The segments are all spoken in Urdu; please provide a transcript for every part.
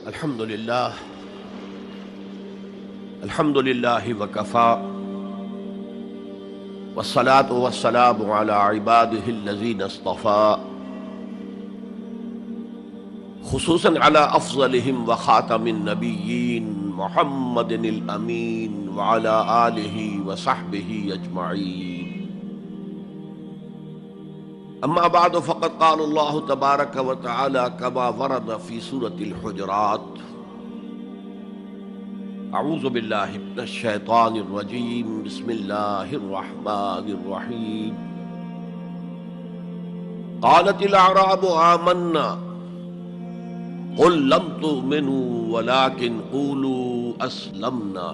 الحمد لله وكفى والصلاة والسلام على عباده الذين اصطفى خصوصا على أفضلهم وخاتم النبيين محمد الأمين وعلى آله وصحبه أجمعين. أما بعد فقد قال الله تبارك وتعالى كما ورد في سورة الحجرات: أعوذ بالله من الشيطان الرجيم بسم الله الرحمن الرحيم. قالت الأعراب آمنا قل لم تؤمنوا ولكن قولوا أسلمنا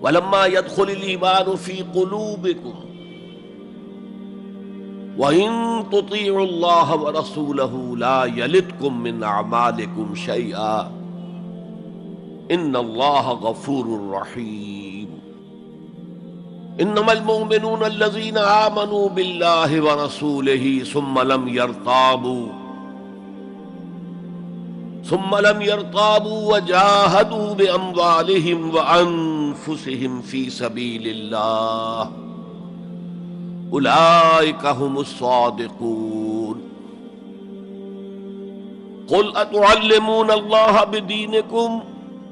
ولما يدخل الإيمان في قلوبكم وَإِن تُطِيعُوا اللَّهَ وَرَسُولَهُ لَا يَلِتْكُم مِّنْ أَعْمَالِكُمْ شَيْئًا إِنَّ اللَّهَ غَفُورٌ رَّحِيمٌ. إِنَّمَا الْمُؤْمِنُونَ الَّذِينَ آمَنُوا بِاللَّهِ وَرَسُولِهِ ثُمَّ لَمْ يَرْتَابُوا وَجَاهَدُوا بِأَمْوَالِهِمْ وَأَنفُسِهِمْ فِي سَبِيلِ اللَّهِ أولئك هم الصادقون. قل أتعلمون الله بدينكم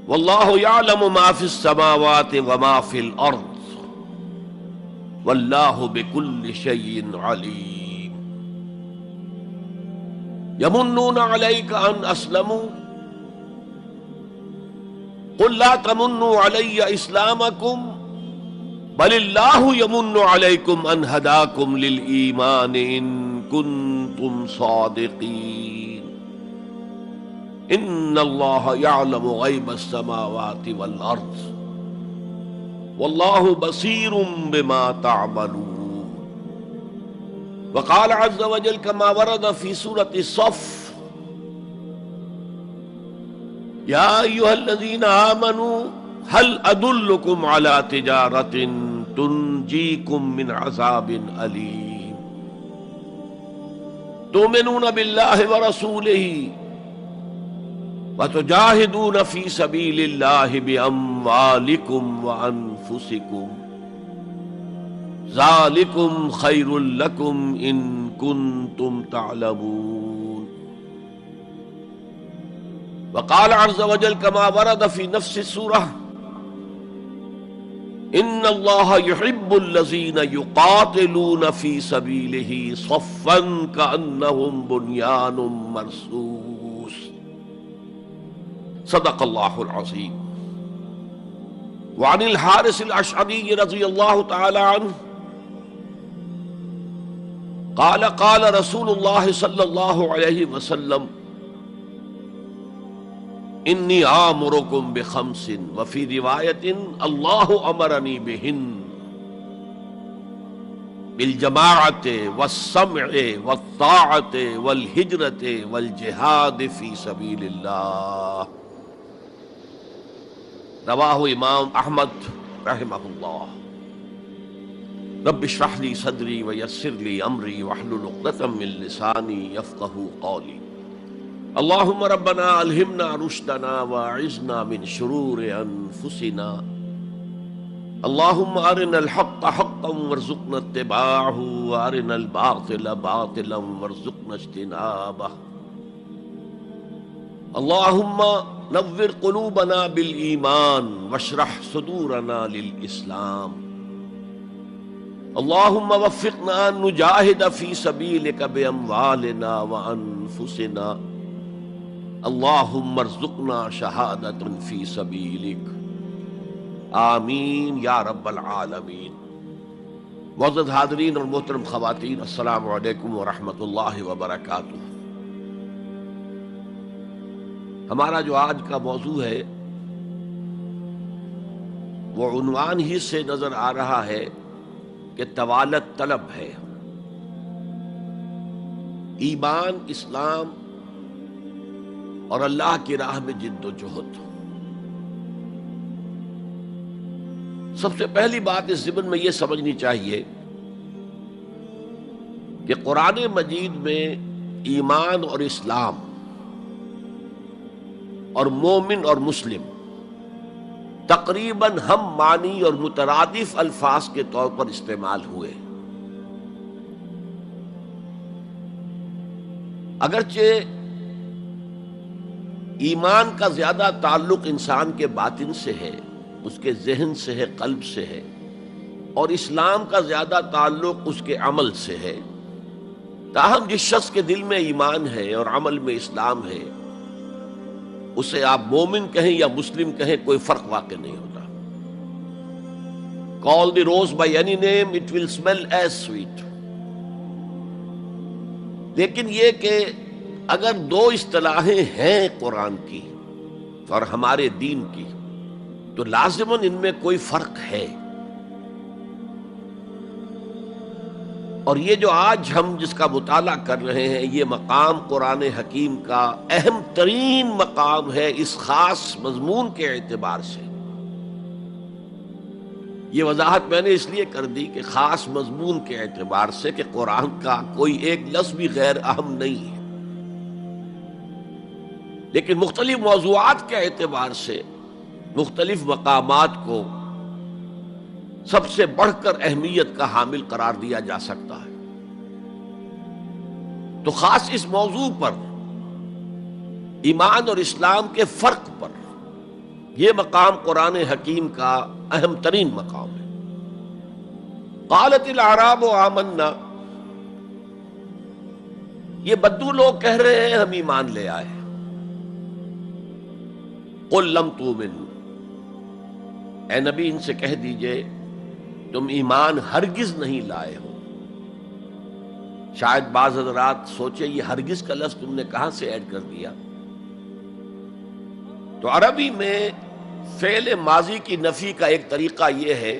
والله يعلم ما في السماوات وما في الأرض والله بكل شيء عليم. يمنون عليك أن أسلموا قل لا تمنوا علي إسلامكم بل اللہ یمن علیکم ان ہداکم للایمان ان کنتم صادقین. ان اللہ یعلم غیب السماوات والارض واللہ بصیر بما تعملون. وقال عز وجل كما ورد في سورة الصف: یا ایھا الذین آمنوا هل ادلکم علی تجارۃ تنجیکم من عذاب علیم تؤمنون باللہ ورسولہ وتجاہدون فی سبیل اللہ باموالکم وانفسکم ذالکم خیر لکم ان کنتم تعلمون. وقال عز وجل كما ورد في نفس السورة: ان اللہ یحب الذین یقاتلون فی سبیلہ صفا کأنہم بنیان مرصوص. صدق اللہ العظیم. وعن الحارث الاشعری رضی اللہ تعالی عنہ قال قال رسول اللہ صلی اللہ علیہ وسلم: انی آمرکم بخمس وفی روایت اللہ امرنی بہن بالجماعت والسمع والطاعت والہجرت والجہاد فی سبیل اللہ. رواہ امام احمد رحمہ اللہ. رب اشرح لی صدری ویسر لی امری واحلل عقدۃ من لسانی یفقہوا قولی. اللہم ربنا الہمنا رشدنا واعذنا من شرور انفسنا. اللہم ارنا الحق حقا وارزقنا اتباعہ وارنا الباطل باطلا وارزقنا اجتنابہ. اللہم نور قلوبنا بالایمان واشرح صدورنا للاسلام. اللہم وفقنا ان نجاہد فی سبیلک باموالنا وانفسنا. اللہم ارزقنا شہادۃ فی سبیلک. آمین یا رب العالمین. معزز حاضرین اور محترم خواتین، السلام علیکم ورحمۃ اللہ وبرکاتہ. ہمارا جو آج کا موضوع ہے وہ عنوان ہی سے نظر آ رہا ہے کہ طوالت طلب ہے. ایمان، اسلام اور اللہ کی راہ میں جد و جہد. سب سے پہلی بات اس ضمن میں یہ سمجھنی چاہیے کہ قرآن مجید میں ایمان اور اسلام اور مومن اور مسلم تقریباً ہم معنی اور مترادف الفاظ کے طور پر استعمال ہوئے، اگرچہ ایمان کا زیادہ تعلق انسان کے باطن سے ہے، اس کے ذہن سے ہے، قلب سے ہے، اور اسلام کا زیادہ تعلق اس کے عمل سے ہے، تاہم جس شخص کے دل میں ایمان ہے اور عمل میں اسلام ہے، اسے آپ مومن کہیں یا مسلم کہیں کوئی فرق واقع نہیں ہوتا۔ Call the rose by any name, it will smell as sweet۔ لیکن یہ کہ اگر دو اصطلاحیں ہیں قرآن کی اور ہمارے دین کی، تو لازماً ان میں کوئی فرق ہے، اور یہ جو آج ہم جس کا مطالعہ کر رہے ہیں، یہ مقام قرآن حکیم کا اہم ترین مقام ہے اس خاص مضمون کے اعتبار سے۔ یہ وضاحت میں نے اس لیے کر دی کہ خاص مضمون کے اعتبار سے کہ قرآن کا کوئی ایک لفظ بھی غیر اہم نہیں ہے، لیکن مختلف موضوعات کے اعتبار سے مختلف مقامات کو سب سے بڑھ کر اہمیت کا حامل قرار دیا جا سکتا ہے۔ تو خاص اس موضوع پر، ایمان اور اسلام کے فرق پر، یہ مقام قرآن حکیم کا اہم ترین مقام ہے۔ قالت الاعراب آمنا، یہ بدو لوگ کہہ رہے ہیں ہم ایمان لے آئے۔ قل لم تؤمنوا، اے نبی ان سے کہہ دیجئے تم ایمان ہرگز نہیں لائے ہو۔ شاید بعض حضرات سوچے یہ ہرگز کا لفظ تم نے کہاں سے ایڈ کر دیا؟ تو عربی میں فعل ماضی کی نفی کا ایک طریقہ یہ ہے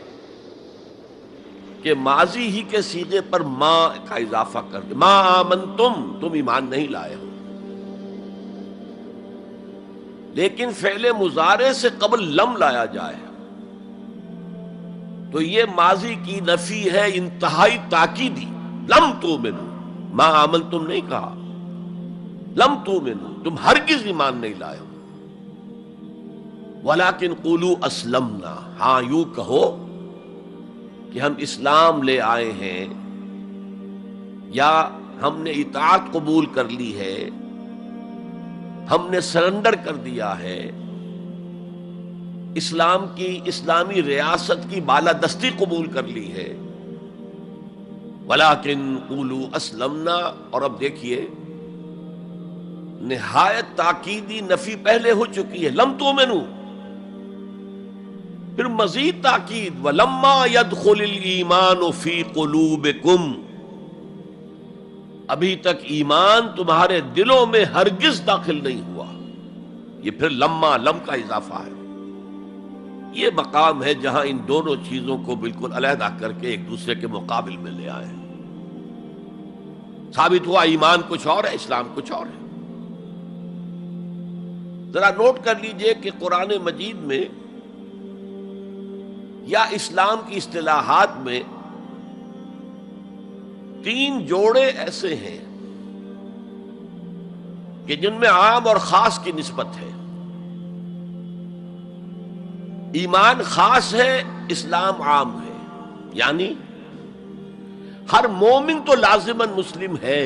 کہ ماضی ہی کے صیغے پر ما کا اضافہ کر دے، ما آمنتم، تم ایمان نہیں لائے ہو۔ لیکن فعل مضارع سے قبل لم لایا جائے تو یہ ماضی کی نفی ہے انتہائی تاکیدی۔ لم تؤمنوا، ما آمنتم نہیں کہا، لم تؤمنوا، تم ہرگز ایمان نہیں لائے ہو۔ ولیکن قولوا اسلمنا، ہاں یوں کہو کہ ہم اسلام لے آئے ہیں، یا ہم نے اطاعت قبول کر لی ہے، ہم نے سرنڈر کر دیا ہے، اسلام کی، اسلامی ریاست کی بالادستی قبول کر لی ہے۔ ولیکن قولوا اسلمنا، اور اب دیکھیے نہایت تاکیدی نفی پہلے ہو چکی ہے، لم تؤمنوا، پھر مزید تاکید ولما يدخل الایمان فی قلوبکم، ابھی تک ایمان تمہارے دلوں میں ہرگز داخل نہیں ہوا۔ یہ پھر لما، لم کا اضافہ ہے۔ یہ مقام ہے جہاں ان دونوں چیزوں کو بالکل علیحدہ کر کے ایک دوسرے کے مقابل میں لے آئے ہیں۔ ثابت ہوا ایمان کچھ اور ہے، اسلام کچھ اور ہے۔ ذرا نوٹ کر لیجئے کہ قرآن مجید میں یا اسلام کی اصطلاحات میں تین جوڑے ایسے ہیں کہ جن میں عام اور خاص کی نسبت ہے۔ ایمان خاص ہے، اسلام عام ہے، یعنی ہر مومن تو لازماً مسلم ہے،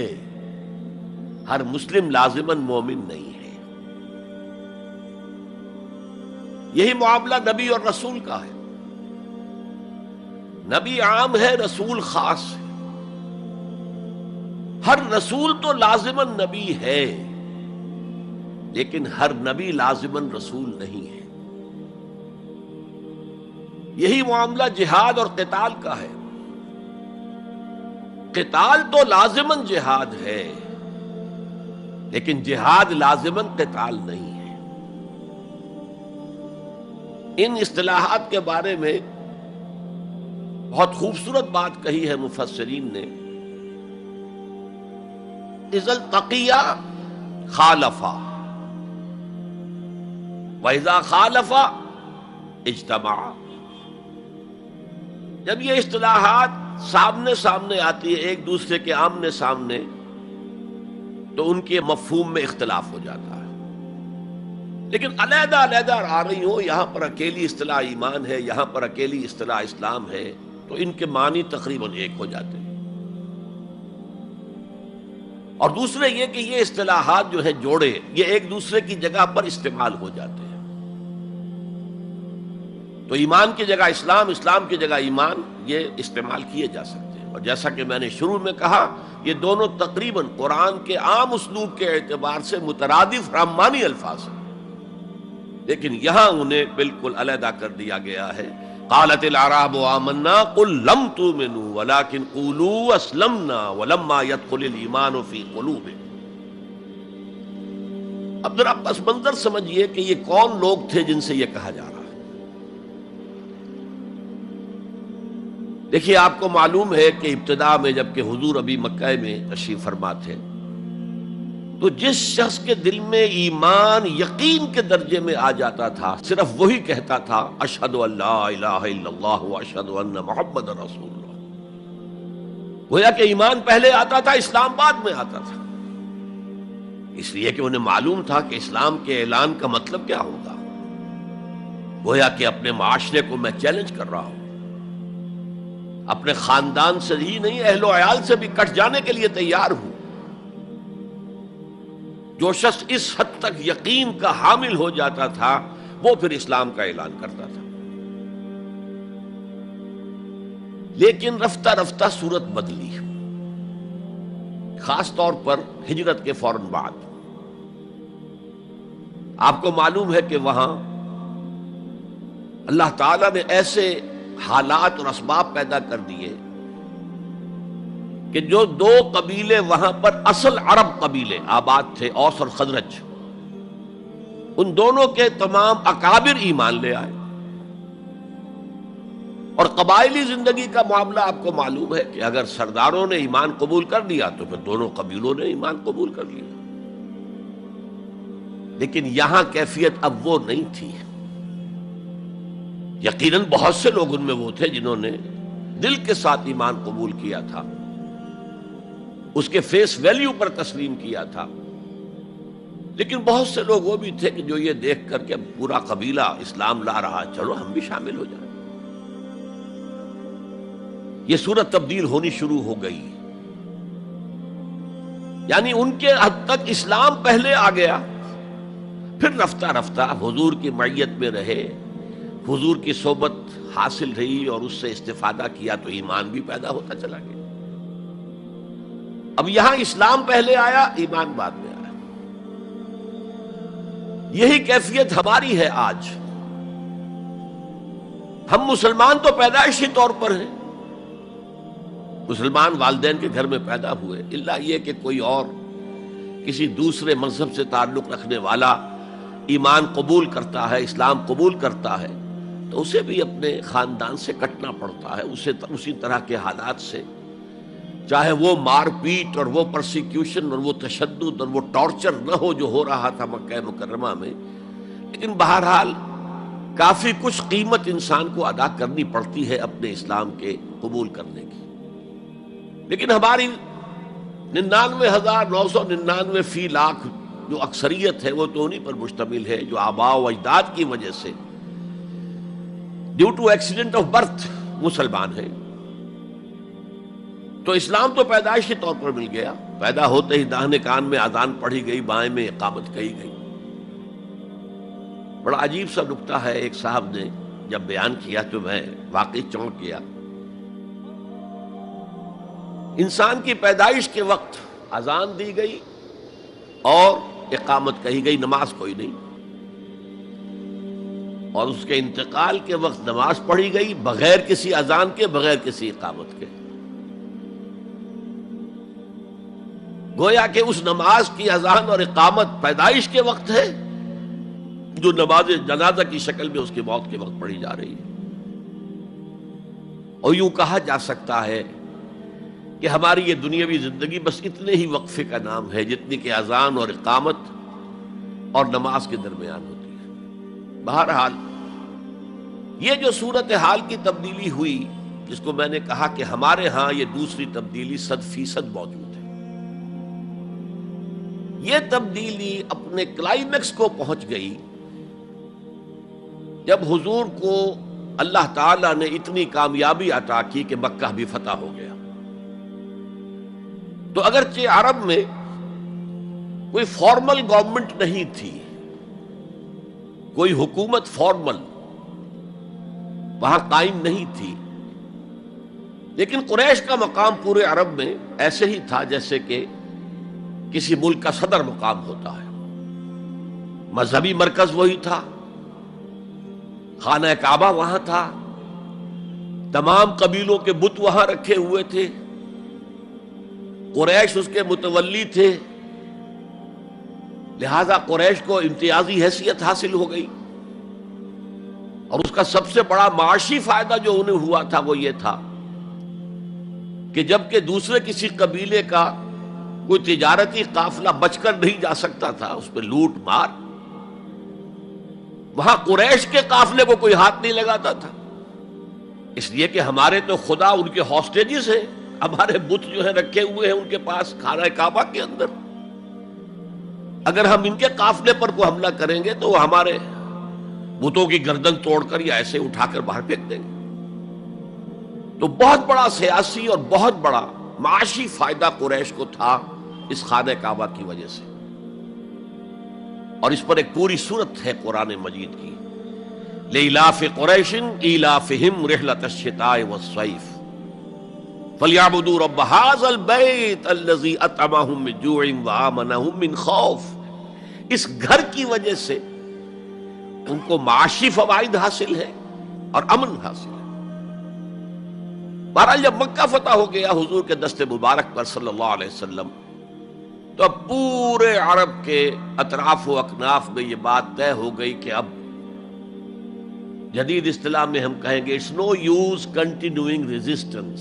ہر مسلم لازماً مومن نہیں ہے۔ یہی معاملہ نبی اور رسول کا ہے۔ نبی عام ہے، رسول خاص ہے۔ ہر رسول تو لازماً نبی ہے، لیکن ہر نبی لازماً رسول نہیں ہے۔ یہی معاملہ جہاد اور قتال کا ہے۔ قتال تو لازماً جہاد ہے، لیکن جہاد لازماً قتال نہیں ہے۔ ان اصطلاحات کے بارے میں بہت خوبصورت بات کہی ہے مفسرین نے، اذا التقیا خالفا واذا خالفا اجتمعا۔ جب یہ اصطلاحات سامنے سامنے آتی ہے، ایک دوسرے کے آمنے سامنے، تو ان کے مفہوم میں اختلاف ہو جاتا ہے۔ لیکن علیحدہ علیحدہ آ رہی ہو، یہاں پر اکیلی اصطلاح ایمان ہے، یہاں پر اکیلی اصطلاح اسلام ہے، تو ان کے معنی تقریباً ایک ہو جاتے ہیں۔ اور دوسرے یہ کہ یہ اصطلاحات جو ہے جوڑے، یہ ایک دوسرے کی جگہ پر استعمال ہو جاتے ہیں۔ تو ایمان کی جگہ اسلام، اسلام کی جگہ ایمان، یہ استعمال کیے جا سکتے ہیں۔ اور جیسا کہ میں نے شروع میں کہا، یہ دونوں تقریباً قرآن کے عام اسلوب کے اعتبار سے مترادف رحمانی الفاظ ہیں، لیکن یہاں انہیں بالکل علیحدہ کر دیا گیا ہے۔ قالت الاعراب آمنا قل لم تؤمنوا ولكن قولوا اسلمنا ولما يدخل الايمان في قلوبكم۔ اب ذرا پس منظر سمجھیے کہ یہ کون لوگ تھے جن سے یہ کہا جا رہا ہے۔ دیکھیے، آپ کو معلوم ہے کہ ابتدا میں جب کہ حضور ابھی مکہ میں تشریف فرما تھے، تو جس شخص کے دل میں ایمان یقین کے درجے میں آ جاتا تھا، صرف وہی کہتا تھا اشہد ان لا الہ الا اللہ واشہد ان محمد رسول اللہ۔ گویا کہ ایمان پہلے آتا تھا، اسلام بعد میں آتا تھا، اس لیے کہ انہیں معلوم تھا کہ اسلام کے اعلان کا مطلب کیا ہوگا۔ گویا کہ اپنے معاشرے کو میں چیلنج کر رہا ہوں، اپنے خاندان سے ہی نہیں، اہل و عیال سے بھی کٹ جانے کے لیے تیار ہوں۔ جو شخص اس حد تک یقین کا حامل ہو جاتا تھا، وہ پھر اسلام کا اعلان کرتا تھا۔ لیکن رفتہ رفتہ صورت بدلی، خاص طور پر ہجرت کے فوراً بعد۔ آپ کو معلوم ہے کہ وہاں اللہ تعالیٰ نے ایسے حالات اور اسباب پیدا کر دیے کہ جو دو قبیلے وہاں پر اصل عرب قبیلے آباد تھے، اوس اور خزرج، ان دونوں کے تمام اکابر ایمان لے آئے۔ اور قبائلی زندگی کا معاملہ آپ کو معلوم ہے کہ اگر سرداروں نے ایمان قبول کر لیا تو پھر دونوں قبیلوں نے ایمان قبول کر لیا۔ لیکن یہاں کیفیت اب وہ نہیں تھی۔ یقیناً بہت سے لوگ ان میں وہ تھے جنہوں نے دل کے ساتھ ایمان قبول کیا تھا، اس کے فیس ویلیو پر تسلیم کیا تھا، لیکن بہت سے لوگ وہ بھی تھے کہ جو یہ دیکھ کر کہ اب پورا قبیلہ اسلام لا رہا، چلو ہم بھی شامل ہو جائیں۔ یہ صورت تبدیل ہونی شروع ہو گئی، یعنی ان کے حد تک اسلام پہلے آ گیا، پھر رفتہ رفتہ حضور کی معیت میں رہے، حضور کی صحبت حاصل رہی اور اس سے استفادہ کیا تو ایمان بھی پیدا ہوتا چلا گیا۔ اب یہاں اسلام پہلے آیا، ایمان بعد میں آیا۔ یہی کیفیت ہماری ہے آج۔ ہم مسلمان تو پیدائشی طور پر ہیں، مسلمان والدین کے گھر میں پیدا ہوئے، الا یہ کہ کوئی اور کسی دوسرے مذہب سے تعلق رکھنے والا ایمان قبول کرتا ہے، اسلام قبول کرتا ہے، تو اسے بھی اپنے خاندان سے کٹنا پڑتا ہے، اسے اسی طرح کے حالات سے، چاہے وہ مار پیٹ اور وہ پرسیکیوشن اور وہ تشدد اور وہ ٹارچر نہ ہو جو ہو رہا تھا مکہ مکرمہ میں، لیکن بہرحال کافی کچھ قیمت انسان کو ادا کرنی پڑتی ہے اپنے اسلام کے قبول کرنے کی۔ لیکن ہماری 99,999 فی لاکھ جو اکثریت ہے وہ تو انہی پر مشتمل ہے جو آباء و اجداد کی وجہ سے due to accident of birth مسلمان ہیں۔ تو اسلام تو پیدائشی طور پر مل گیا، پیدا ہوتے ہی داہنے کان میں اذان پڑھی گئی، بائیں میں اقامت کہی گئی۔ بڑا عجیب سا نکتہ ہے، ایک صاحب نے جب بیان کیا تو میں واقعی چونک گیا۔ انسان کی پیدائش کے وقت اذان دی گئی اور اقامت کہی گئی، نماز کوئی نہیں، اور اس کے انتقال کے وقت نماز پڑھی گئی بغیر کسی اذان کے، بغیر کسی اقامت کے۔ گویا کہ اس نماز کی اذان اور اقامت پیدائش کے وقت ہے جو نماز جنازہ کی شکل میں اس کی موت کے وقت پڑھی جا رہی ہے۔ اور یوں کہا جا سکتا ہے کہ ہماری یہ دنیاوی زندگی بس اتنے ہی وقفے کا نام ہے جتنی کہ اذان اور اقامت اور نماز کے درمیان ہوتی ہے۔ بہرحال یہ جو صورتحال کی تبدیلی ہوئی، جس کو میں نے کہا کہ ہمارے ہاں یہ دوسری تبدیلی 100% موجود ہے، یہ تبدیلی اپنے کلائمیکس کو پہنچ گئی جب حضور کو اللہ تعالیٰ نے اتنی کامیابی عطا کی کہ مکہ بھی فتح ہو گیا، تو اگرچہ عرب میں کوئی فارمل گورنمنٹ نہیں تھی، کوئی حکومت فارمل وہاں قائم نہیں تھی، لیکن قریش کا مقام پورے عرب میں ایسے ہی تھا جیسے کہ کسی ملک کا صدر مقام ہوتا ہے۔ مذہبی مرکز وہی تھا، خانہ کعبہ وہاں تھا، تمام قبیلوں کے بت وہاں رکھے ہوئے تھے، قریش اس کے متولی تھے، لہذا قریش کو امتیازی حیثیت حاصل ہو گئی، اور اس کا سب سے بڑا معاشی فائدہ جو انہیں ہوا تھا وہ یہ تھا کہ جبکہ دوسرے کسی قبیلے کا کوئی تجارتی قافلہ بچ کر نہیں جا سکتا تھا، اس پہ لوٹ مار، وہاں قریش کے قافلے کو کوئی ہاتھ نہیں لگاتا تھا، اس لیے کہ ہمارے تو خدا ان کے ہاسٹیجز ہیں، ہمارے بت جو ہیں رکھے ہوئے ہیں ان کے پاس خانہ کعبہ کے اندر، اگر ہم ان کے قافلے پر کوئی حملہ کریں گے تو وہ ہمارے بتوں کی گردن توڑ کر یا ایسے اٹھا کر باہر پھینک دیں گے۔ تو بہت بڑا سیاسی اور بہت بڑا معاشی فائدہ قریش کو تھا اس خانہ کعبہ کی وجہ سے، اور اس پر ایک پوری سورت ہے قرآن مجید کی، لإلاف قریش ایلافہم رحلۃ الشتاء والصیف فلیعبدوا رب ھذا البیت الذی اطعمہم من جوع وآمنہم من خوف۔ اس گھر کی وجہ سے ان کو معاشی فوائد حاصل ہے اور امن حاصل ہے۔ بہرحال جب مکہ فتح ہو گیا حضور کے دست مبارک پر صلی اللہ علیہ وسلم، تو اب پورے عرب کے اطراف و اکناف میں یہ بات طے ہو گئی کہ اب جدید اصطلاح میں ہم کہیں گے it's no use continuing resistance,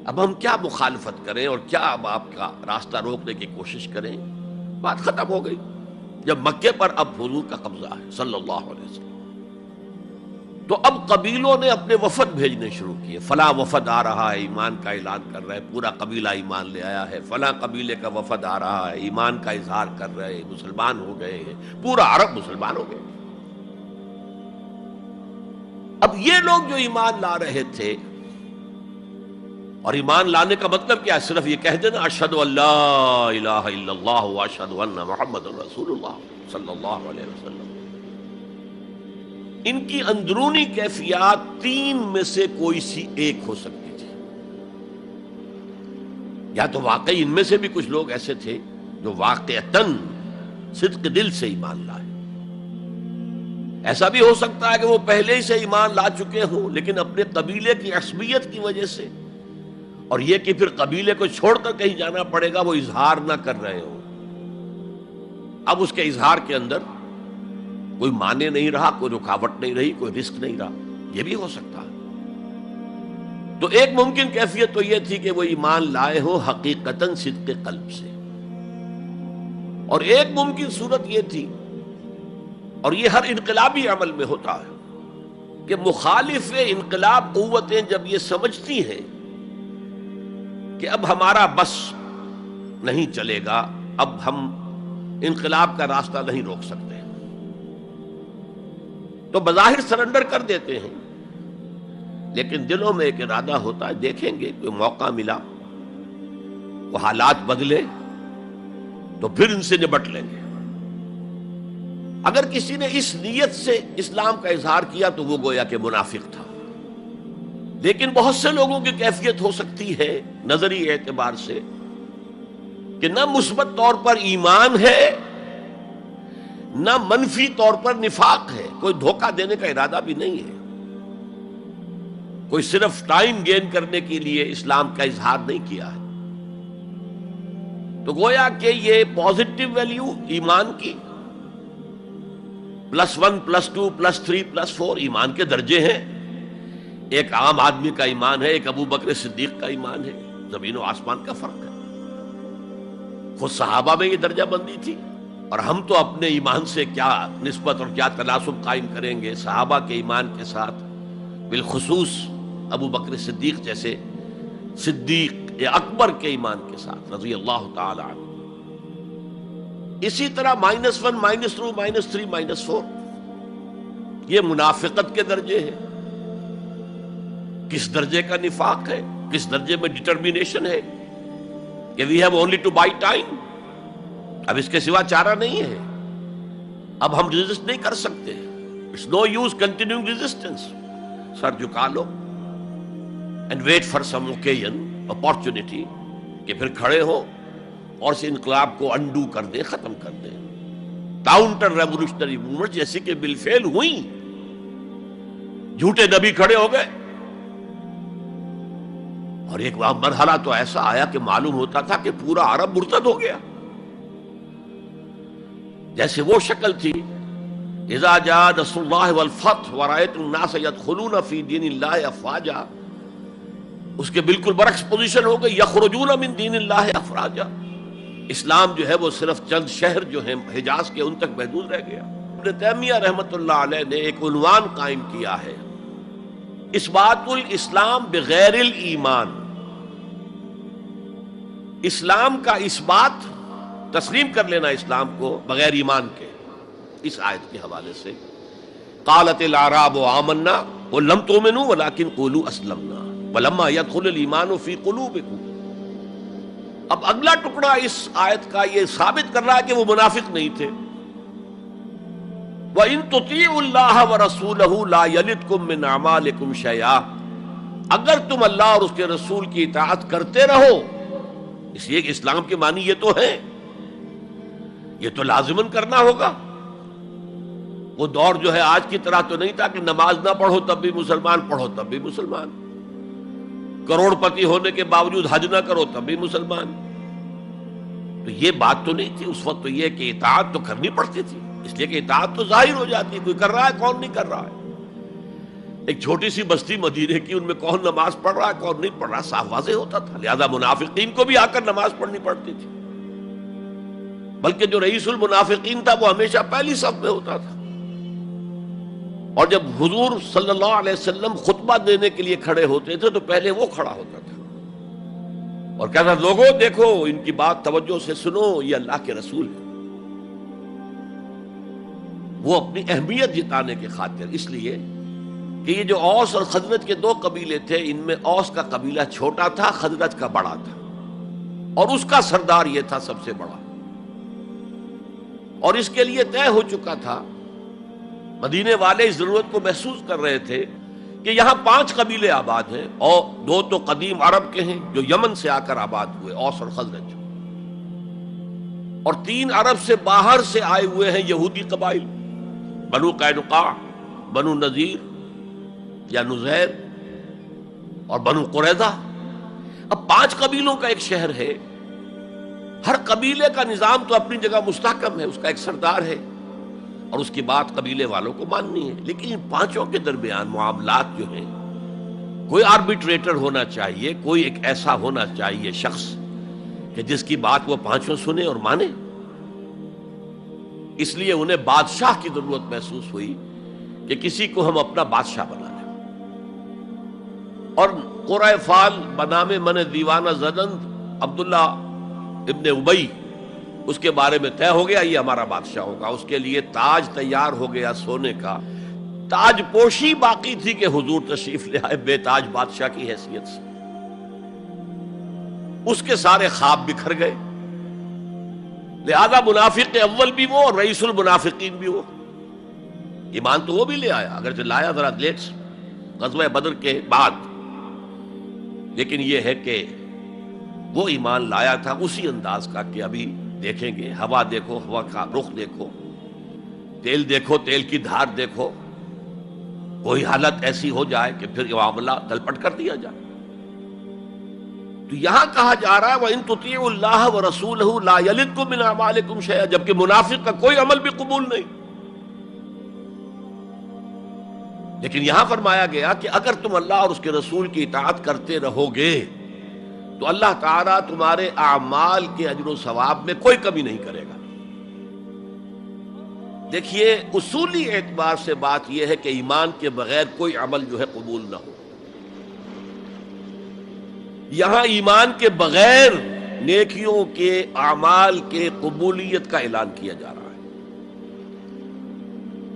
اب ہم کیا مخالفت کریں اور کیا اب آپ کا راستہ روکنے کی کوشش کریں، بات ختم ہو گئی جب مکے پر اب حضور کا قبضہ ہے صلی اللہ علیہ وسلم۔ تو اب قبیلوں نے اپنے وفد بھیجنے شروع کیے، فلاں وفد آ رہا ہے ایمان کا اعلان کر رہا ہے، پورا قبیلہ ایمان لے آیا ہے، فلاں قبیلے کا وفد آ رہا ہے ایمان کا اظہار کر رہے ہیں، مسلمان ہو گئے ہیں، پورا عرب مسلمان ہو گئے۔ اب یہ لوگ جو ایمان لا رہے تھے، اور ایمان لانے کا مطلب کیا ہے؟ صرف یہ کہہ دینا اشہد ان لا الہ الا اللہ واشہد ان محمد رسول اللہ صلی اللہ علیہ وسلم، ان کی اندرونی کیفیات تین میں سے کوئی سی ایک ہو سکتی تھی، یا تو واقعی ان میں سے بھی کچھ لوگ ایسے تھے جو واقعتاً صدق دل سے ایمان لائے، ایسا بھی ہو سکتا ہے کہ وہ پہلے ہی سے ایمان لا چکے ہوں لیکن اپنے قبیلے کی عصبیت کی وجہ سے، اور یہ کہ پھر قبیلے کو چھوڑ کر کہیں جانا پڑے گا، وہ اظہار نہ کر رہے ہوں، اب اس کے اظہار کے اندر کوئی معنی نہیں رہا، کوئی رکاوٹ نہیں رہی، کوئی رسک نہیں رہا، یہ بھی ہو سکتا ہے۔ تو ایک ممکن کیفیت تو یہ تھی کہ وہ ایمان لائے ہو حقیقتاً صدق قلب سے، اور ایک ممکن صورت یہ تھی، اور یہ ہر انقلابی عمل میں ہوتا ہے، کہ مخالف انقلاب قوتیں جب یہ سمجھتی ہیں کہ اب ہمارا بس نہیں چلے گا، اب ہم انقلاب کا راستہ نہیں روک سکتے، تو بظاہر سرنڈر کر دیتے ہیں، لیکن دلوں میں ایک ارادہ ہوتا ہے دیکھیں گے کوئی موقع ملا، وہ حالات بدلے تو پھر ان سے نبٹ لیں گے۔ اگر کسی نے اس نیت سے اسلام کا اظہار کیا تو وہ گویا کہ منافق تھا، لیکن بہت سے لوگوں کی کیفیت ہو سکتی ہے نظری اعتبار سے کہ نہ مثبت طور پر ایمان ہے نہ منفی طور پر نفاق ہے، کوئی دھوکہ دینے کا ارادہ بھی نہیں ہے، کوئی صرف ٹائم گین کرنے کے لیے اسلام کا اظہار نہیں کیا ہے، تو گویا کہ یہ پازیٹو ویلیو ایمان کی +1 +2 +3 +4 ایمان کے درجے ہیں، ایک عام آدمی کا ایمان ہے، ایک ابو بکر صدیق کا ایمان ہے، زمین و آسمان کا فرق ہے۔ خود صحابہ میں یہ درجہ بندی تھی، اور ہم تو اپنے ایمان سے کیا نسبت اور کیا تناسب قائم کریں گے صحابہ کے ایمان کے ساتھ، بالخصوص ابو بکر صدیق جیسے صدیق اکبر کے ایمان کے ساتھ رضی اللہ تعالی عنہ۔ اسی طرح -1 -2 -3 -4 یہ منافقت کے درجے ہیں. کس درجے کا نفاق ہے، کس درجے میں ڈٹرمینیشن ہے کہ we have only to buy time, اب اس کے سوا چارہ نہیں ہے، اب ہم ریزسٹ نہیں کر سکتے. It's no use continuing resistance. سر جھکا لو and wait for some occasion, opportunity, کہ پھر کھڑے ہو اور اس انقلاب کو انڈو کر دیں، ختم کر دیں. کاؤنٹر ریولوشنری موومنٹ جیسے کہ بالفعل ہوئی. جھوٹے نبی کھڑے ہو گئے اور ایک مرحلہ تو ایسا آیا کہ معلوم ہوتا تھا کہ پورا عرب مرتد ہو گیا. جیسے وہ شکل تھی اذا جاء نصر اللہ والفتح ورأیت الناس يدخلون فی دین اللہ افواجا، اس کے بالکل برعکس پوزیشن ہو گئی یخرجون من دین اللہ افواجا. اسلام جو ہے وہ صرف چند شہر جو ہیں حجاز کے ان تک محدود رہ گیا. ابن تیمیہ رحمۃ اللہ علیہ نے ایک عنوان قائم کیا ہے، اثبات الاسلام بغیر الایمان. اسلام کا اثبات، تسلیم کر لینا اسلام کو بغیر ایمان کے. اس آیت کے حوالے سے قالت الاعراب آمنا قل لم تؤمنوا ولكن قولوا اسلمنا ولما يدخل الايمان في قلوبكم. اب اگلا ٹکڑا اس آیت کا یہ ثابت کر رہا ہے کہ وہ منافق نہیں تھے. وَإِن تُطِيعُوا اللَّهَ وَرَسُولَهُ لَا يَلِدْكُم مِّنْ أَعْمَالِكُمْ شَيْئًا. اگر تم اللہ اور اس کے رسول کی اطاعت کرتے رہو، اس لیے کہ اسلام کے معنی یہ تو ہے، یہ تو لازماً کرنا ہوگا. وہ دور جو ہے آج کی طرح تو نہیں تھا کہ نماز نہ پڑھو تب بھی مسلمان، پڑھو تب بھی مسلمان، کروڑ پتی ہونے کے باوجود حج نہ کرو تب بھی مسلمان. تو یہ بات تو نہیں تھی اس وقت. تو یہ کہ اطاعت تو کرنی پڑتی تھی، اس لیے کہ اطاعت تو ظاہر ہو جاتی ہے، کوئی کر رہا ہے کون نہیں کر رہا ہے. ایک چھوٹی سی بستی مدینے کی، ان میں کون نماز پڑھ رہا ہے کون نہیں پڑھ رہا صاف واضح ہوتا تھا. لہذا منافقین کو بھی آ کر نماز پڑھنی پڑتی تھی، بلکہ جو رئیس المنافقین تھا وہ ہمیشہ پہلی صف میں ہوتا تھا. اور جب حضور صلی اللہ علیہ وسلم خطبہ دینے کے لیے کھڑے ہوتے تھے تو پہلے وہ کھڑا ہوتا تھا اور کہتا لوگوں دیکھو ان کی بات توجہ سے سنو، یہ اللہ کے رسول ہے. وہ اپنی اہمیت جتانے کی خاطر، اس لیے کہ یہ جو اوس اور خزرج کے دو قبیلے تھے، ان میں اوس کا قبیلہ چھوٹا تھا، خزرج کا بڑا تھا، اور اس کا سردار یہ تھا سب سے بڑا. اور اس کے لیے طے ہو چکا تھا، مدینے والے اس ضرورت کو محسوس کر رہے تھے کہ یہاں 5 قبیلے آباد ہیں، اور 2 تو قدیم عرب کے ہیں جو یمن سے آ کر آباد ہوئے، اوس اور خزرج، اور 3 عرب سے باہر سے آئے ہوئے ہیں یہودی قبائل، بنو قینقاع، بنو نذیر یا نزیر اور بنو قریظہ. اب 5 قبیلوں کا ایک شہر ہے، ہر قبیلے کا نظام تو اپنی جگہ مستحکم ہے، اس کا ایک سردار ہے اور اس کی بات قبیلے والوں کو ماننی ہے. لیکن ان 5 کے درمیان معاملات جو ہیں، کوئی آربیٹریٹر ہونا چاہیے، کوئی ایک ایسا ہونا چاہیے شخص کہ جس کی بات وہ 5 سنیں اور مانے. اس لیے انہیں بادشاہ کی ضرورت محسوس ہوئی کہ کسی کو ہم اپنا بادشاہ بنا لیں. اور قرۂ فال بنام من دیوانہ زدند عبداللہ ابن ابی، اس کے بارے میں طے ہو گیا یہ ہمارا بادشاہ ہوگا. اس کے لیے تاج تیار ہو گیا سونے کا. تاج پوشی باقی تھی کہ حضور تشریف لے آئے بے تاج بادشاہ کی حیثیت سے. اس کے سارے خواب بکھر گئے. لہذا منافق اول بھی وہ اور رئیس المنافقین بھی وہ. ایمان تو وہ بھی لے آیا، اگرچہ لایا ذرا لیٹ غزوہ بدر کے بعد، لیکن یہ ہے کہ وہ ایمان لایا تھا اسی انداز کا کہ ابھی دیکھیں گے، ہوا دیکھو، ہوا کا رخ دیکھو، تیل دیکھو، تیل کی دھار دیکھو، کوئی حالت ایسی ہو جائے کہ پھر یہ معاملہ تلپٹ کر دیا جائے. تو یہاں کہا جا رہا ہے وَإِن تُطِيعُوا اللَّهَ وَرَسُولَهُ لَا يَلِدْكُم مِّنْ أَعْمَالِكُمْ شَيْئًا، جبکہ منافق کا کوئی عمل بھی قبول نہیں. لیکن یہاں فرمایا گیا کہ اگر تم اللہ اور اس کے رسول کی اطاعت کرتے رہو گے تو اللہ تعالیٰ تمہارے اعمال کے اجر و ثواب میں کوئی کمی نہیں کرے گا. دیکھیے اصولی اعتبار سے بات یہ ہے کہ ایمان کے بغیر کوئی عمل جو ہے قبول نہ ہو. یہاں ایمان کے بغیر نیکیوں کے اعمال کے قبولیت کا اعلان کیا جا رہا ہے.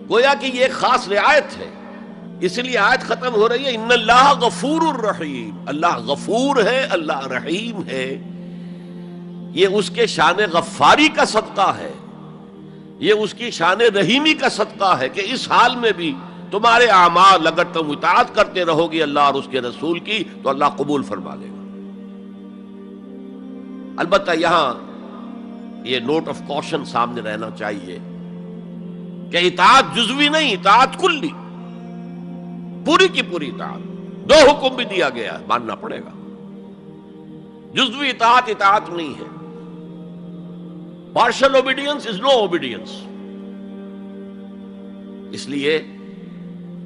گویا کہ یہ ایک خاص رعایت ہے، اس لیے آیت ختم ہو رہی ہے ان اللہ غفور الرحیم. اللہ غفور ہے، اللہ رحیم ہے. یہ اس کے شان غفاری کا صدقہ ہے، یہ اس کی شان رحیمی کا صدقہ ہے کہ اس حال میں بھی تمہارے اعمال اگر تم اطاعت کرتے رہو گے اللہ اور اس کے رسول کی تو اللہ قبول فرما لے گا. البتہ یہاں یہ نوٹ آف کوشن سامنے رہنا چاہیے کہ اطاعت جزوی نہیں، اطاعت کلی، پوری کی پوری اطاعت. 2 حکم بھی دیا گیا ہے، ماننا پڑے گا. جزوی اطاعت اطاعت نہیں ہے. Partial obedience is no obedience. اس لیے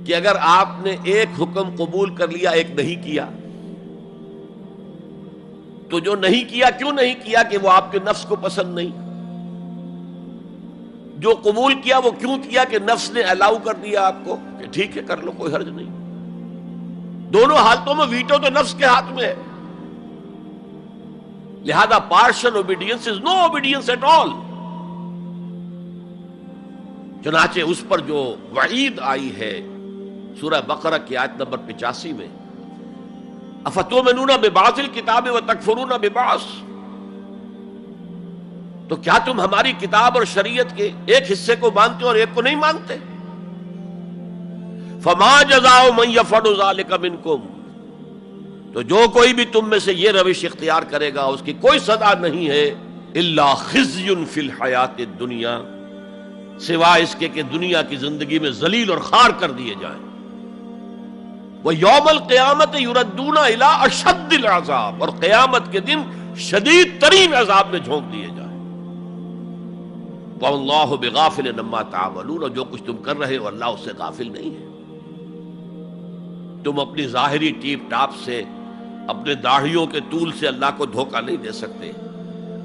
کہ اگر آپ نے ایک حکم قبول کر لیا، ایک نہیں کیا، تو جو نہیں کیا کیوں نہیں کیا؟ کہ وہ آپ کے نفس کو پسند نہیں. جو قبول کیا وہ کیوں کیا؟ کہ نفس نے الاؤ کر دیا آپ کو کہ ٹھیک ہے کر لو، کوئی حرج نہیں. دونوں حالتوں میں ویٹو تو نفس کے ہاتھ میں ہے. لہذا partial obedience is no obedience at all. چنانچہ اس پر جو وعید آئی ہے سورہ بقرہ کی آیت نمبر 85 میں، افتؤمنون ببعض الکتاب وتکفرون ببعض، تو کیا تم ہماری کتاب اور شریعت کے ایک حصے کو مانتے اور ایک کو نہیں مانتے؟ فما جزاء من یفعل ذلک منکم، تو جو کوئی بھی تم میں سے یہ روش اختیار کرے گا اس کی کوئی سزا نہیں ہے الا خزی فی الحیات الدنیا، سوائے اس کے کہ دنیا کی زندگی میں ذلیل اور خوار کر دیے جائیں. وَيَوْمَ الْقِيَامَةِ يُرَدُّونَ إِلَىٰ أَشَدِّ الْعَذَابِ، اور قیامت کے دن شدید ترین عذاب میں جھونک دیے جائیں. وَاللَّهُ بِغَافِلٍ عَمَّا تَعْمَلُونَ، اور جو کچھ تم کر رہے ہو اللہ اس سے غافل نہیں ہے. تم اپنی ظاہری ٹیپ ٹاپ سے، اپنے داڑھیوں کے طول سے اللہ کو دھوکہ نہیں دے سکتے،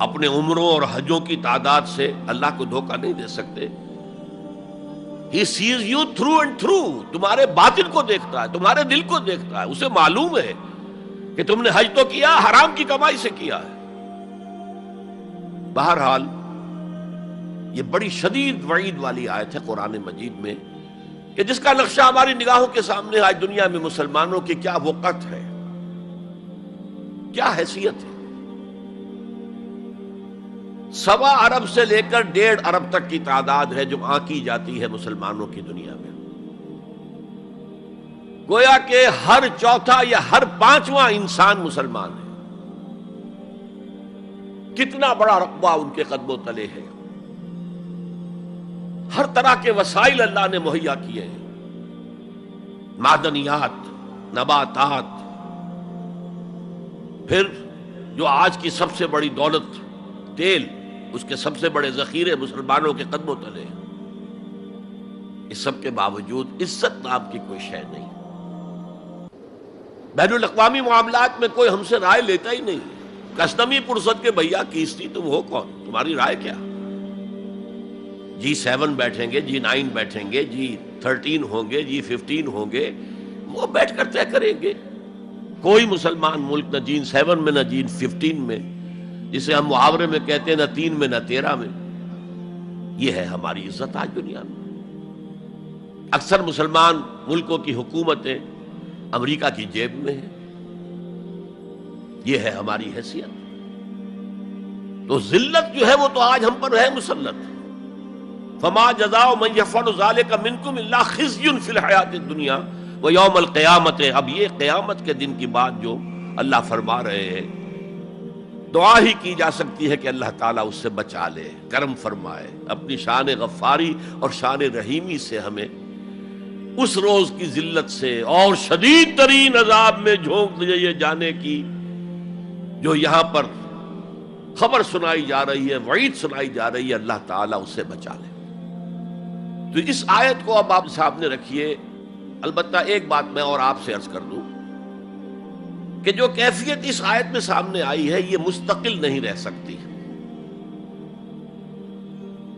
اپنے عمروں اور حجوں کی تعداد سے اللہ کو دھوکہ نہیں دے سکتے. He sees you through and through. تمہارے باطن کو دیکھتا ہے، تمہارے دل کو دیکھتا ہے. اسے معلوم ہے کہ تم نے حج تو کیا، حرام کی کمائی سے کیا ہے. بہرحال یہ بڑی شدید وعید والی آیت ہے قرآن مجید میں کہ جس کا نقشہ ہماری نگاہوں کے سامنے آج دنیا میں مسلمانوں کی کیا وقت ہے، کیا حیثیت ہے. 1.25 ارب سے لے کر 1.5 ارب تک کی تعداد ہے جو آنکی جاتی ہے مسلمانوں کی دنیا میں. گویا کہ ہر چوتھا یا ہر 5واں انسان مسلمان ہے. کتنا بڑا رقبہ ان کے قدموں تلے ہے. ہر طرح کے وسائل اللہ نے مہیا کیے ہیں، معدنیات، نباتات، پھر جو آج کی سب سے بڑی دولت تیل، اس کے سب سے بڑے ذخیرے مسلمانوں کے قدموں تلے ہیں. اس سب کے باوجود عزت نام کی کوئی شے نہیں. بین الاقوامی معاملات میں کوئی ہم سے رائے لیتا ہی نہیں. کسٹمی پرسد کے بھیا کیستی تم ہو کون، تمہاری رائے کیا؟ G7 بیٹھیں گے، G9 بیٹھیں گے، G13 ہوں گے، G15 ہوں گے، وہ بیٹھ کر طے کریں گے. کوئی مسلمان ملک نہ G7 میں نہ G15 میں، جسے ہم محاورے میں کہتے ہیں نہ 3 میں نہ 13 میں. یہ ہے ہماری عزت آج دنیا میں. اکثر مسلمان ملکوں کی حکومتیں امریکہ کی جیب میں ہیں. یہ ہے ہماری حیثیت. تو ذلت جو ہے وہ تو آج ہم پر ہے مسلط. فما جزاء من يفعل ذلك منكم الا خزي في الحياة الدنيا ويوم القيامة. اب یہ قیامت کے دن کی بات جو اللہ فرما رہے ہیں، دعا ہی کی جا سکتی ہے کہ اللہ تعالیٰ اس سے بچا لے، کرم فرمائے، اپنی شان غفاری اور شان رحیمی سے ہمیں اس روز کی ذلت سے اور شدید ترین عذاب میں جھونک دیے جانے کی جو یہاں پر خبر سنائی جا رہی ہے، وعید سنائی جا رہی ہے، اللہ تعالیٰ اس سے بچا لے. تو اس آیت کو اب آپ سامنے رکھیے. البتہ ایک بات میں اور آپ سے عرض کر دوں کہ جو کیفیت اس آیت میں سامنے آئی ہے یہ مستقل نہیں رہ سکتی.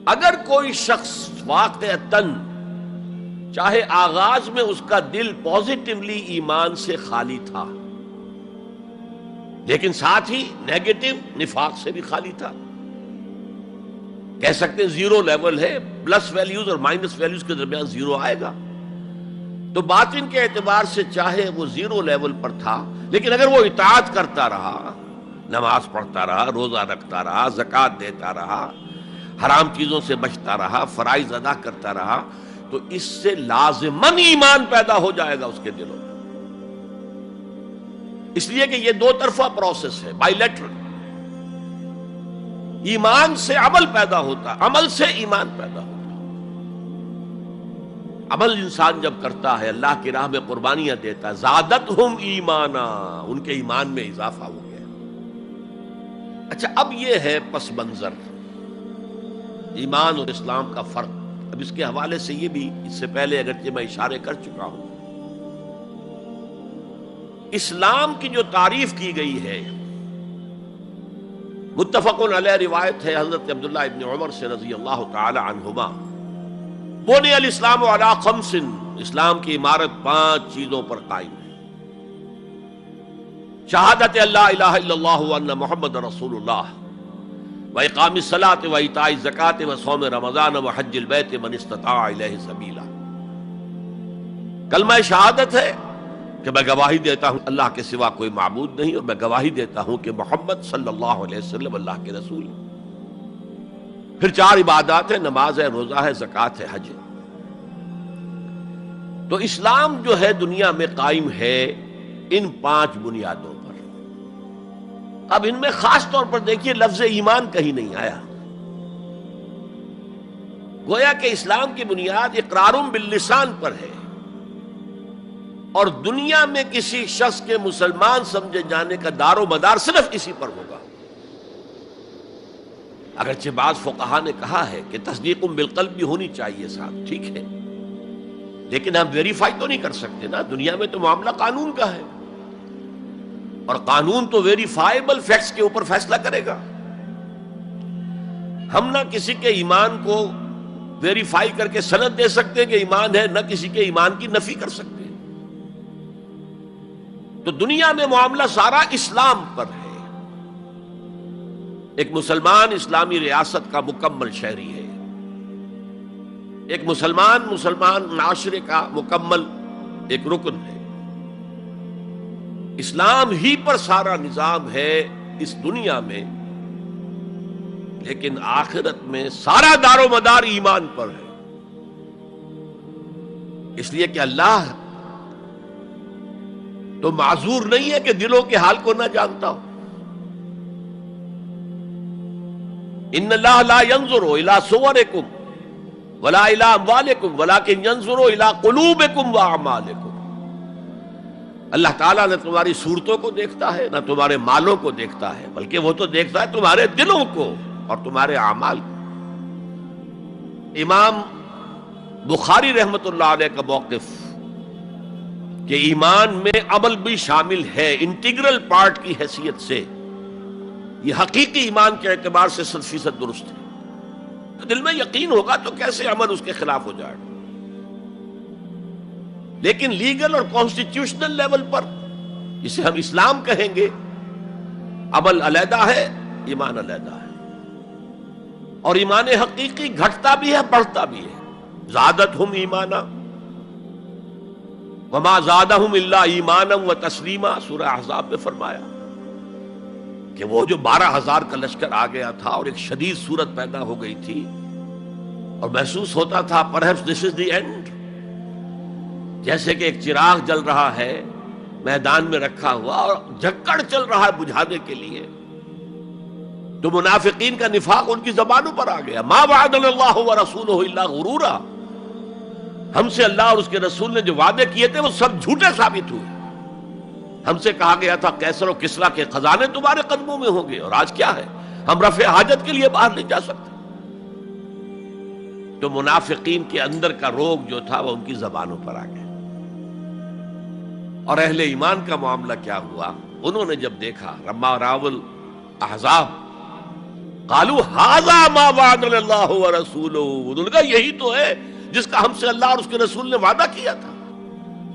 اگر کوئی شخص واقعتاً چاہے آغاز میں اس کا دل پازیٹیولی ایمان سے خالی تھا، لیکن ساتھ ہی نیگیٹو نفاق سے بھی خالی تھا. کہہ سکتے ہیں زیرو لیول ہے، پلس ویلیوز اور مائنس ویلیوز کے درمیان زیرو آئے گا. تو باطن کے اعتبار سے چاہے وہ زیرو لیول پر تھا، لیکن اگر وہ اطاعت کرتا رہا، نماز پڑھتا رہا، روزہ رکھتا رہا، زکوٰۃ دیتا رہا، حرام چیزوں سے بچتا رہا، فرائض ادا کرتا رہا، تو اس سے لازماً ایمان پیدا ہو جائے گا اس کے دلوں میں. اس لیے کہ یہ دو طرفہ پروسیس ہے، بائی لیٹرل. ایمان سے عمل پیدا ہوتا، عمل سے ایمان پیدا ہوتا. عمل انسان جب کرتا ہے، اللہ کی راہ میں قربانیاں دیتا ہے، زادتہم ایمانا، ان کے ایمان میں اضافہ ہو گیا. اچھا، اب یہ ہے پس منظر ایمان اور اسلام کا فرق. اب اس کے حوالے سے یہ بھی، اس سے پہلے اگرچہ میں اشارے کر چکا ہوں، اسلام کی جو تعریف کی گئی ہے، متفق علیہ روایت ہے حضرت عبداللہ ابن عمر سے رضی اللہ تعالی عنہما، بنی الاسلام علی خمس، اسلام کی عمارت 5 چیزوں پر قائم ہے. شہادت اللہ الہ الا اللہ وان محمد رسول اللہ، وإقام الصلاة وإيتاء الزکاة وصوم رمضان وحج البیت من استطاع الیہ سبیلا. کلمہ شہادت ہے کہ میں گواہی دیتا ہوں اللہ کے سوا کوئی معبود نہیں، اور میں گواہی دیتا ہوں کہ محمد صلی اللہ علیہ وسلم اللہ کے رسول ہیں. پھر 4 عبادات ہیں، نماز ہے، روزہ ہے، زکوٰۃ ہے، حج ہے. تو اسلام جو ہے دنیا میں قائم ہے ان 5 بنیادوں پر. اب ان میں خاص طور پر دیکھیے لفظ ایمان کہیں نہیں آیا. گویا کہ اسلام کی بنیاد اقرار باللسان پر ہے، اور دنیا میں کسی شخص کے مسلمان سمجھے جانے کا دار و مدار صرف اسی پر ہوگا. اگرچہ بعض فقہا نے کہا ہے کہ تصدیق بالقلب بھی ہونی چاہیے ساتھ، ٹھیک ہے، لیکن ہم ویریفائی تو نہیں کر سکتے نا. دنیا میں تو معاملہ قانون کا ہے، اور قانون تو ویریفائیبل فیکٹس کے اوپر فیصلہ کرے گا. ہم نہ کسی کے ایمان کو ویریفائی کر کے سند دے سکتے کہ ایمان ہے، نہ کسی کے ایمان کی نفی کر سکتے. تو دنیا میں معاملہ سارا اسلام پر ہے. ایک مسلمان اسلامی ریاست کا مکمل شہری ہے، ایک مسلمان معاشرے کا مکمل ایک رکن ہے. اسلام ہی پر سارا نظام ہے اس دنیا میں، لیکن آخرت میں سارا دار و مدار ایمان پر ہے. اس لیے کہ اللہ تو معذور نہیں ہے کہ دلوں کے حال کو نہ جانتا ہو. ان اللہ لا ينظر الى صورکم ولا الى اموالکم ولکن ينظر الى قلوبکم واعمالکم. اللہ تعالیٰ نہ تمہاری صورتوں کو دیکھتا ہے، نہ تمہارے مالوں کو دیکھتا ہے، بلکہ وہ تو دیکھتا ہے تمہارے دلوں کو اور تمہارے اعمال کو. امام بخاری رحمت اللہ علیہ کا موقف کہ ایمان میں عمل بھی شامل ہے انٹیگرل پارٹ کی حیثیت سے، یہ حقیقی ایمان کے اعتبار سے 100% درست ہے. تو دل میں یقین ہوگا تو کیسے عمل اس کے خلاف ہو جائے گا. لیکن لیگل اور کانسٹیٹیوشنل لیول پر، جسے ہم اسلام کہیں گے، عمل علیحدہ ہے، ایمان علیحدہ ہے. اور ایمان حقیقی گھٹتا بھی ہے، بڑھتا بھی ہے. زادتہم ایمانا وما زادہم الا ایمانا وتسلیما، سورہ احزاب میں فرمایا کہ وہ جو 12,000 کا لشکر آ گیا تھا اور ایک شدید صورت پیدا ہو گئی تھی، اور محسوس ہوتا تھا perhaps this is the end، جیسے کہ ایک چراغ جل رہا ہے میدان میں رکھا ہوا اور جھکڑ چل رہا ہے بجھانے کے لیے. تو منافقین کا نفاق ان کی زبانوں پر آ گیا. ما وعدنا اللہ ورسولہ الا غرورا، ہم سے اللہ اور اس کے رسول نے جو وعدے کیے تھے وہ سب جھوٹے ثابت ہوئے. ہم سے کہا گیا تھا کیسر و کسریٰ کے خزانے تمہارے قدموں میں ہوں گے، اور آج کیا ہے، ہم رفع حاجت کے لیے باہر نہیں جا سکتے. تو منافقین کے اندر کا روگ جو تھا وہ ان کی زبانوں پر آ گیا. اور اہل ایمان کا معاملہ کیا ہوا؟ انہوں نے جب دیکھا لما راول احزاب قالوا ھذا ما وعدنا اللہ ورسولہ، انہوں نے کہا یہی تو ہے جس کا ہم سے اللہ اور اس کے رسول نے وعدہ کیا تھا.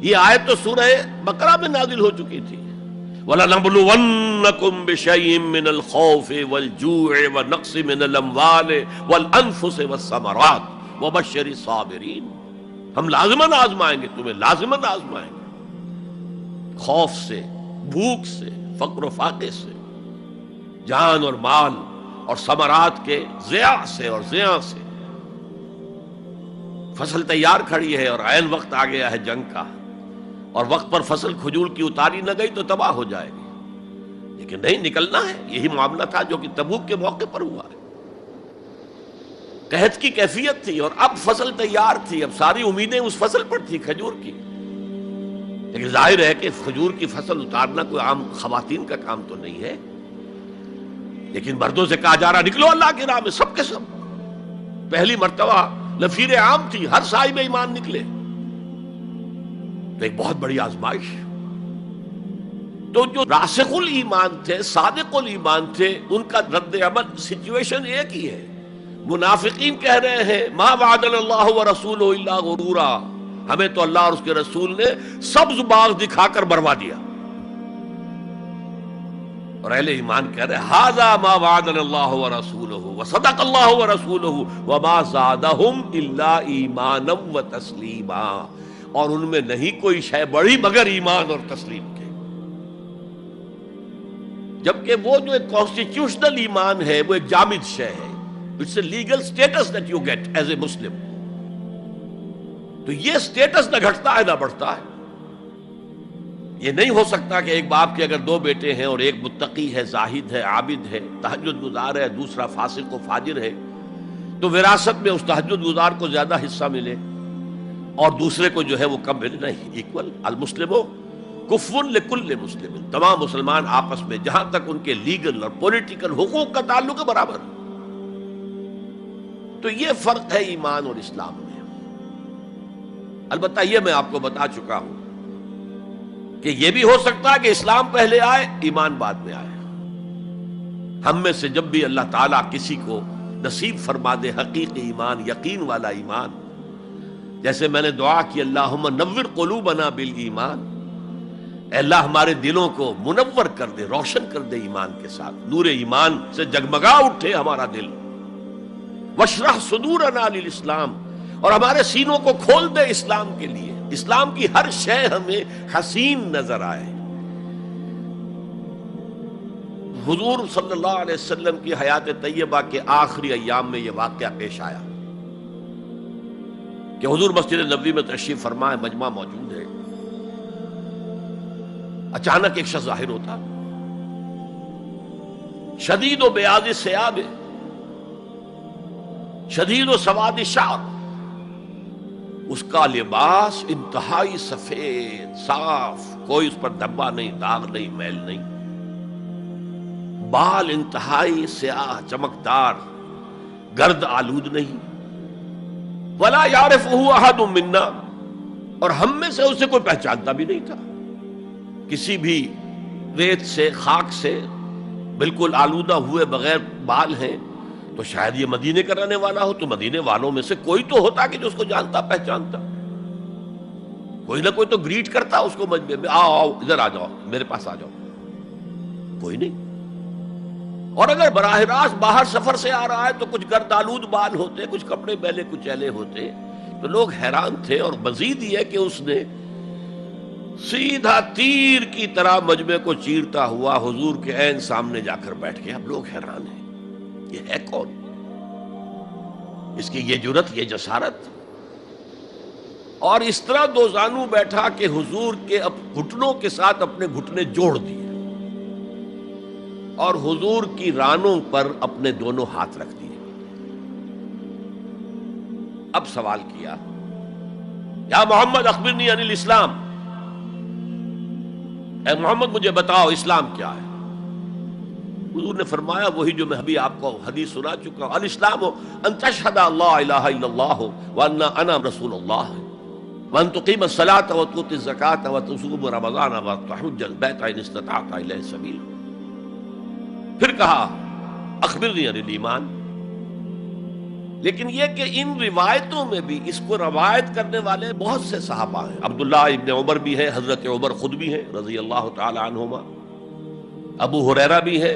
یہ آیت تو سورہ بقرہ میں نازل ہو چکی تھی. وَلَنَبْلُوَنَّكُمْ بِشَيْءٍ مِّنَ الْخَوْفِ وَالْجُوعِ وَنَقْصٍ مِّنَ الْأَمْوَالِ وَالْأَنفُسِ وَالثَّمَرَاتِ وَبَشِّرِ الصَّابِرِينَ۔ ہم لازماً آزمائیں گے تمہیں، لازماً آزمائیں گے، خوف سے، بھوک سے، فقر و فاقے سے، جان اور مال اور ثمرات کے ضیاع سے اور زیاں سے۔ فصل تیار کھڑی ہے اور عین وقت آ گیا ہے جنگ کا، اور وقت پر فصل کھجور کی اتاری نہ گئی تو تباہ ہو جائے گی، لیکن نہیں، نکلنا ہے۔ یہی معاملہ تھا جو کہ تبوک کے موقع پر ہوا ہے۔ قحط کی کیفیت تھی اور اب فصل تیار تھی، اب ساری امیدیں اس فصل پر تھی، کھجور کی، لیکن ظاہر ہے کہ کھجور کی فصل اتارنا کوئی عام خواتین کا کام تو نہیں ہے، لیکن مردوں سے کہا جا رہا نکلو اللہ کی راہ میں، سب کے سب۔ پہلی مرتبہ لفیر عام تھی، ہر صاحب ایمان نکلے، تو ایک بہت بڑی آزمائش۔ تو جو راسخ الایمان تھے، صادق الایمان تھے، ان کا رد عمل سچویشن ایک ہی ہے۔ منافقین کہہ رہے ہیں ما وعدنا اللہ ورسولہ الا غرورا، ہمیں تو اللہ اور اس کے رسول نے سبز باغ دکھا کر مروا دیا، اور اہل ایمان کہہ رہے ھذا ما وعدنا اللہ ورسولہ وصدق اللہ ورسولہ وما زادہم الا ایمانا وتسلیما، اور ان میں نہیں کوئی شے بڑی مگر ایمان اور تسلیم کے۔ جبکہ وہ جو ایک کانسٹیٹیوشنل ایمان ہے وہ ایک جامد شے ہے، it's a legal status that you get as a Muslim, تو یہ اسٹیٹس نہ گھٹتا ہے نہ بڑھتا ہے۔ یہ نہیں ہو سکتا کہ ایک باپ کے اگر دو بیٹے ہیں اور ایک متقی ہے، زاہد ہے، عابد ہے، تہجد گزار ہے، دوسرا فاسق و فاجر ہے، تو وراثت میں اس تہجد گزار کو زیادہ حصہ ملے اور دوسرے کو جو ہے وہ کم ملے؟ نہیں، ایکول۔ المسلم کفر لکل مسلم، تمام مسلمان آپس میں جہاں تک ان کے لیگل اور پولیٹیکل حقوق کا تعلق ہے برابر۔ تو یہ فرق ہے ایمان اور اسلام میں۔ البتہ یہ میں آپ کو بتا چکا ہوں کہ یہ بھی ہو سکتا ہے کہ اسلام پہلے آئے، ایمان بعد میں آئے۔ ہم میں سے جب بھی اللہ تعالیٰ کسی کو نصیب فرما دے حقیقی ایمان، یقین والا ایمان، جیسے میں نے دعا کی اللہم نور قلوبنا بالایمان، اے اللہ ہمارے دلوں کو منور کر دے، روشن کر دے ایمان کے ساتھ، نور ایمان سے جگمگا اٹھے ہمارا دل، واشرح صدورنا للاسلام، اور ہمارے سینوں کو کھول دے اسلام کے لیے، اسلام کی ہر شے ہمیں حسین نظر آئے۔ حضور صلی اللہ علیہ وسلم کی حیات طیبہ کے آخری ایام میں یہ واقعہ پیش آیا کہ حضور مسجد نبوی میں تشریف فرمائے، مجمع موجود ہے، اچانک ایک شخص ظاہر ہوتا، شدید و بیاض ثیاب، شدید و سواد شعر، اس کا لباس انتہائی سفید صاف، کوئی اس پر دھبا نہیں، داغ نہیں، میل نہیں، بال انتہائی سیاہ چمکدار، گرد آلود نہیں، ولا یعرفہ احد منا، اور ہم میں سے اسے کوئی پہچانتا بھی نہیں تھا۔ کسی بھی ریت سے، خاک سے بالکل آلودہ ہوئے بغیر بال ہیں، تو شاید یہ مدینے کا رہنے والا ہو، تو مدینے والوں میں سے کوئی تو ہوتا کہ جو اس کو جانتا پہچانتا، کوئی نہ کوئی تو گریٹ کرتا اس کو مجمع میں، آؤ آؤ ادھر آ جاؤ، میرے پاس آ جاؤ، کوئی نہیں۔ اور اگر براہ راست باہر سفر سے آ رہا ہے تو کچھ گرد آلود بال ہوتے، کچھ کپڑے میلے کچیلے ہوتے، تو لوگ حیران تھے۔ اور مزید یہ کہ اس نے سیدھا تیر کی طرح مجمع کو چیرتا ہوا حضور کے عین سامنے جا کر بیٹھ گیا۔ اب لوگ حیران ہیں، یہ ہے کون؟ اس کی یہ جرت، یہ جسارت، اور اس طرح دو زانو بیٹھا کہ حضور کے گھٹنوں کے ساتھ اپنے گھٹنے جوڑ دیے اور حضور کی رانوں پر اپنے دونوں ہاتھ رکھ دیے۔ اب سوال کیا، یا محمد اخبرنی عن الاسلام، اے محمد مجھے بتاؤ اسلام کیا ہے؟ حضور نے فرمایا وہی جو میں ابھی آپ کو حدیث سنا چکا ہوں، الاسلام ان تشہد اللہ الہ الا اللہ وان انا رسول اللہ وان تقیم الصلاۃ وتؤتی الزکاۃ وتصوم رمضان وتحج البیت ان استطعت الیہ سبیلا۔ پھر کہا اخبرنی عن الایمان، لیکن یہ کہ ان روایتوں میں بھی اس کو روایت کرنے والے بہت سے صحابہ ہیں، عبداللہ ابن عمر بھی ہیں، حضرت عمر خود بھی ہیں رضی اللہ تعالی عنہما، ابو ہریرہ بھی ہے،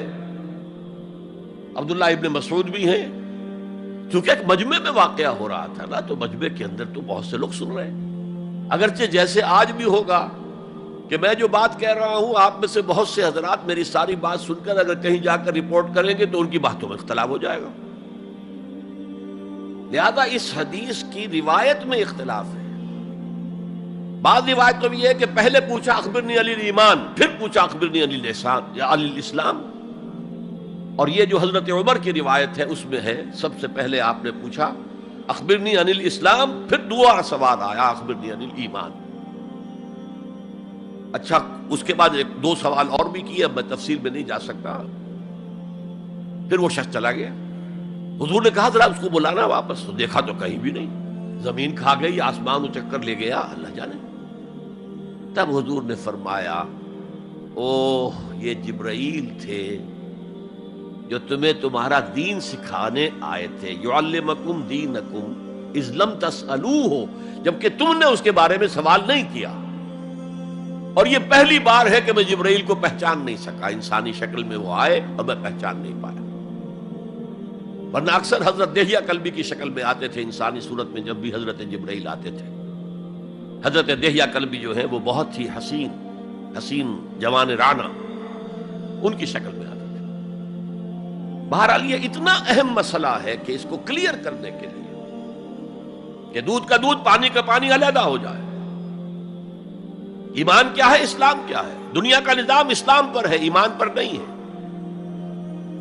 عبداللہ ابن مسعود بھی ہیں. چونکہ ایک مجمع میں واقعہ ہو رہا تھا نا، تو مجمع کے اندر تو بہت سے لوگ سن رہے ہیں. اگرچہ جیسے آج بھی ہوگا کہ میں جو بات کہہ رہا ہوں، آپ میں سے بہت سے حضرات میری ساری بات سن کر اگر کہیں جا کر رپورٹ کریں گے تو ان کی باتوں میں اختلاف ہو جائے گا. لہذا اس حدیث کی روایت میں اختلاف ہے. بعض روایت تو یہ ہے کہ پہلے پوچھا اخبرنی علی الایمان، پھر پوچھا اخبرنی علی الاحسان یا علی الاسلام. اور یہ جو حضرت عمر کی روایت ہے اس میں ہے سب سے پہلے آپ نے پوچھا اخبرنی عن الاسلام، پھر دوسرا سوال آیا اخبرنی عن الایمان. اچھا، اس کے بعد ایک دو سوال اور بھی کیے، اب میں تفصیل میں نہیں جا سکتا. پھر وہ شخص چلا گیا. حضور نے کہا ذرا اس کو بلانا واپس، تو دیکھا تو کہیں بھی نہیں. زمین کھا گئی، آسمان کو چکر لے گیا، اللہ جانے. تب حضور نے فرمایا اوہ یہ جبرائیل تھے جو تمہیں تمہارا دین سکھانے آئے تھے. یعلمکم دینکم اذ لم تسألوہ، جبکہ تم نے اس کے بارے میں سوال نہیں کیا. اور یہ پہلی بار ہے کہ میں جبرائیل کو پہچان نہیں سکا. انسانی شکل میں وہ آئے اور میں پہچان نہیں پایا. ورنہ اکثر حضرت دہیہ کلبی کی شکل میں آتے تھے انسانی صورت میں. جب بھی حضرت جبرائیل آتے تھے، حضرت دہیہ کلبی جو ہے وہ بہت ہی حسین جوان رانا، ان کی شکل میں آتے تھے. بہرحال یہ اتنا اہم مسئلہ ہے کہ اس کو کلیئر کرنے کے لیے کہ دودھ کا دودھ پانی کا پانی علیحدہ ہو جائے. ایمان کیا ہے، اسلام کیا ہے. دنیا کا نظام اسلام پر ہے، ایمان پر نہیں ہے.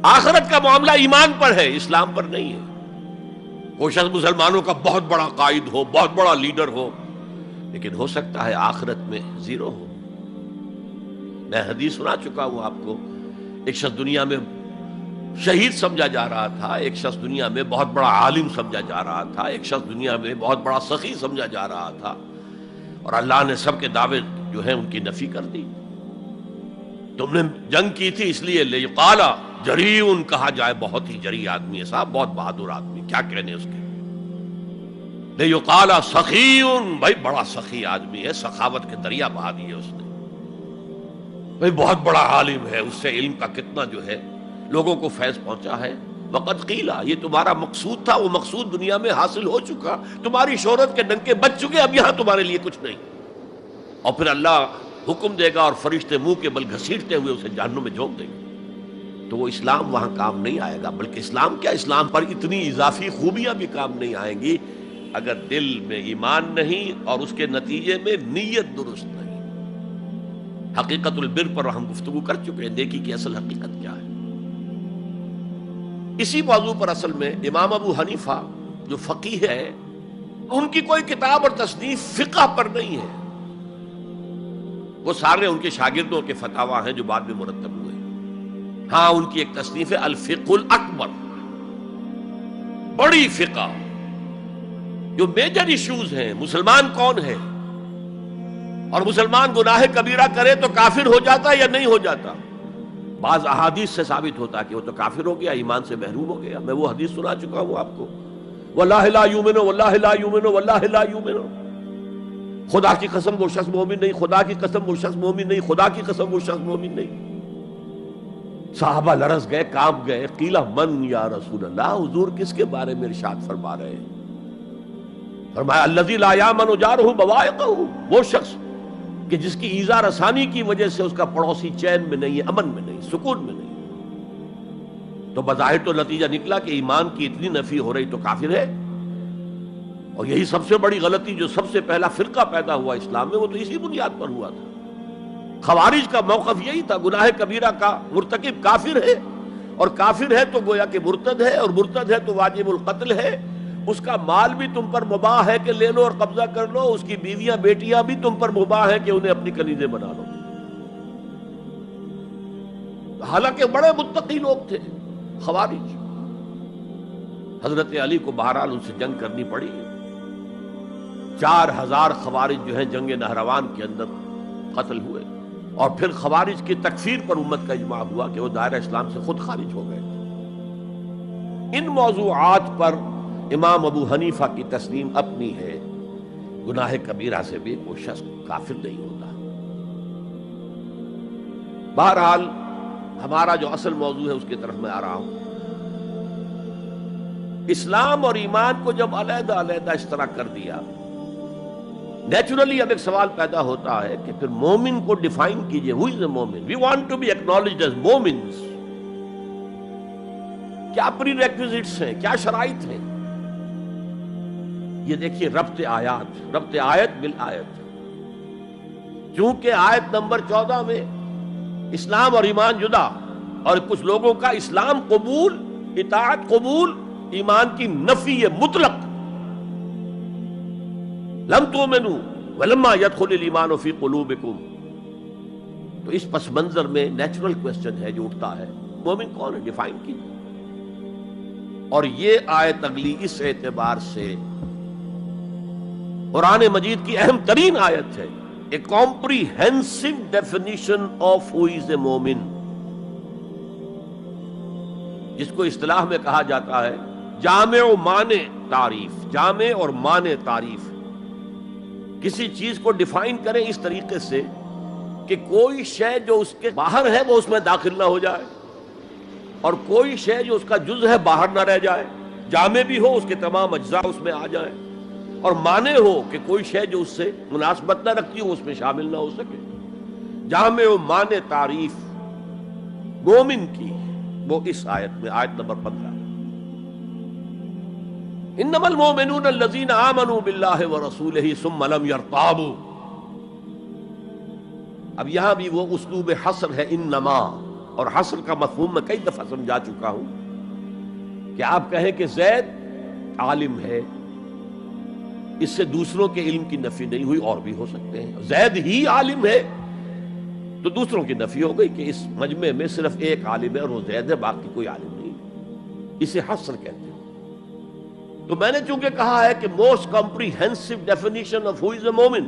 آخرت کا معاملہ ایمان پر ہے، اسلام پر نہیں ہے. کوئی شخص مسلمانوں کا بہت بڑا قائد ہو، بہت بڑا لیڈر ہو، لیکن ہو سکتا ہے آخرت میں زیرو ہو. میں حدیث سنا چکا ہوں آپ کو. ایک شخص دنیا میں شہید سمجھا جا رہا تھا، ایک شخص دنیا میں بہت بڑا عالم سمجھا جا رہا تھا، ایک شخص دنیا میں بہت بڑا سخی سمجھا جا رہا تھا، اور اللہ نے سب کے دعوے جو ہیں ان کی نفی کر دی. تم نے جنگ کی تھی اس لیے لیقال جریء کہا جائے، بہت ہی جری آدمی ہے صاحب، بہت بہادر آدمی، کیا کہنے اس کے. لیقال سخی، بھائی بڑا سخی آدمی ہے، سخاوت کے دریا بہا دیے اس نے. بھائی بہت بڑا عالم ہے، اس سے علم کا کتنا جو ہے لوگوں کو فیض پہنچا ہے. وقد قیل، یہ تمہارا مقصود تھا، وہ مقصود دنیا میں حاصل ہو چکا. تمہاری شہرت کے ڈنکے بج چکے، اب یہاں تمہارے لیے کچھ نہیں. اور پھر اللہ حکم دے گا اور فرشتے منہ کے بل گھسیٹتے ہوئے اسے جہنم میں جھونک دیں گے. تو وہ اسلام وہاں کام نہیں آئے گا. بلکہ اسلام کیا، اسلام پر اتنی اضافی خوبیاں بھی کام نہیں آئیں گی اگر دل میں ایمان نہیں اور اس کے نتیجے میں نیت درست نہیں. حقیقت البر پر ہم گفتگو کر چکے ہیں، نیکی کی اصل حقیقت کیا ہے. اسی موضوع پر اصل میں امام ابو حنیفہ جو فقیہ ہے، ان کی کوئی کتاب اور تصنیف فقہ پر نہیں ہے. وہ سارے ان کے شاگردوں کے فتاوی ہیں جو بعد میں مرتب ہوئے. ہاں ان کی ایک تصنیف ہے الفقہ الاکبر، بڑی فقہ جو میجر ایشوز ہیں. مسلمان کون ہے، اور مسلمان گناہ کبیرہ کرے تو کافر ہو جاتا یا نہیں ہو جاتا. بعض احادیث سے ثابت ہوتا کہ وہ تو کافر ہو گیا، ایمان سے محروم ہو گیا. میں وہ حدیث سنا چکا ہوں آپ کو، واللہ لا یؤمن واللہ لا یؤمن واللہ لا یؤمن. خدا کی قسم وہ شخص مومن نہیں، خدا کی قسم وہ شخص مومن نہیں، خدا کی قسم وہ شخص مومن نہیں. صحابہ لرز گئے، کانپ گئے. قیل من یا رسول اللہ، حضور کس کے بارے میں ارشاد فرما رہے ہیں؟ فرمایا الذی لا یامن جارہ بوائقہ، وہ شخص کہ جس کی ایذا رسانی کی وجہ سے اس کا پڑوسی چین میں نہیں ہے، امن میں نہیں، سکون میں نہیں. تو بظاہر تو نتیجہ نکلا کہ ایمان کی اتنی نفی ہو رہی تو کافر ہے. اور یہی سب سے بڑی غلطی جو سب سے پہلا فرقہ پیدا ہوا اسلام میں، وہ تو اسی بنیاد پر ہوا تھا. خوارج کا موقف یہی تھا، گناہ کبیرہ کا مرتکب کافر ہے، اور کافر ہے تو گویا کہ مرتد ہے، اور مرتد ہے تو واجب القتل ہے. اس کا مال بھی تم پر مباح ہے کہ لے لو اور قبضہ کر لو، اس کی بیویاں بیٹیاں بھی تم پر مباح ہے کہ انہیں اپنی کنیزیں بنا لو. حالانکہ بڑے متقی لوگ تھے خوارج. حضرت علی کو بہرحال ان سے جنگ کرنی پڑی. 4000 خوارج جو ہیں جنگ نہروان کے اندر قتل ہوئے، اور پھر خوارج کی تکفیر پر امت کا اجماع ہوا کہ وہ دائرہ اسلام سے خود خارج ہو گئے. ان موضوعات پر امام ابو حنیفہ کی تسلیم اپنی ہے، گناہ کبیرہ سے بھی کوئی شخص کافر نہیں ہوتا. بہرحال ہمارا جو اصل موضوع ہے اس کی طرف میں آ رہا ہوں. اسلام اور ایمان کو جب علیحدہ علیحدہ اس طرح کر دیا، نیچرلی اب ایک سوال پیدا ہوتا ہے کہ پھر مومن کو ڈیفائن کیجئے. ہو is a momin? We want to be acknowledged as momins. کیا پری ریکویزٹس ہیں، کیا شرائط ہیں؟ یہ دیکھیے ربط آیت بالآیت. چونکہ آیت نمبر 14 میں اسلام اور ایمان جدا، اور کچھ لوگوں کا اسلام قبول، اطاعت قبول، ایمان کی نفی مطلق. لم تؤمنوا ولما يدخل الایمان فی قلوبکم. تو اس پس منظر میں نیچرل کوسچن ہے جو اٹھتا ہے، مومن کون ہے؟ ڈیفائن کیجیے. اور یہ آیت اگلی اس اعتبار سے قرآن مجید کی اہم ترین آیت ہے. A comprehensive definition of who is a مومن، جس کو اصطلاح میں کہا جاتا ہے جامع و مانع تعریف. جامع اور مانع تعریف، کسی چیز کو ڈیفائن کریں اس طریقے سے کہ کوئی شے جو اس کے باہر ہے وہ اس میں داخل نہ ہو جائے، اور کوئی شے جو اس کا جز ہے باہر نہ رہ جائے. جامع بھی ہو، اس کے تمام اجزاء اس میں آ جائیں، اور مانع ہو کہ کوئی شے جو اس سے مناسبت نہ رکھتی ہو اس میں شامل نہ ہو سکے. جامع و مانع تعریف مومن کی وہ اس آیت میں، آیت نمبر 15. انما المؤمنون الذین آمنوا باللہ ورسولہ ثم لم یرتابوا. اب یہاں بھی وہ اسلوب حصر ہے، انما. اور حصر کا مفہوم میں کئی دفعہ سمجھا چکا ہوں کہ آپ کہیں کہ زید عالم ہے، اس سے دوسروں کے علم کی نفی نہیں ہوئی، اور بھی ہو سکتے ہیں. زید ہی عالم ہے تو دوسروں کی نفی ہو گئی کہ اس مجمع میں صرف ایک عالم ہے اور وہ زید ہے، باقی کوئی عالم نہیں. اسے حصر کہتے ہیں. تو میں نے چونکہ کہا ہے کہ most comprehensive definition of who is a مومن،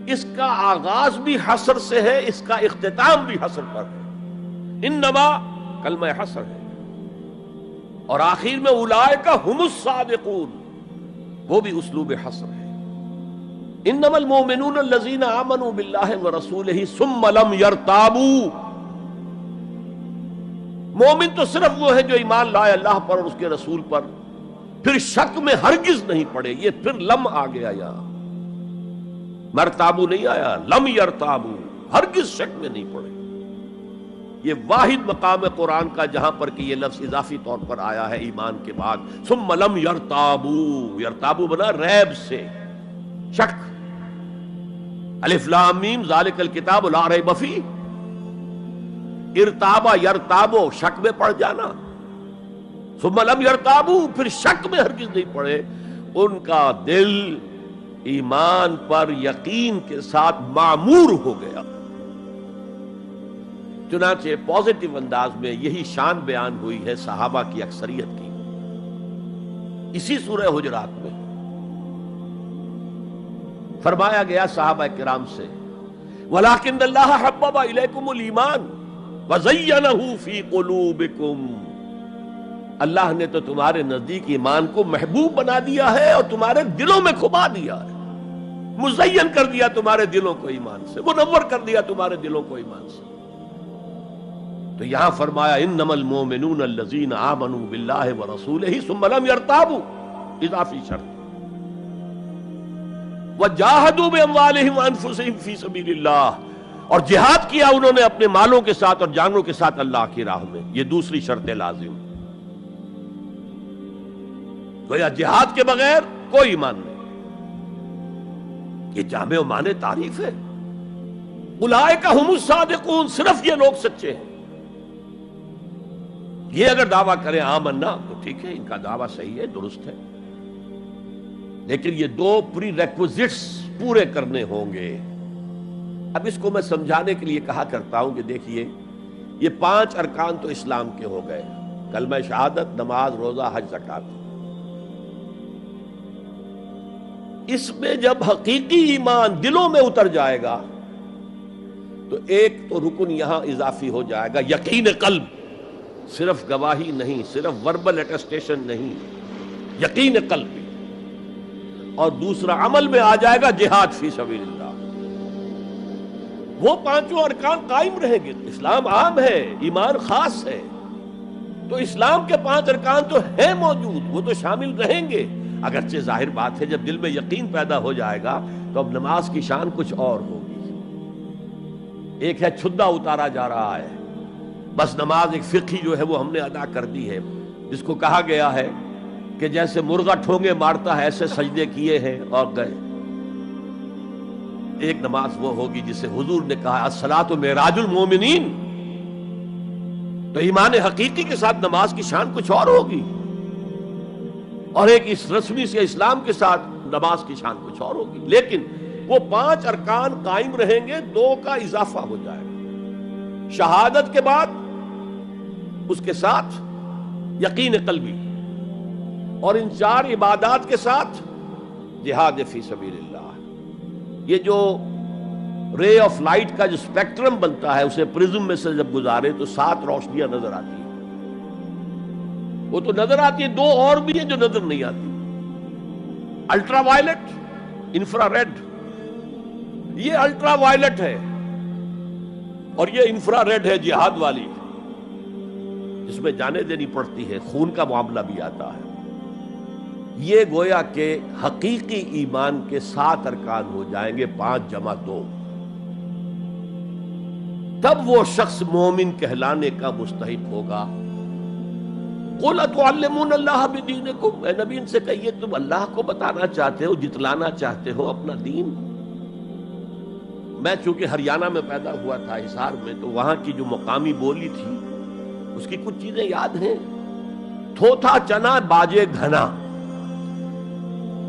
اس کا آغاز بھی حصر سے ہے، اس کا اختتام بھی حصر پر ہے. انما کلمہ حصر ہے، اور آخر میں اولئک ھم الصادقون، وہ بھی اسلوب حصر ہے. انما المؤمنون الذین آمنوا باللہ ورسولہ ثم لم یرتابوا. مومن تو صرف وہ ہے جو ایمان لائے اللہ پر اور اس کے رسول پر، پھر شک میں ہرگز نہیں پڑے. یہ پھر لم آ گیا، یہاں مرتابو نہیں آیا، لم یرتابو، ہرگز شک میں نہیں پڑے. یہ واحد مقام قرآن کا جہاں پر کہ یہ لفظ اضافی طور پر آیا ہے ایمان کے بعد. ثم لم یرتابو، یرتابو بنا ریب سے، شک. الف لام میم ذالک الکتاب لا ریب فیہ. ارتابا یرتابو، شک میں پڑ جانا. ثم لم یرتابو، پھر شک میں ہرگز نہیں پڑے. ان کا دل ایمان پر یقین کے ساتھ معمور ہو گیا. چنانچہ پازیٹیو انداز میں یہی شان بیان ہوئی ہے صحابہ کی اکثریت کی اسی سورہ حجرات میں. فرمایا گیا صحابہ کرام سے وَلَٰكِنَّ اللَّهَ حَبَّبَ إِلَيْكُمُ الْإِيمَانَ وَزَيَّنَهُ فِي قُلُوبِكُمْ. اللہ نے تو تمہارے نزدیک ایمان کو محبوب بنا دیا ہے اور تمہارے دلوں میں کھبا دیا ہے، مزین کر دیا تمہارے دلوں کو ایمان سے، منور کر دیا تمہارے دلوں کو ایمان سے. تو یہاں فرمایا انما المؤمنون الذین آمنوا باللہ ورسولہ ثم لم یرتابوا، اضافی شرط. وجاہدوا باموالہم وانفسہم فی سبیل اللہ، اور جہاد کیا انہوں نے اپنے مالوں کے ساتھ اور جانوں کے ساتھ اللہ کی راہ میں. یہ دوسری شرط لازم. گویا جہاد کے بغیر کوئی ایمان نہیں. یہ جامع و مانع تعریف ہے. اولئک ھم الصادقون، صرف یہ لوگ سچے ہیں. یہ اگر دعویٰ کریں آمنا تو ٹھیک ہے، ان کا دعویٰ صحیح ہے، درست ہے، لیکن یہ دو پری ریکوزٹس پورے کرنے ہوں گے. اب اس کو میں سمجھانے کے لیے کہا کرتا ہوں کہ دیکھیے یہ 5 ارکان تو اسلام کے ہو گئے، کلمہ شہادت، نماز، روزہ، حج، زکوٰۃ. اس میں جب حقیقی ایمان دلوں میں اتر جائے گا تو ایک تو رکن یہاں اضافی ہو جائے گا، یقین قلب. صرف گواہی نہیں، صرف وربل اٹیسٹیشن نہیں، یقین قلب بھی. اور دوسرا عمل میں آ جائے گا جہاد فی سبیل اللہ. وہ پانچوں ارکان قائم رہیں گے. اسلام عام ہے، ایمان خاص ہے، تو اسلام کے 5 ارکان تو ہیں موجود، وہ تو شامل رہیں گے. اگرچہ ظاہر بات ہے جب دل میں یقین پیدا ہو جائے گا تو اب نماز کی شان کچھ اور ہوگی. ایک ہے چھدا اتارا جا رہا ہے، بس نماز ایک فقہی جو ہے وہ ہم نے ادا کر دی ہے، جس کو کہا گیا ہے کہ جیسے مرغا ٹھونگے مارتا ہے ایسے سجدے کیے ہیں اور گئے. ایک نماز وہ ہوگی جسے حضور نے کہا الصلاۃ معراج المومنین. تو ایمان حقیقی کے ساتھ نماز کی شان کچھ اور ہوگی، اور ایک اس رسمی سے اسلام کے ساتھ نماز کی شان کچھ اور ہوگی. لیکن وہ 5 ارکان قائم رہیں گے، 2 کا اضافہ ہو جائے گا. شہادت کے بعد اس کے ساتھ یقین قلبی، اور ان 4 عبادات کے ساتھ جہاد فی سبیل اللہ. یہ جو رے آف لائٹ کا جو اسپیکٹرم بنتا ہے اسے پرزم میں سے جب گزارے تو 7 روشنیاں نظر آتی ہیں. وہ تو نظر آتی ہیں، 2 اور بھی ہیں جو نظر نہیں آتی. Ultraviolet, infrared. یہ الٹرا وائلٹ ہے اور یہ انفرا ریڈ ہے جہاد والی، جس میں جانیں دینی پڑتی ہے، خون کا معاملہ بھی آتا ہے. یہ گویا کہ حقیقی ایمان کے 7 ارکان ہو جائیں گے، 5 جمع 2. تب وہ شخص مومن کہلانے کا مستحق ہوگا. قُلْ أَتُعَلِّمُونَ اللَّهَ بِدِينِكُمْ. اے نبی ان سے کہیے تم اللہ کو بتانا چاہتے ہو، جتلانا چاہتے ہو اپنا دین. میں چونکہ ہریانہ میں پیدا ہوا تھا، حصار میں، تو وہاں کی جو مقامی بولی تھی اس کی کچھ چیزیں یاد ہیں. تھوتھا چنا باجے گھنا.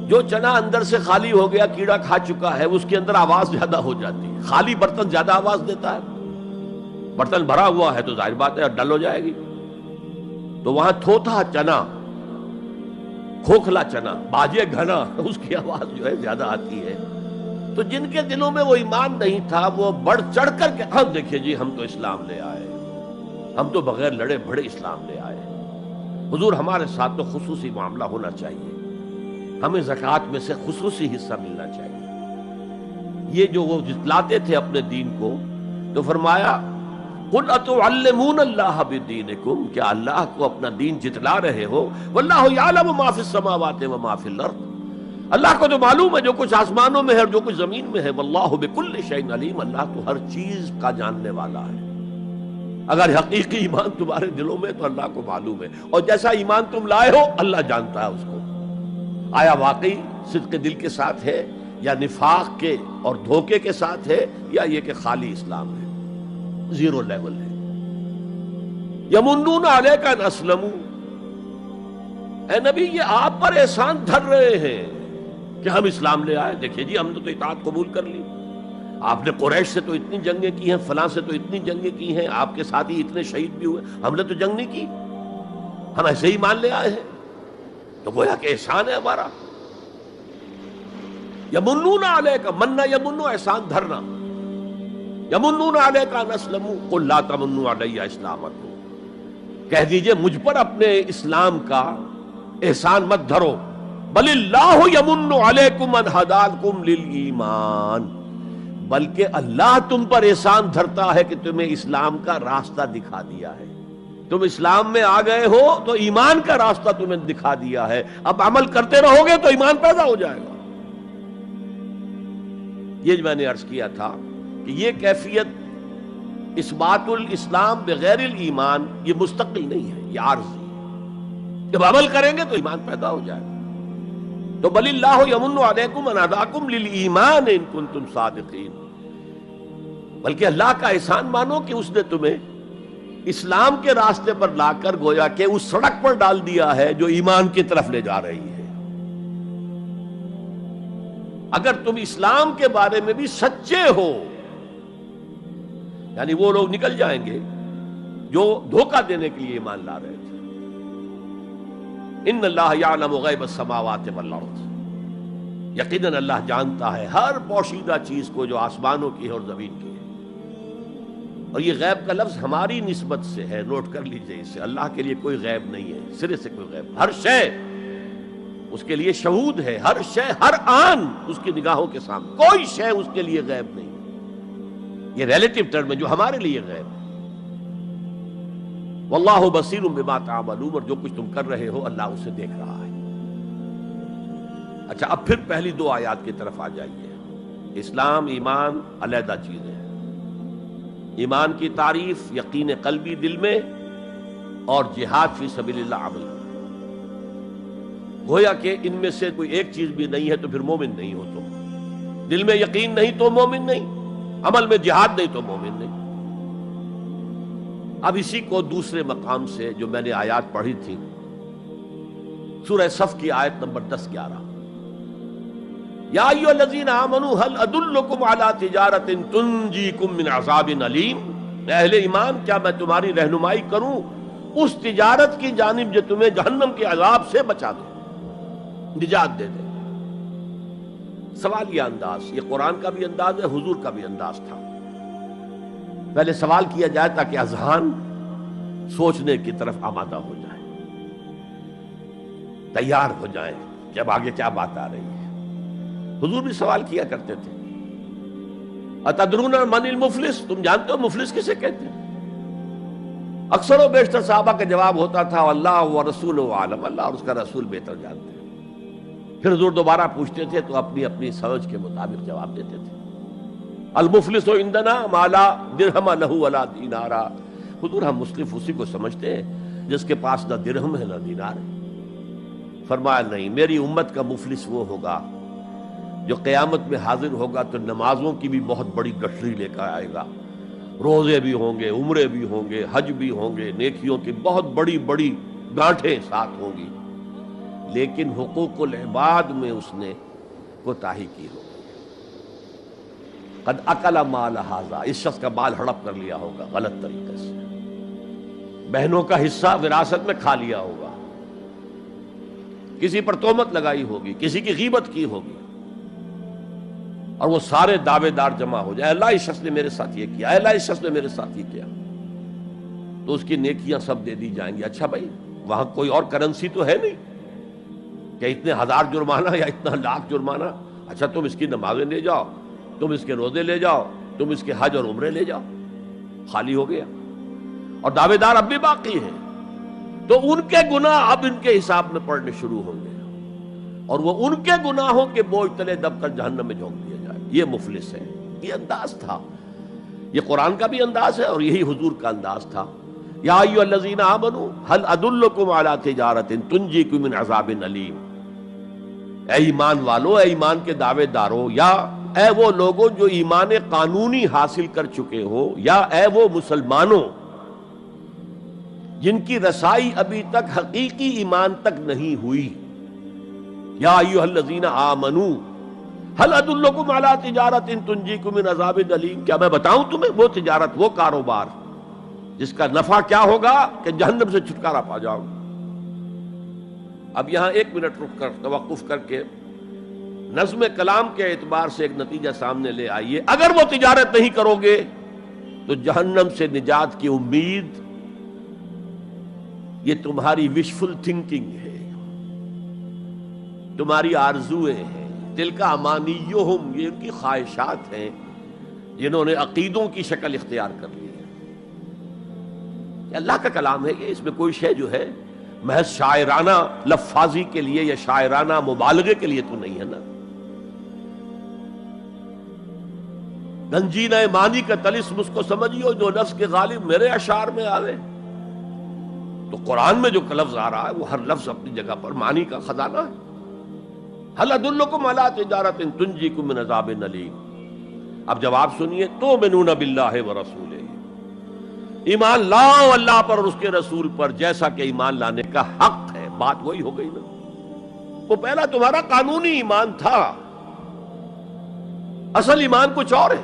جو چنا اندر سے خالی ہو گیا، کیڑا کھا چکا ہے، اس کے اندر آواز زیادہ ہو جاتی ہے. خالی برتن زیادہ آواز دیتا ہے، برتن بھرا ہوا ہے تو ظاہر بات ہے ڈل ہو جائے گی. تو وہاں تھوتھا چنا، کھوکھلا چنا، باجے گھنا، اس کی آواز جو ہے زیادہ آتی ہے. تو جن کے دلوں میں وہ ایمان نہیں تھا وہ بڑھ چڑھ کر کے ہم دیکھیے جی ہم تو اسلام لے آئے، ہم تو بغیر لڑے بھڑے اسلام لے آئے. حضور ہمارے ساتھ تو خصوصی معاملہ ہونا چاہیے، ہمیں زکوٰۃ میں سے خصوصی حصہ ملنا چاہیے. یہ جو وہ جتلاتے تھے اپنے دین کو، تو فرمایا قُلْ أَتُعَلِّمُونَ اللَّهَ بِدِينِكُمْ. کیا اللہ کو اپنا دین جتلا رہے ہو؟ وَاللَّهُ يَعْلَمُ مَا فِي السَّمَاوَاتِ وَمَا فِي الْأَرْضِ. اللہ کو تو معلوم ہے جو کچھ آسمانوں میں ہے اور جو کچھ زمین میں ہے. وَاللَّهُ بِكُلِّ شَيْءٍ عَلِيمٌ. اللہ تو ہر چیز کا جاننے والا ہے. اگر حقیقی ایمان تمہارے دلوں میں تو اللہ کو معلوم ہے، اور جیسا ایمان تم لائے ہو اللہ جانتا ہے اس کو. آیا واقعی صدق دل کے ساتھ ہے، یا نفاق کے اور دھوکے کے ساتھ ہے، یا یہ کہ خالی اسلام ہے، 0 لیول ہے. یمنون علیک ان اسلموا. اے نبی یہ آپ پر احسان دھر رہے ہیں کہ ہم اسلام لے آئے. دیکھیے جی ہم نے تو اطاعت قبول کر لی، آپ نے قریش سے تو اتنی جنگیں کی ہیں، فلاں سے تو اتنی جنگیں کی ہیں، آپ کے ساتھی اتنے شہید بھی ہوئے، ہم نے تو جنگ نہیں کی، ہم ایسے ہی مان لے آئے ہیں. تو گویا کہ احسان ہے ہمارا. یمنون علیک، مننا یمنو احسان دھرنا. یمنون علیک ان اسلموا قل لا تمنوا علی اسلامکم. کہہ دیجئے مجھ پر اپنے اسلام کا احسان مت دھرو. بل اللہ یمن علیکم ان ہداکم للایمان. بلکہ اللہ تم پر احسان دھرتا ہے کہ تمہیں اسلام کا راستہ دکھا دیا ہے. تم اسلام میں آ گئے ہو تو ایمان کا راستہ تمہیں دکھا دیا ہے. اب عمل کرتے رہو گے تو ایمان پیدا ہو جائے گا. یہ میں نے عرض کیا تھا کہ یہ کیفیت اثبات الاسلام بغیر الایمان یہ مستقل نہیں ہے، یہ عارضی ہے. جب عمل کریں گے تو ایمان پیدا ہو جائے گا. تو بل اللہ یمن علیکم ان ہداکم للایمان ان کنتم صادقین. بلکہ اللہ کا احسان مانو کہ اس نے تمہیں اسلام کے راستے پر لا کر گویا کہ اس سڑک پر ڈال دیا ہے جو ایمان کی طرف لے جا رہی ہے. اگر تم اسلام کے بارے میں بھی سچے ہو، یعنی وہ لوگ نکل جائیں گے جو دھوکہ دینے کے لیے ایمان لا رہے تھے. ان اللہ یعلم غیب السماوات والارض. یقیناً اللہ جانتا ہے ہر پوشیدہ چیز کو جو آسمانوں کی ہے اور زمین کی ہے. اور یہ غیب کا لفظ ہماری نسبت سے ہے، نوٹ کر لیجئے اسے. اللہ کے لیے کوئی غیب نہیں ہے، سرے سے کوئی غیب. ہر شے اس کے لیے شہود ہے، ہر شے ہر آن اس کی نگاہوں کے سامنے. کوئی شے اس کے لیے غیب نہیں. یہ ریلیٹو ٹرم ہے جو ہمارے لیے غیب ہے. واللہ بصیر بما تعملون، اور جو کچھ تم کر رہے ہو اللہ اسے دیکھ رہا ہے. اچھا، اب پھر پہلی دو آیات کی طرف آ جائیے. اسلام ایمان علیحدہ چیزیں ہیں. ایمان کی تعریف یقین قلبی دل میں، اور جہاد فی سبیل اللہ عمل. گویا کہ ان میں سے کوئی ایک چیز بھی نہیں ہے تو پھر مومن نہیں ہو تم. دل میں یقین نہیں تو مومن نہیں، عمل میں جہاد نہیں تو مومن نہیں. اب اسی کو دوسرے مقام سے جو میں نے آیات پڑھی تھی، سورہ صف کی آیت نمبر 10-11، یا ایھا الذین آمنوا هل ادلکم علی تجارۃ تنجیکم من عذاب علیم. اہل ایمان، کیا میں تمہاری رہنمائی کروں اس تجارت کی جانب جو تمہیں جہنم کے عذاب سے بچا دے، نجات دے دے. سوال یہ انداز، یہ قرآن کا بھی انداز ہے، حضور کا بھی انداز تھا. پہلے سوال کیا جائے تاکہ اذہان سوچنے کی طرف آمادہ ہو جائے، تیار ہو جائیں کہ اب آگے کیا بات آ رہی ہے. حضور بھی سوال کیا کرتے تھے، اتدرون من المفلس، تم جانتے ہو مفلس کسے کہتے ہیں؟ اکثر و بیشتر صحابہ کا جواب ہوتا تھا اللہ ورسولہ عالم، اللہ اور اس کا رسول بہتر جانتے ہیں. پھر حضور دوبارہ پوچھتے تھے تو اپنی اپنی سمجھ کے مطابق جواب دیتے تھے. المفلس عندنا ما لا درہم لہ ولا دینارا. حضور ہم مصلف اسی کو سمجھتے ہیں جس کے پاس نہ درہم ہے نہ دینار ہے. فرمایا نہیں، میری امت کا مفلس وہ ہوگا جو قیامت میں حاضر ہوگا تو نمازوں کی بھی بہت بڑی گٹھری لے کر آئے گا، روزے بھی ہوں گے، عمرے بھی ہوں گے، حج بھی ہوں گے، نیکیوں کی بہت بڑی بڑی گانٹھیں ساتھ ہوں گی، لیکن حقوق العباد میں اس نے کوتاہی کی ہوگی. قد اکل مال ھذا، اس شخص کا مال ہڑپ کر لیا ہوگا غلط طریقے سے، بہنوں کا حصہ وراثت میں کھا لیا ہوگا، کسی پر تہمت لگائی ہوگی، کسی کی غیبت کی ہوگی، اور وہ سارے دعوے دار جمع ہو جائے، اللہ اس شخص نے میرے ساتھ یہ کیا، اللہ اس شخص نے میرے ساتھ یہ کیا، تو اس کی نیکیاں سب دے دی جائیں گی. اچھا بھائی، وہاں کوئی اور کرنسی تو ہے نہیں کہ اتنے ہزار جرمانہ یا اتنا لاکھ جرمانہ. اچھا تم اس کی نمازیں لے جاؤ، تم اس کے روزے لے جاؤ، تم اس کے حج اور عمرے لے جاؤ، خالی ہو گیا. اور دعوے دار اب بھی باقی ہیں، تو ان کے گناہ اب ان کے حساب میں پڑنے شروع ہوں گے، اور وہ ان کے گناہوں کے بوجھ تلے دب کر جہنم میں جھونک دیا جائے. یہ مفلس ہے. یہ انداز تھا، یہ قرآن کا بھی انداز ہے اور یہی حضور کا انداز تھا. یا ایھا الذین آمنوا هل ادلکم علی تجارۃ تنجیکم من عذاب علیم. اے ایمان والو، اے ایمان کے دعوے دارو، یا اے وہ لوگوں جو ایمان قانونی حاصل کر چکے ہو، یا اے وہ مسلمانوں جن کی رسائی ابھی تک حقیقی ایمان تک نہیں ہوئی. یا ایھا الذین آمنوا هل ادلکم علی تجارۃ تنجیکم من عذاب علیم. کیا میں بتاؤں تمہیں وہ تجارت، وہ کاروبار جس کا نفع کیا ہوگا کہ جہنم سے چھٹکارا پا جاؤ. اب یہاں 1 منٹ رک کر توقف کر کے نظم کلام کے اعتبار سے ایک نتیجہ سامنے لے آئیے. اگر وہ تجارت نہیں کرو گے تو جہنم سے نجات کی امید یہ تمہاری وشفل تھنکنگ ہے، تمہاری آرزویں ہیں، تلک امانیہم، یہ ان کی خواہشات ہیں جنہوں نے عقیدوں کی شکل اختیار کر لی ہے. یہ اللہ کا کلام ہے، یہ اس میں کوئی شے جو ہے محض شاعرانہ لفاظی کے لیے یا شاعرانہ مبالغے کے لیے تو نہیں ہے نا. گنجینہ معنی کا طلسم اس کو سمجھیو جو لفظ کے غالب میرے اشعار میں آوے. تو قرآن میں جو لفظ آ رہا ہے وہ ہر لفظ اپنی جگہ پر معنی کا خزانہ ہے. هل ادلکم علی تجارۃ تنجیکم من عذاب علیم. اب جواب سنیے، تؤمنون باللہ ورسولہ، ایمان لاؤ اللہ پر اور اس کے رسول پر جیسا کہ ایمان لانے کا حق ہے. بات وہی ہو گئی نا، وہ پہلا تمہارا قانونی ایمان تھا، اصل ایمان کچھ اور ہے.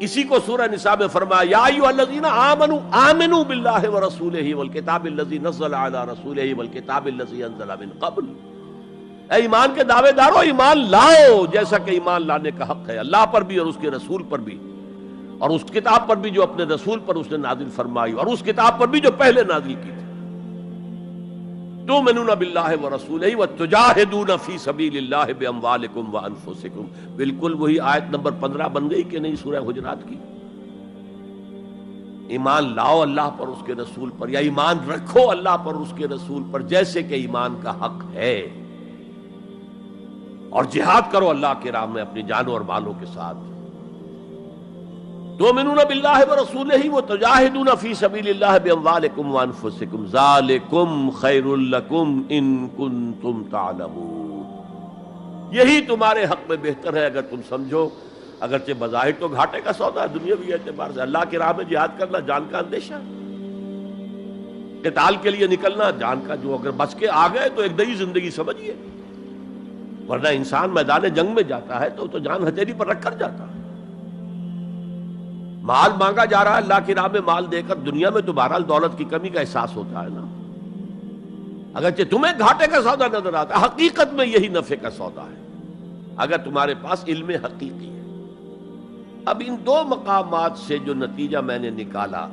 اسی کو سورہ نساء میں فرمایا یا ایھا الذین آمنوا آمنوا باللہ ورسولہ والکتاب الذی نزل علی رسولہ والکتاب الذی انزل من قبل. اے ایمان کے دعوے دارو، ایمان لاؤ جیسا کہ ایمان لانے کا حق ہے، اللہ پر بھی اور اس کے رسول پر بھی، اور اس کتاب پر بھی جو اپنے رسول پر اس نے نازل فرمائی، اور اس کتاب پر بھی جو پہلے نازل کی تھی. تؤمنون باللہ ورسولہ وتجاہدون فی سبیل اللہ باموالکم وانفسکم، بالکل وہی آیت نمبر 15 بن گئی کہ نہیں سورہ حجرات کی؟ ایمان لاؤ اللہ پر، اس کے رسول پر، یا ایمان رکھو اللہ پر اس کے رسول پر جیسے کہ ایمان کا حق ہے، اور جہاد کرو اللہ کے راہ میں اپنی جانوں اور مالوں کے ساتھ۔ تؤمنون باللہ ورسولہ وتجاہدون فی سبیل اللہ باموالکم وانفسکم ذالکم خیر لکم ان کنتم تعلمون، یہی تمہارے حق میں بہتر ہے اگر تم سمجھو۔ اگرچہ بظاہر تو گھاٹے کا سودا ہے دنیاوی اعتبار سے، اللہ کی راہ میں جہاد کرنا جان کا اندیشہ، قتال کے لیے نکلنا جان کا، جو اگر بچ کے آ گئے تو ایک نئی زندگی سمجھیے، ورنہ انسان میدان جنگ میں جاتا ہے تو جان ہتھیلی پر رکھ کر جاتا ہے۔ مال مانگا جا رہا ہے اللہ کی راہ میں، مال دے کر دنیا میں تو بہرحال دولت کی کمی کا احساس ہوتا ہے نا، اگرچہ تمہیں گھاٹے کا سودا نظر آتا ہے، حقیقت میں یہی نفع کا سودا ہے اگر تمہارے پاس علم حقیقی ہے۔ اب ان دو مقامات سے جو نتیجہ میں نے نکالا،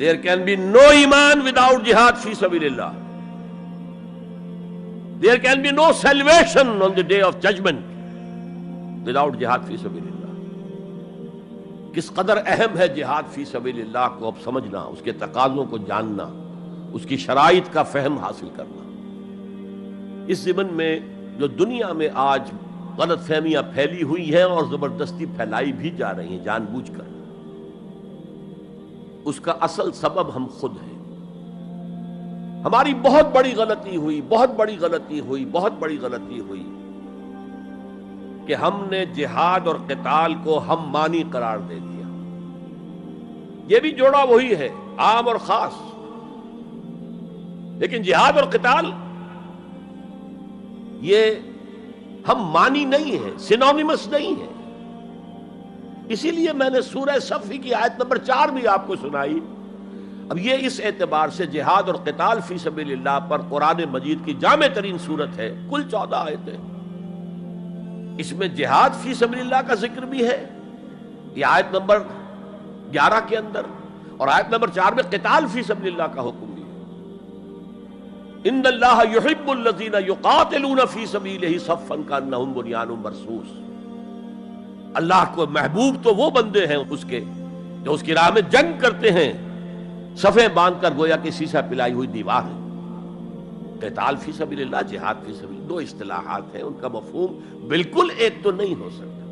there can be no ایمان without jihad فی سبیل اللہ، there can be no salvation on the day of judgment without jihad فی سبیل اللہ۔ کس قدر اہم ہے جہاد فی سبیل اللہ کو اب سمجھنا، اس کے تقاضوں کو جاننا، اس کی شرائط کا فہم حاصل کرنا۔ اس ضمن میں جو دنیا میں آج غلط فہمیاں پھیلی ہوئی ہیں اور زبردستی پھیلائی بھی جا رہی ہیں جان بوجھ کر، اس کا اصل سبب ہم خود ہیں۔ ہماری بہت بڑی غلطی ہوئی، بہت بڑی غلطی ہوئی، بہت بڑی غلطی ہوئی کہ ہم نے جہاد اور قتال کو ہم مانی قرار دے دیا۔ یہ بھی جوڑا وہی ہے، عام اور خاص، لیکن جہاد اور قتال یہ ہم مانی نہیں ہے، سینونیمس نہیں ہے۔ اسی لیے میں نے سورہ صفی کی آیت نمبر 4 بھی آپ کو سنائی۔ اب یہ اس اعتبار سے جہاد اور قتال فی سبیل اللہ پر قرآن مجید کی جامع ترین صورت ہے، کل 14 آیتیں، اس میں جہاد فی سبیل اللہ کا ذکر بھی ہے، یہ آیت نمبر 11 کے اندر، اور آیت نمبر 4 میں قتال فی سبیل اللہ کا حکم بھی ہے۔ ان اللہ یحب الذین یقاتلون فی صفا صفا کانہم بنیان مرصوص، اللہ کو محبوب تو وہ بندے ہیں اس کے جو اس کی راہ میں جنگ کرتے ہیں، صفیں باندھ کر گویا کہ سیسا پلائی ہوئی دیوار ہے۔ قتال فی سبیل اللہ، جہاد فی سبیل اللہ، دو اصطلاحات ہیں، ان کا مفہوم بالکل ایک تو نہیں ہو سکتا۔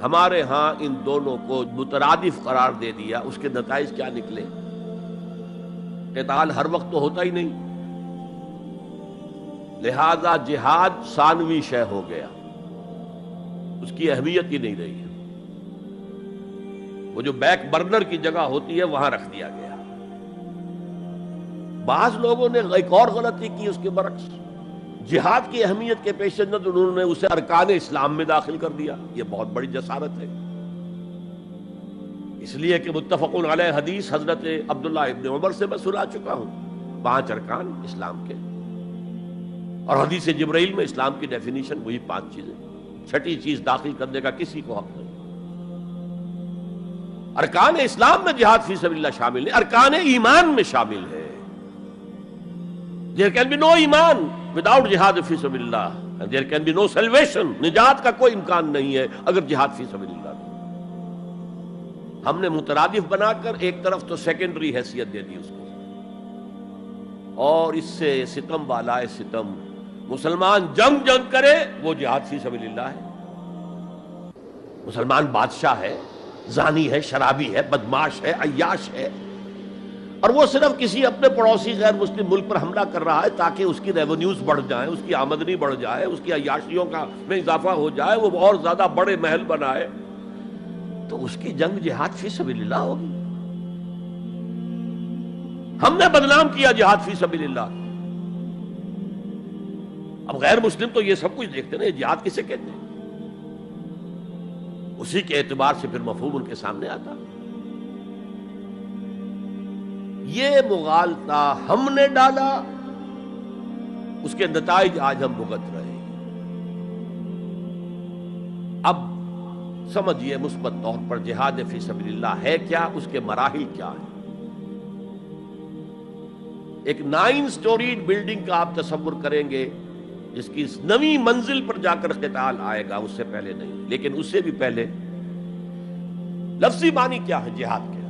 ہمارے ہاں ان دونوں کو مترادف قرار دے دیا، اس کے نتائج کیا نکلے؟ قتال ہر وقت تو ہوتا ہی نہیں، لہذا جہاد ثانوی شے ہو گیا، اس کی اہمیت ہی نہیں رہی، وہ جو بیک برنر کی جگہ ہوتی ہے وہاں رکھ دیا گیا۔ بعض لوگوں نے ایک اور غلطی کی اس کے برعکس، جہاد کی اہمیت کے پیش نظر انہوں نے اسے ارکان اسلام میں داخل کر دیا۔ یہ بہت بڑی جسارت ہے، اس لیے کہ متفقون علیہ حدیث حضرت عبداللہ ابن عمر سے میں سنا چکا ہوں، 5 ارکان اسلام کے، اور حدیث جبرائیل میں اسلام کی ڈیفینیشن وہی 5 چیزیں، چھٹی چیز داخل کرنے کا کسی کو حق نہیں۔ ارکان اسلام میں جہاد فی سبیل اللہ شامل ہے، ارکان ایمان میں شامل ہے۔ There can be no ایمان without جہاد فی سبیل اللہ، and there can be no salvation، نجات کا کوئی امکان نہیں ہے اگر جہاد فی سبیل اللہ نہیں۔ ہم نے مترادف بنا کر ایک طرف تو سیکنڈری حیثیت دے دی اس کو، اور اس سے ستم بالائے ستم، مسلمان جنگ کرے وہ جہاد فی سبیل اللہ ہے۔ مسلمان بادشاہ ہے، زانی ہے، شرابی ہے، بدماش ہے، عیاش ہے، اور وہ صرف کسی اپنے پڑوسی غیر مسلم ملک پر حملہ کر رہا ہے تاکہ اس کی ریونیوز بڑھ جائیں، اس کی آمدنی بڑھ جائے، اس کی عیاشیوں کا میں اضافہ ہو جائے، وہ اور زیادہ بڑے محل بنائے، تو اس کی جنگ جہاد فی سبیل اللہ ہوگی۔ ہم نے بدنام کیا جہاد فی سبیل اللہ۔ اب غیر مسلم تو یہ سب کچھ دیکھتے ہیں، جہاد کسے کہتے ہیں، اسی کے اعتبار سے پھر مفہوم ان کے سامنے آتا۔ یہ مغالطہ ہم نے ڈالا، اس کے نتائج آج ہم بھگت رہے ہیں۔ اب سمجھیے مثبت طور پر جہاد فی سبیل اللہ ہے کیا، اس کے مراحل کیا ہیں۔ ایک 9 سٹوریڈ بلڈنگ کا آپ تصور کریں گے جس کی نویں منزل پر جا کر قتال آئے گا، اس سے پہلے نہیں. لیکن اس سے بھی پہلے لفظی معنی کیا ہے جہاد کے؟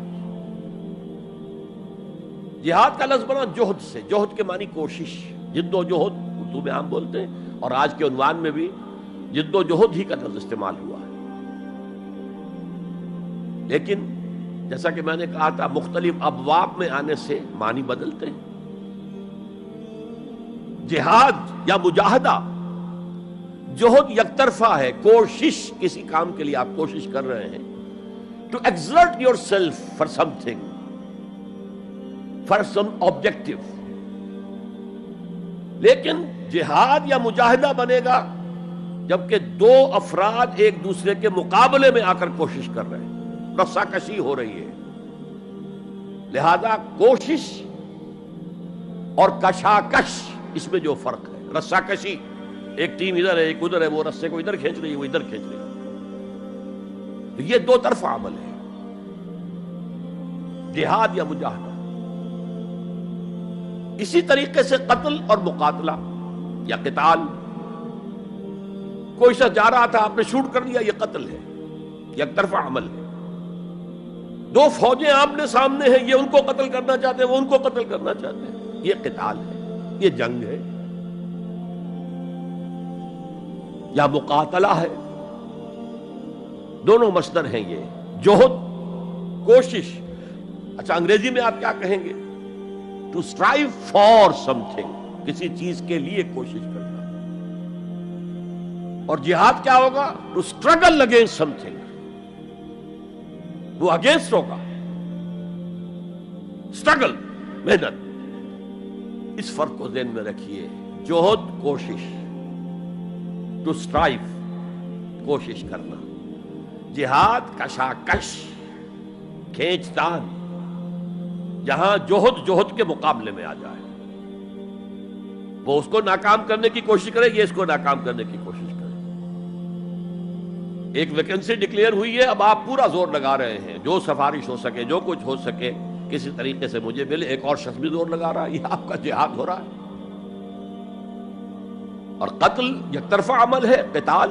جہاد کا لفظ بنا جوہد سے. جوہد کے معنی کوشش، جد و جہد اردو میں عام بولتے ہیں، اور آج کے عنوان میں بھی جد و جہد ہی کا لفظ استعمال ہوا ہے. لیکن جیسا کہ میں نے کہا تھا، مختلف ابواب میں آنے سے معنی بدلتے ہیں. جہاد یا مجاہدہ، جوہد یک طرفہ ہے، کوشش، کسی کام کے لیے آپ کوشش کر رہے ہیں. To exert yourself for something, for some objective. لیکن جہاد یا مجاہدہ بنے گا جبکہ دو افراد ایک دوسرے کے مقابلے میں آ کر کوشش کر رہے ہیں، رسا کشی ہو رہی ہے. لہذا کوشش اور کشاکش، اس میں جو فرق ہے، رسا کشی، ایک ٹیم ادھر ہے ایک ادھر ہے، وہ رسے کو ادھر کھینچ رہی ہے وہ ادھر کھینچ رہی ہے، تو یہ دو طرفہ عمل ہے جہاد یا مجاہدہ. اسی طریقے سے قتل اور مقاتلہ یا قتال، کوئی شخص جا رہا تھا آپ نے شوٹ کر دیا، یہ قتل ہے، یک طرفہ عمل ہے. دو فوجیں آمنے سامنے ہیں، یہ ان کو قتل کرنا چاہتے ہیں وہ ان کو قتل کرنا چاہتے ہیں، یہ قتال ہے، یہ جنگ ہے. یا مقاتلہ ہے، دونوں مصدر ہیں یہ، جوہد، کوشش. اچھا انگریزی میں آپ کیا کہیں گے؟ To strive for something, کسی چیز کے لیے کوشش کرنا. اور جہاد کیا ہوگا؟ To struggle against something, وہ اگینسٹ ہوگا، اسٹرگل، محنت. اس فرق کو ذہن میں رکھیے. جوہد کوشش، ٹو اسٹرائیو کوشش کرنا. جہاد کشاکش، کھینچ تان، جہاں جوہد کے مقابلے میں آ جائے، وہ اس کو ناکام کرنے کی کوشش کرے، یہ اس کو ناکام کرنے کی کوشش کرے. ایک ویکنسی ڈکلیئر ہوئی ہے، اب آپ پورا زور لگا رہے ہیں، جو سفارش ہو سکے، جو کچھ ہو سکے کسی طریقے سے مجھے ملے. ایک اور شخص بھی زور لگا رہا ہے، یہ آپ کا جہاد ہو رہا ہے. اور قتل یک طرفہ عمل ہے، قتال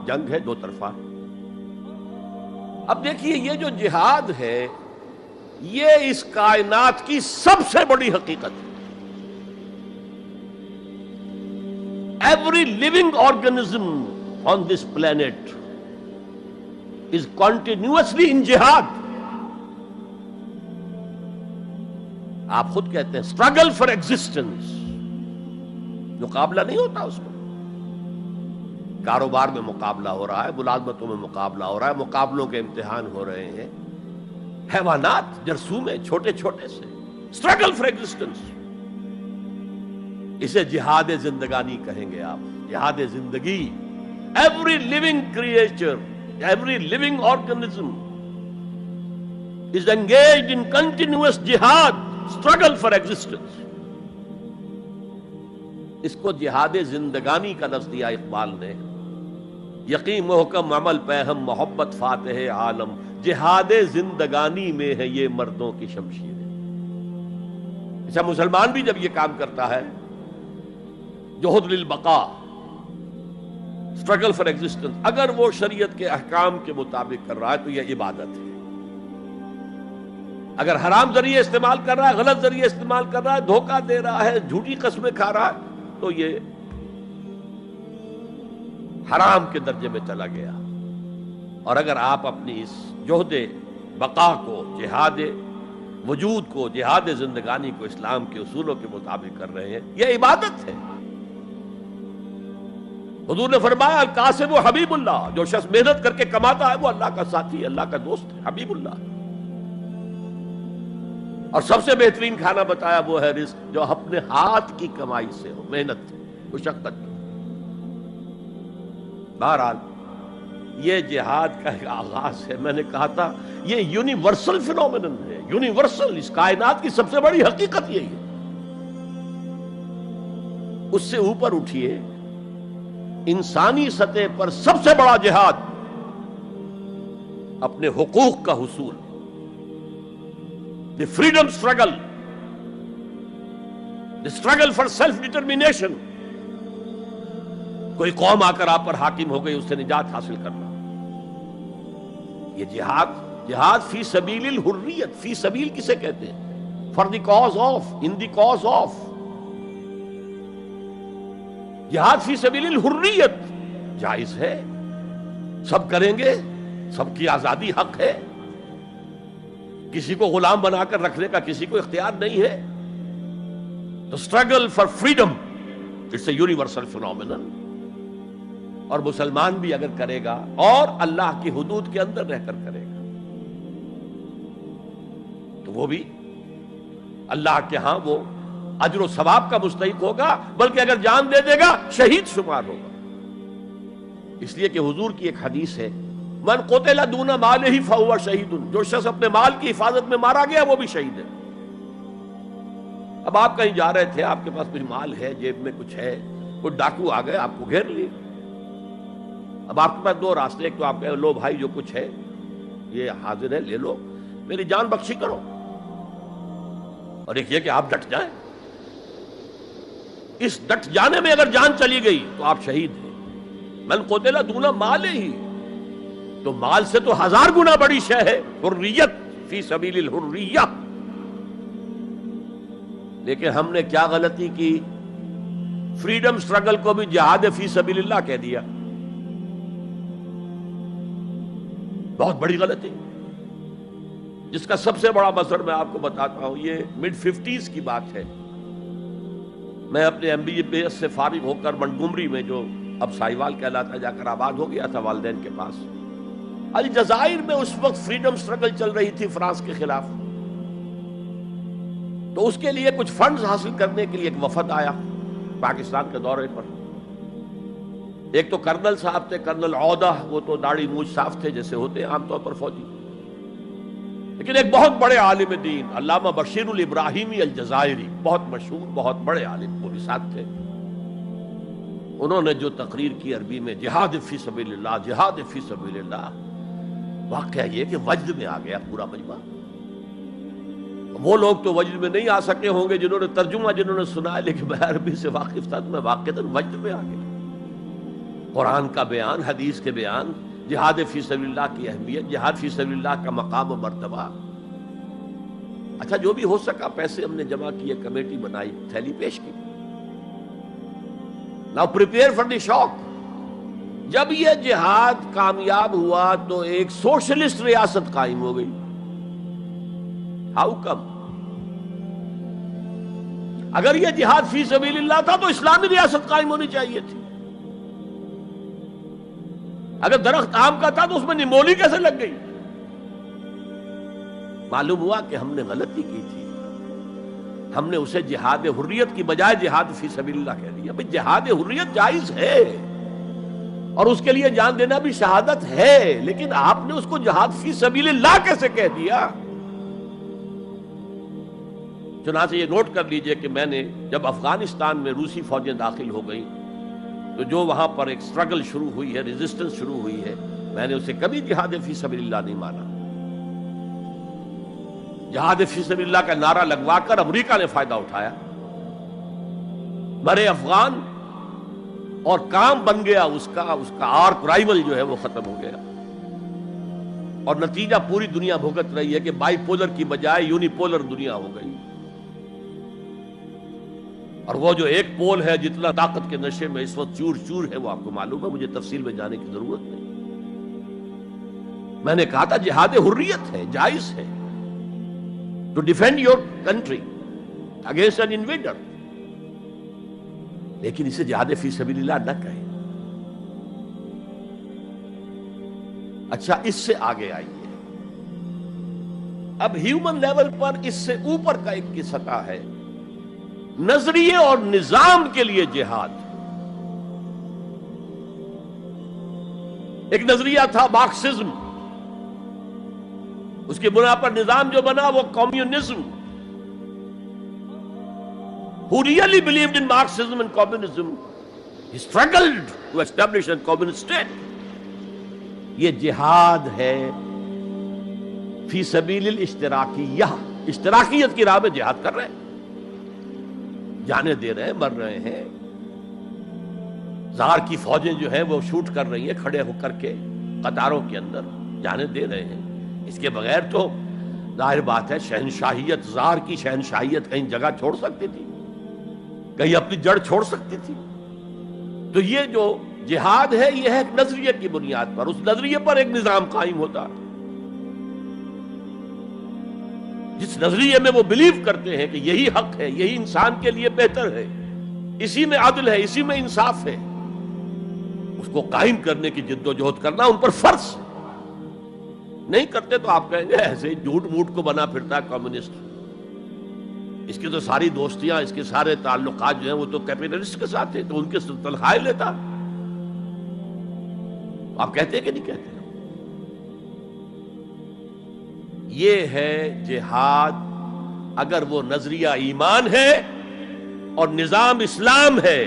جنگ ہے، دو طرفہ. اب دیکھیے یہ جو جہاد ہے یہ اس کائنات کی سب سے بڑی حقیقت ہے. Every living organism on this planet is continuously in جہاد. آپ خود کہتے ہیں اسٹرگل فار ایگزسٹنس، مقابلہ نہیں ہوتا اس میں. کاروبار میں مقابلہ ہو رہا ہے، ملازمتوں میں مقابلہ ہو رہا ہے، مقابلوں کے امتحان ہو رہے ہیں. حیوانات، جرثومے، چھوٹے چھوٹے سے، اسٹرگل فار ایگزسٹنس. اسے جہاد زندگانی کہیں گے آپ، جہاد زندگی. Every living creature, every living organism is engaged in continuous جہاد، اسٹرگل فار ایگزسٹنس. اس کو جہاد زندگانی کا لفظ دیا اقبال نے. یقین محکم عمل پہم محبت فاتح عالم، جہاد زندگانی میں ہے یہ مردوں کی شمشیریں. ایسا مسلمان بھی جب یہ کام کرتا ہے، جہد للبقاء، اسٹرگل فار ایگزسٹنس، اگر وہ شریعت کے احکام کے مطابق کر رہا ہے تو یہ عبادت ہے. اگر حرام ذریعے استعمال کر رہا ہے، غلط ذریعے استعمال کر رہا ہے، دھوکہ دے رہا ہے، جھوٹی قسمیں کھا رہا ہے، تو یہ حرام کے درجے میں چلا گیا. اور اگر آپ اپنی اس جہد بقا کو، جہاد وجود کو، جہاد زندگانی کو اسلام کے اصولوں کے مطابق کر رہے ہیں، یہ عبادت ہے. حضور نے فرمایا القاسم و حبیب اللہ، جو شخص محنت کر کے کماتا ہے وہ اللہ کا ساتھی، اللہ کا دوست ہے، حبیب اللہ. اور سب سے بہترین کھانا بتایا وہ ہے رزق جو اپنے ہاتھ کی کمائی سے ہو، محنت، مشقت. بہرحال یہ جہاد کا ایک آغاز ہے. میں نے کہا تھا یہ یونیورسل فینومینن ہے، یونیورسل، اس کائنات کی سب سے بڑی حقیقت یہی ہے. اس سے اوپر اٹھیے، انسانی سطح پر سب سے بڑا جہاد اپنے حقوق کا حصول، the freedom struggle. the struggle for self determination. کوئی قوم آ کر آپ پر حاکم ہو گئی، اس سے نجات حاصل کرنا، یہ جہاد فی سبیل الحریت. فی سبیل کسے کہتے ہیں؟ For the cause of, in the cause of. جہاد فی سبیل الحریت جائز ہے، سب کریں گے، سب کی آزادی حق ہے، کسی کو غلام بنا کر رکھنے کا کسی کو اختیار نہیں ہے. تو struggle for freedom it's a universal phenomenon. اور مسلمان بھی اگر کرے گا اور اللہ کی حدود کے اندر رہ کر کرے گا تو وہ بھی اللہ کے ہاں وہ اجر و ثواب کا مستحق ہوگا، بلکہ اگر جان دے دے گا شہید شمار ہوگا. اس لیے کہ حضور کی ایک حدیث ہے، من قتل دون مالہ فہو شہید. جو شخص اپنے مال کی حفاظت میں مارا گیا وہ بھی شہید ہے. اب آپ کہیں جا رہے تھے، آپ کے پاس کچھ مال ہے، جیب میں کچھ ہے، کوئی ڈاکو آ گئے آپ کو گھیر لیے. اب آپ کے پاس دو راستے، ایک تو آپ کہیں لو بھائی جو کچھ ہے یہ حاضر ہے، لے لو، میری جان بخشی کرو، اور ایک یہ کہ آپ ڈٹ جائیں. اس ڈٹ جانے میں اگر جان چلی گئی تو آپ شہید ہیں. من قتل دون مال ہی، تو مال سے تو 1000 گنا بڑی شے ہے حریت فی سبیل الحریہ. لیکن ہم نے کیا غلطی کی؟ فریڈم سٹرگل کو بھی جہاد فی سبیل اللہ کہہ دیا. بہت بڑی غلطی، جس کا سب سے بڑا مظہر میں آپ کو بتاتا ہوں. یہ mid 50s کی بات ہے. میں اپنے MBA سے فارغ ہو کر منٹگومری میں، جو اب سائیوال کہلاتا جا کر آباد ہو گیا تھا والدین کے پاس، الجزائر میں اس وقت فریڈم سٹرگل چل رہی تھی فرانس کے خلاف. تو اس کے لیے کچھ فنڈز حاصل کرنے کے لیے ایک وفد آیا پاکستان کے دورے پر. ایک تو کرنل صاحب تھے، کرنل عودہ، وہ تو داڑھی مونچھ صاف تھے جیسے ہوتے عام طور پر فوجی. لیکن ایک بہت بڑے عالم دین علامہ بشیر الابراہیمی الجزائری، بہت مشہور، بہت بڑے عالم، وہ بھی ساتھ تھے. انہوں نے جو تقریر کی عربی میں، جہاد فی سبیل اللہ، جہاد فی سبیل اللہ، واقعہ یہ کہ وجد میں آ گیا پورا مجمع. وہ لوگ تو وجد میں نہیں آ سکے ہوں گے جنہوں نے ترجمہ، جنہوں نے سنا ہے، لیکن میں عربی سے واقف تھا تو میں واقعتاً وجد میں آ گیا. قرآن کا بیان، حدیث کے بیان، جہاد فی سبیل اللہ کی اہمیت، جہاد فی سبیل اللہ کا مقام و مرتبہ. اچھا جو بھی ہو سکا پیسے ہم نے جمع کیے، کمیٹی بنائی، تھیلی پیش کی. Now prepare for the shock. جب یہ جہاد کامیاب ہوا تو ایک سوشلسٹ ریاست قائم ہو گئی. How come؟ اگر یہ جہاد فی سبیل اللہ تھا تو اسلامی ریاست قائم ہونی چاہیے تھی. اگر درخت آم کا تھا تو اس میں نمولی کیسے لگ گئی؟ معلوم ہوا کہ ہم نے غلطی کی تھی. ہم نے اسے جہاد حریت کی بجائے جہاد فی سبیل اللہ کہہ دیا. بھئی جہاد حریت جائز ہے اور اس کے لیے جان دینا بھی شہادت ہے، لیکن آپ نے اس کو جہاد فی سبیل اللہ کیسے کہہ دیا؟ چنانچہ یہ نوٹ کر لیجئے کہ میں نے جب افغانستان میں روسی فوجیں داخل ہو گئیں تو جو وہاں پر ایک سٹرگل شروع ہوئی ہے، ریزسٹنس شروع ہوئی ہے، میں نے اسے کبھی جہاد فی سبیل اللہ نہیں مانا. جہاد فی سبیل اللہ کا نعرہ لگوا کر امریکہ نے فائدہ اٹھایا، مرے افغان، اور کام بن گیا اس کا آرک رائیول جو ہے وہ ختم ہو گیا. اور نتیجہ پوری دنیا بھگت رہی ہے کہ بائی پولر کی بجائے یونی پولر دنیا ہو گئی. اور وہ جو ایک پول ہے جتنا طاقت کے نشے میں اس وقت چور چور ہے، وہ آپ کو معلوم ہے، مجھے تفصیل میں جانے کی ضرورت نہیں. میں نے کہا تھا جہاد حریت ہے، جائز ہے، to defend your country against an invader, لیکن اسے جہاد فی سبیل اللہ نہ کہیں. اچھا اس سے آگے آئیے، اب ہیومن لیول پر اس سے اوپر کا ایک کی سطح ہے، نظریے اور نظام کے لیے جہاد. ایک نظریہ تھا مارکسزم، اس کی بنا پر نظام جو بنا وہ communism. Who really believed in Marxism and communism, he struggled to establish a communist state. یہ جہاد ہے فی سبیل الاشتراکیہ، اشتراکیت کی راہ میں جہاد کر رہے ہیں. جانیں دے رہے ہیں، مر رہے ہیں، زار کی فوجیں جو ہیں وہ شوٹ کر رہی ہیں کھڑے ہو کر کے قطاروں کے اندر، جانیں دے رہے ہیں۔ اس کے بغیر تو ظاہر بات ہے شہنشاہیت، زار کی شہنشاہیت کہیں جگہ چھوڑ سکتی تھی، کہیں اپنی جڑ چھوڑ سکتی تھی؟ تو یہ جو جہاد ہے یہ ہے ایک نظریے کی بنیاد پر، اس نظریے پر ایک نظام قائم ہوتا ہے، جس نظریے میں وہ بلیو کرتے ہیں کہ یہی حق ہے، یہی انسان کے لیے بہتر ہے، اسی میں عدل ہے، اسی میں انصاف ہے، اس کو قائم کرنے کی جد و جہد کرنا ان پر فرض ہے۔ نہیں کرتے تو آپ کہیں گے ایسے جھوٹ موٹ کو بنا پھرتا ہے کمیونسٹ، اس کی تو ساری دوستیاں، اس کے سارے تعلقات جو ہیں وہ تو کیپٹلسٹ کے ساتھ ہیں، تو ان کے تنخواہیں لیتا۔ آپ کہتے ہیں کہ نہیں کہتے؟ یہ ہے جہاد، اگر وہ نظریہ ایمان ہے اور نظام اسلام ہے،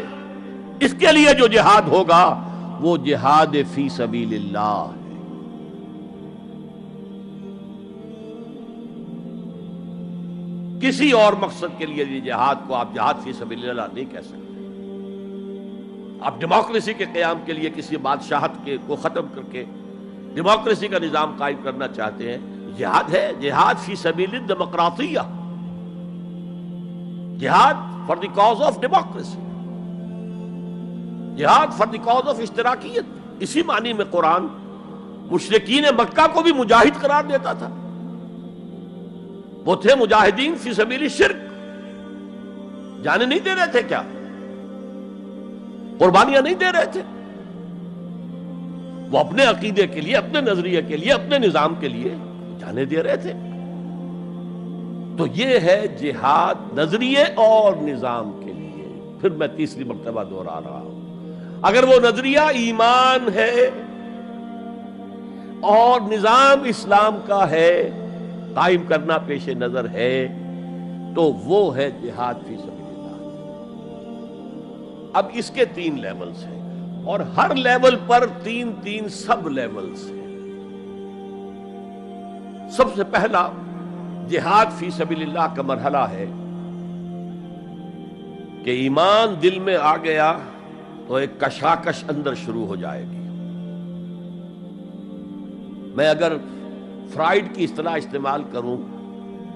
اس کے لیے جو جہاد ہوگا وہ جہاد فی سبیل اللہ ہے۔ کسی اور مقصد کے لیے یہ جہاد کو آپ جہاد فی سبیل اللہ نہیں کہہ سکتے۔ آپ ڈیموکریسی کے قیام کے لیے کسی بادشاہت کو ختم کر کے ڈیموکریسی کا نظام قائم کرنا چاہتے ہیں، جہاد ہے، جہاد فی سبیل الدیمقراطیہ، جہاد for the cause of democracy, جہاد فار دی کاز آف اشتراکیت۔ اسی معنی میں قرآن مشرکین مکہ کو بھی مجاہد قرار دیتا تھا، وہ تھے مجاہدین فی سبیل الشرک، جانے نہیں دے رہے تھے، کیا قربانیاں نہیں دے رہے تھے؟ وہ اپنے عقیدے کے لیے، اپنے نظریے کے لیے، اپنے نظام کے لیے جانے دے رہے تھے۔ تو یہ ہے جہاد نظریے اور نظام کے لیے۔ پھر میں تیسری مرتبہ دوہرا رہا ہوں، اگر وہ نظریہ ایمان ہے اور نظام اسلام کا ہے، قائم کرنا پیش نظر ہے، تو وہ ہے جہاد فی سبیل اللہ۔ اب اس کے 3 لیولز ہیں، اور ہر لیول پر 3 سب لیولز ہیں۔ سب سے پہلا جہاد فی سبیل اللہ کا مرحلہ ہے کہ ایمان دل میں آ گیا تو ایک کشاکش اندر شروع ہو جائے گی۔ میں اگر فرائیڈ کی اصطلاح استعمال کروں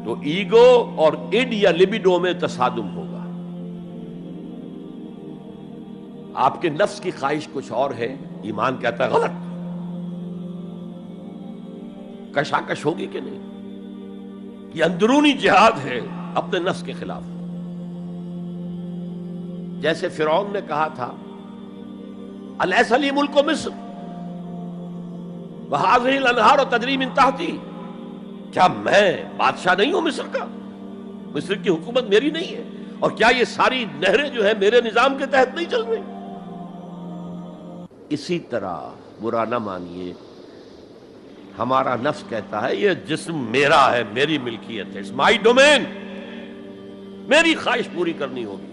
تو ایگو اور ایڈ یا لبیڈو میں تصادم ہوگا۔ آپ کے نفس کی خواہش کچھ اور ہے، ایمان کہتا ہے غلط، کشاکش ہوگی کہ نہیں؟ یہ اندرونی جہاد ہے اپنے نفس کے خلاف۔ جیسے فرعون نے کہا تھا الیس لی ملک مصر وہذہ الانہار تجری من تحتی، کیا میں بادشاہ نہیں ہوں مصر کا؟ مصر کی حکومت میری نہیں ہے؟ اور کیا یہ ساری نہریں جو ہیں میرے نظام کے تحت نہیں چل رہی؟ اسی طرح برا نہ مانیے، ہمارا نفس کہتا ہے یہ جسم میرا ہے، میری ملکیت ہے، اٹس مائی ڈومین، میری خواہش پوری کرنی ہوگی۔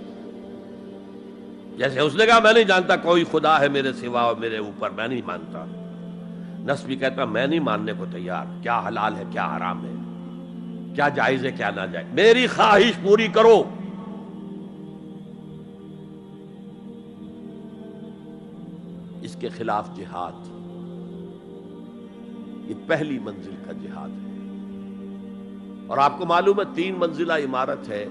جیسے اس نے کہا میں نہیں جانتا کوئی خدا ہے میرے سوا اور میرے اوپر، میں نہیں مانتا۔ نفس بھی کہتا میں نہیں ماننے کو تیار، کیا حلال ہے کیا حرام ہے، کیا جائز ہے کیا ناجائز، میری خواہش پوری کرو۔ اس کے خلاف جہاد، یہ پہلی منزل کا جہاد ہے۔ اور آپ کو معلوم ہے 3 منزلہ عمارت ہے،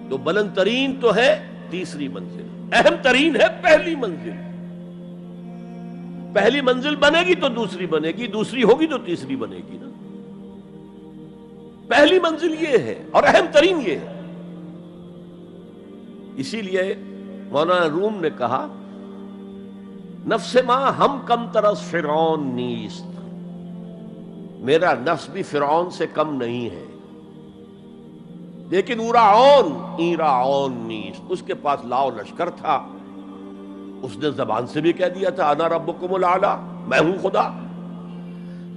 تو بلند ترین تو ہے تیسری منزل، اہم ترین ہے پہلی منزل۔ پہلی منزل بنے گی تو دوسری بنے گی، دوسری ہوگی تو تیسری بنے گی نا۔ پہلی منزل یہ ہے اور اہم ترین یہ ہے۔ اسی لیے مولانا روم نے کہا نفس ما ہم کم ترس فرعون نیست، میرا نفس بھی فرعون سے کم نہیں ہے، لیکن ایراعون نیست، اس کے پاس لاؤ لشکر تھا، اس نے زبان سے بھی کہہ دیا تھا انا ربکم الاعلی، میں ہوں خدا۔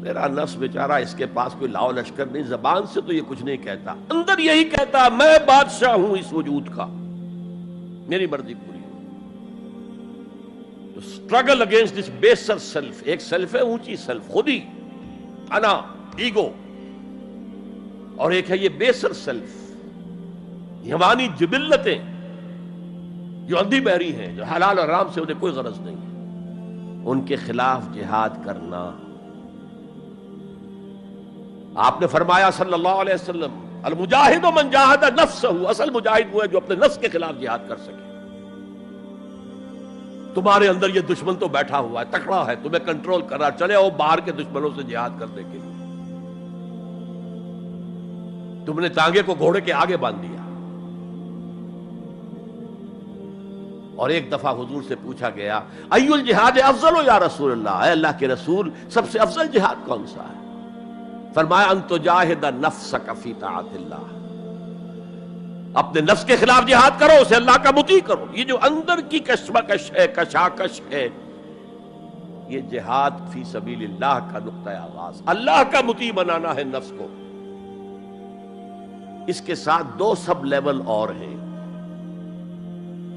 میرا نفس بیچارہ اس کے پاس کوئی لاؤ لشکر نہیں، زبان سے تو یہ کچھ نہیں کہتا، اندر یہی کہتا میں بادشاہ ہوں اس وجود کا، میری مرضی پوری۔ تو اسٹرگل اگینسٹ دس بیسر سیلف، ایک سیلف ہے اونچی سیلف، خودی، انا، ایگو، اور ایک ہے یہ بیسر سیلف، حیوانی جبلتیں جو اندھی بہری ہیں، جو حلال اور حرام سے انہیں کوئی غرض نہیں ہے، ان کے خلاف جہاد کرنا۔ آپ نے فرمایا صلی اللہ علیہ وسلم المجاہد من جاہد نفسہ، اصل مجاہد وہ ہے جو اپنے نفس کے خلاف جہاد کر سکے۔ تمہارے اندر یہ دشمن تو بیٹھا ہوا ہے، تکڑا ہے، تمہیں کنٹرول کر رہا، چلے آؤ باہر کے دشمنوں سے جہاد کرنے کے لیے۔ تم نے ٹانگے کو گھوڑے کے آگے باندھ دیا۔ اور ایک دفعہ حضور سے پوچھا گیا ای الجہاد افضل یا رسول اللہ، اے اللہ کے رسول سب سے افضل جہاد کون سا ہے؟ فرمایا ان تجاہد نفسک فی طاعت اللہ، اپنے نفس کے خلاف جہاد کرو، اسے اللہ کا مطیع کرو۔ یہ جو اندر کی کشمکش ہے، کشاکش ہے، یہ جہاد فی سبیل اللہ کا نقطہ آغاز، اللہ کا مطیع بنانا ہے نفس کو۔ اس کے ساتھ دو سب لیول اور ہیں۔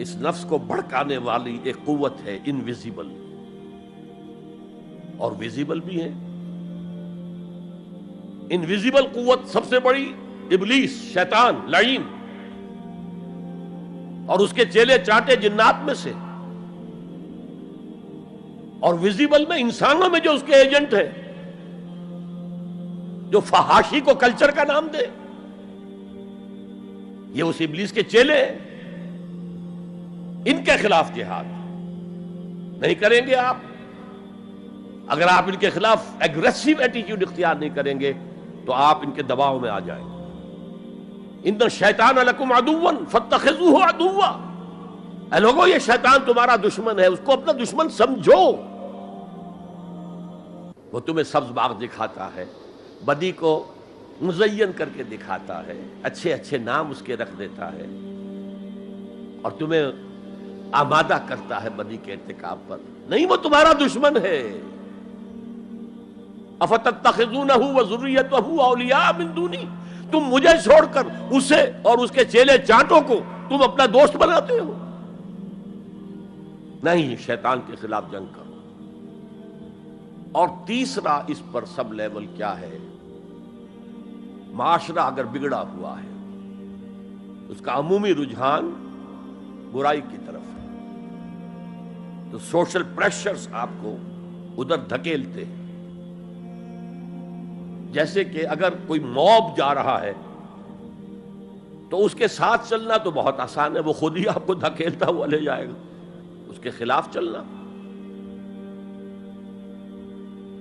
اس نفس کو بھڑکانے والی ایک قوت ہے انویزیبل، اور ویزیبل بھی ہے۔ انویزیبل قوت سب سے بڑی ابلیس، شیطان لعین، اور اس کے چیلے چانٹے جنات میں سے، اور ویزیبل میں انسانوں میں جو اس کے ایجنٹ ہیں، جو فحاشی کو کلچر کا نام دے، یہ اس ابلیس کے چیلے ہیں۔ ان کے خلاف جہاد نہیں کریں گے آپ، اگر آپ ان کے خلاف ایگریسو ایٹیٹیوڈ اختیار نہیں کریں گے تو آپ ان کے دباؤ میں آ جائیں گے۔ ان الشیطان لکم عدو فاتخذوہ عدوا، اے لوگوں یہ شیطان تمہارا دشمن ہے، اس کو اپنا دشمن سمجھو۔ وہ تمہیں سبز باغ دکھاتا ہے، بدی کو مزین کر کے دکھاتا ہے، اچھے اچھے نام اس کے رکھ دیتا ہے، اور تمہیں آمادہ کرتا ہے بدی کے ارتکاب پر۔ نہیں، وہ تمہارا دشمن ہے۔ افتتخذونہ وذریتہ اولیاء من دونی، تم مجھے چھوڑ کر اسے اور اس کے چیلے چانٹوں کو تم اپنا دوست بناتے ہو۔ نہیں، شیطان کے خلاف جنگ کرو۔ اور تیسرا اس پر سب لیول کیا ہے؟ معاشرہ اگر بگڑا ہوا ہے، اس کا عمومی رجحان برائی کی طرف ہے، تو سوشل پریشرز آپ کو ادھر دھکیلتے ہیں۔ جیسے کہ اگر کوئی موب جا رہا ہے تو اس کے ساتھ چلنا تو بہت آسان ہے، وہ خود ہی آپ کو دھکیلتا ہوا لے جائے گا۔ اس کے خلاف چلنا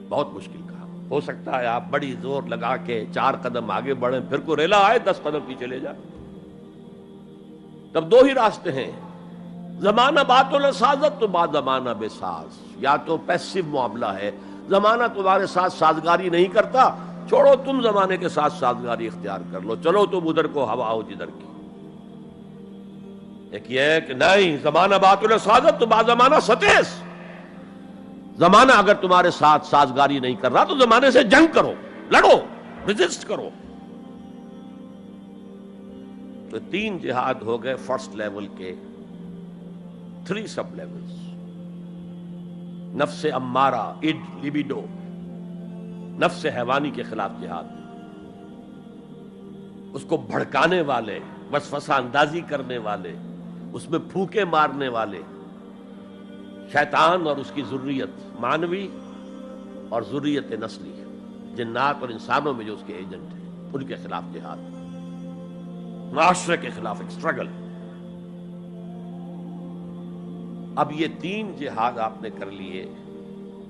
بہت مشکل کام ہو سکتا ہے۔ آپ بڑی زور لگا کے 4 قدم آگے بڑھیں، پھر کو ریلا آئے 10 قدم پیچھے لے جائے۔ تب دو ہی راستے ہیں، زمانہ بات و سازت تو بعد زمانہ بے ساز۔ یا تو پیسو معاملہ ہے، زمانہ تمہارے ساتھ سازگاری نہیں کرتا، چھوڑو تم زمانے کے ساتھ سازگاری اختیار کر لو، چلو تم ادھر کو ہوا ہو جدھر کی۔ ایک یہ ہے کہ نہیں، زمانہ بات و سازت تو بعد زمانہ ستیس۔ زمانہ اگر تمہارے ساتھ سازگاری نہیں کر رہا تو زمانے سے جنگ کرو، لڑو، ریزسٹ کرو۔ تو 3 جہاد ہو گئے فرسٹ لیول کے، 3 سب لیولز۔ نفس امارہ، اڈ، لیبیڈو، نفس حیوانی کے خلاف جہاد، اس کو بھڑکانے والے، وسوسہ اندازی کرنے والے، اس میں پھونکے مارنے والے، شیطان اور اس کی ذریت مانوی اور ذریت نسلی، جنات اور انسانوں میں جو اس کے ایجنٹ ہیں، ان کے خلاف جہاد، معاشرے کے خلاف ایک سٹرگل۔ اب یہ 3 جہاد آپ نے کر لیے،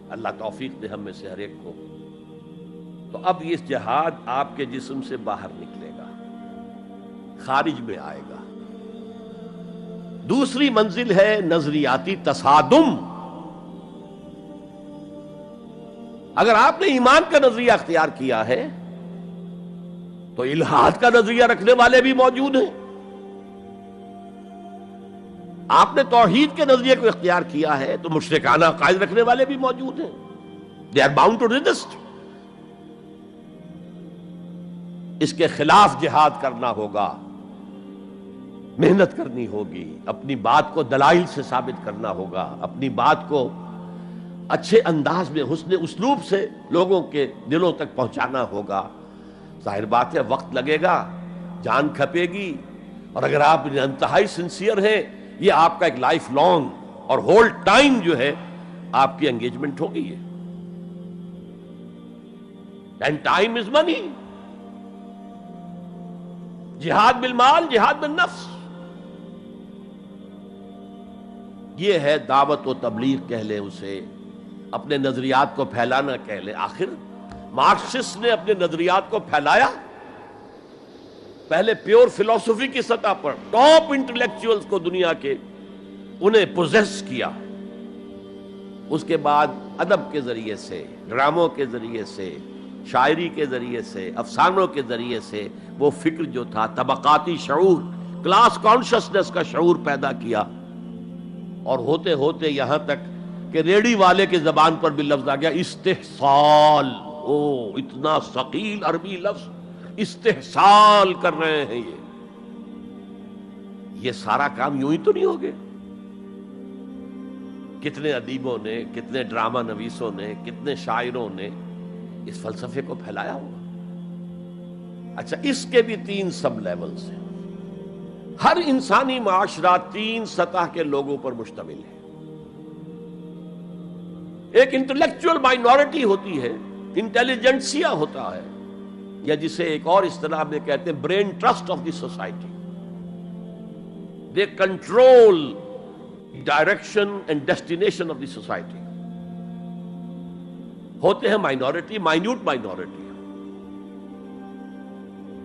اللہ توفیق دے ہم میں سے ہر ایک کو، تو اب یہ جہاد آپ کے جسم سے باہر نکلے گا، خارج میں آئے گا۔ دوسری منزل ہے نظریاتی تصادم۔ اگر آپ نے ایمان کا نظریہ اختیار کیا ہے تو الحاد کا نظریہ رکھنے والے بھی موجود ہیں۔ آپ نے توحید کے نظریے کو اختیار کیا ہے تو مشرکانہ عقائد رکھنے والے بھی موجود ہیں۔ They are bound to resist۔ اس کے خلاف جہاد کرنا ہوگا، محنت کرنی ہوگی، اپنی بات کو دلائل سے ثابت کرنا ہوگا، اپنی بات کو اچھے انداز میں، حسن اسلوب سے لوگوں کے دلوں تک پہنچانا ہوگا۔ ظاہر بات ہے وقت لگے گا، جان کھپے گی، اور اگر آپ انتہائی سنسیئر ہیں، یہ آپ کا ایک لائف لانگ اور ہول ٹائم جو ہے آپ کی انگیجمنٹ ہوگی ہے. اینڈ ٹائم از منی. جہاد بالمال، جہاد بالنفس، یہ ہے دعوت و تبلیغ کہہ لیں اسے، اپنے نظریات کو پھیلانا کہہ لیں. آخر مارکسسٹ نے اپنے نظریات کو پھیلایا پہلے پیور فلسفی کی سطح پر، ٹاپ انٹلیکچوئلز کو دنیا کے انہیں پوزیس کیا. اس کے بعد ادب کے ذریعے سے، ڈراموں کے ذریعے سے، شاعری کے ذریعے سے، افسانوں کے ذریعے سے وہ فکر جو تھا، طبقاتی شعور، کلاس کانشسنس کا شعور پیدا کیا. اور ہوتے ہوتے یہاں تک کہ ریڑی والے کے زبان پر بھی لفظ آ گیا استحصال. اتنا ثقیل عربی لفظ، استحصال کر رہے ہیں. یہ سارا کام یوں ہی تو نہیں ہو گیا. کتنے ادیبوں نے، کتنے ڈرامہ نویسوں نے، کتنے شاعروں نے اس فلسفے کو پھیلایا ہوگا. اچھا، اس کے بھی 3 سب لیولز ہیں. ہر انسانی معاشرہ 3 سطح کے لوگوں پر مشتمل ہے. ایک انٹلیکچوئل مائنورٹی ہوتی ہے، انٹیلیجنسیا ہوتا ہے، یا جسے ایک اور اصطلاح میں کہتے ہیں brain trust of the society. They control direction and destination of the society. ہوتے ہیں مائنورٹی، مائنیوٹ مائنورٹی،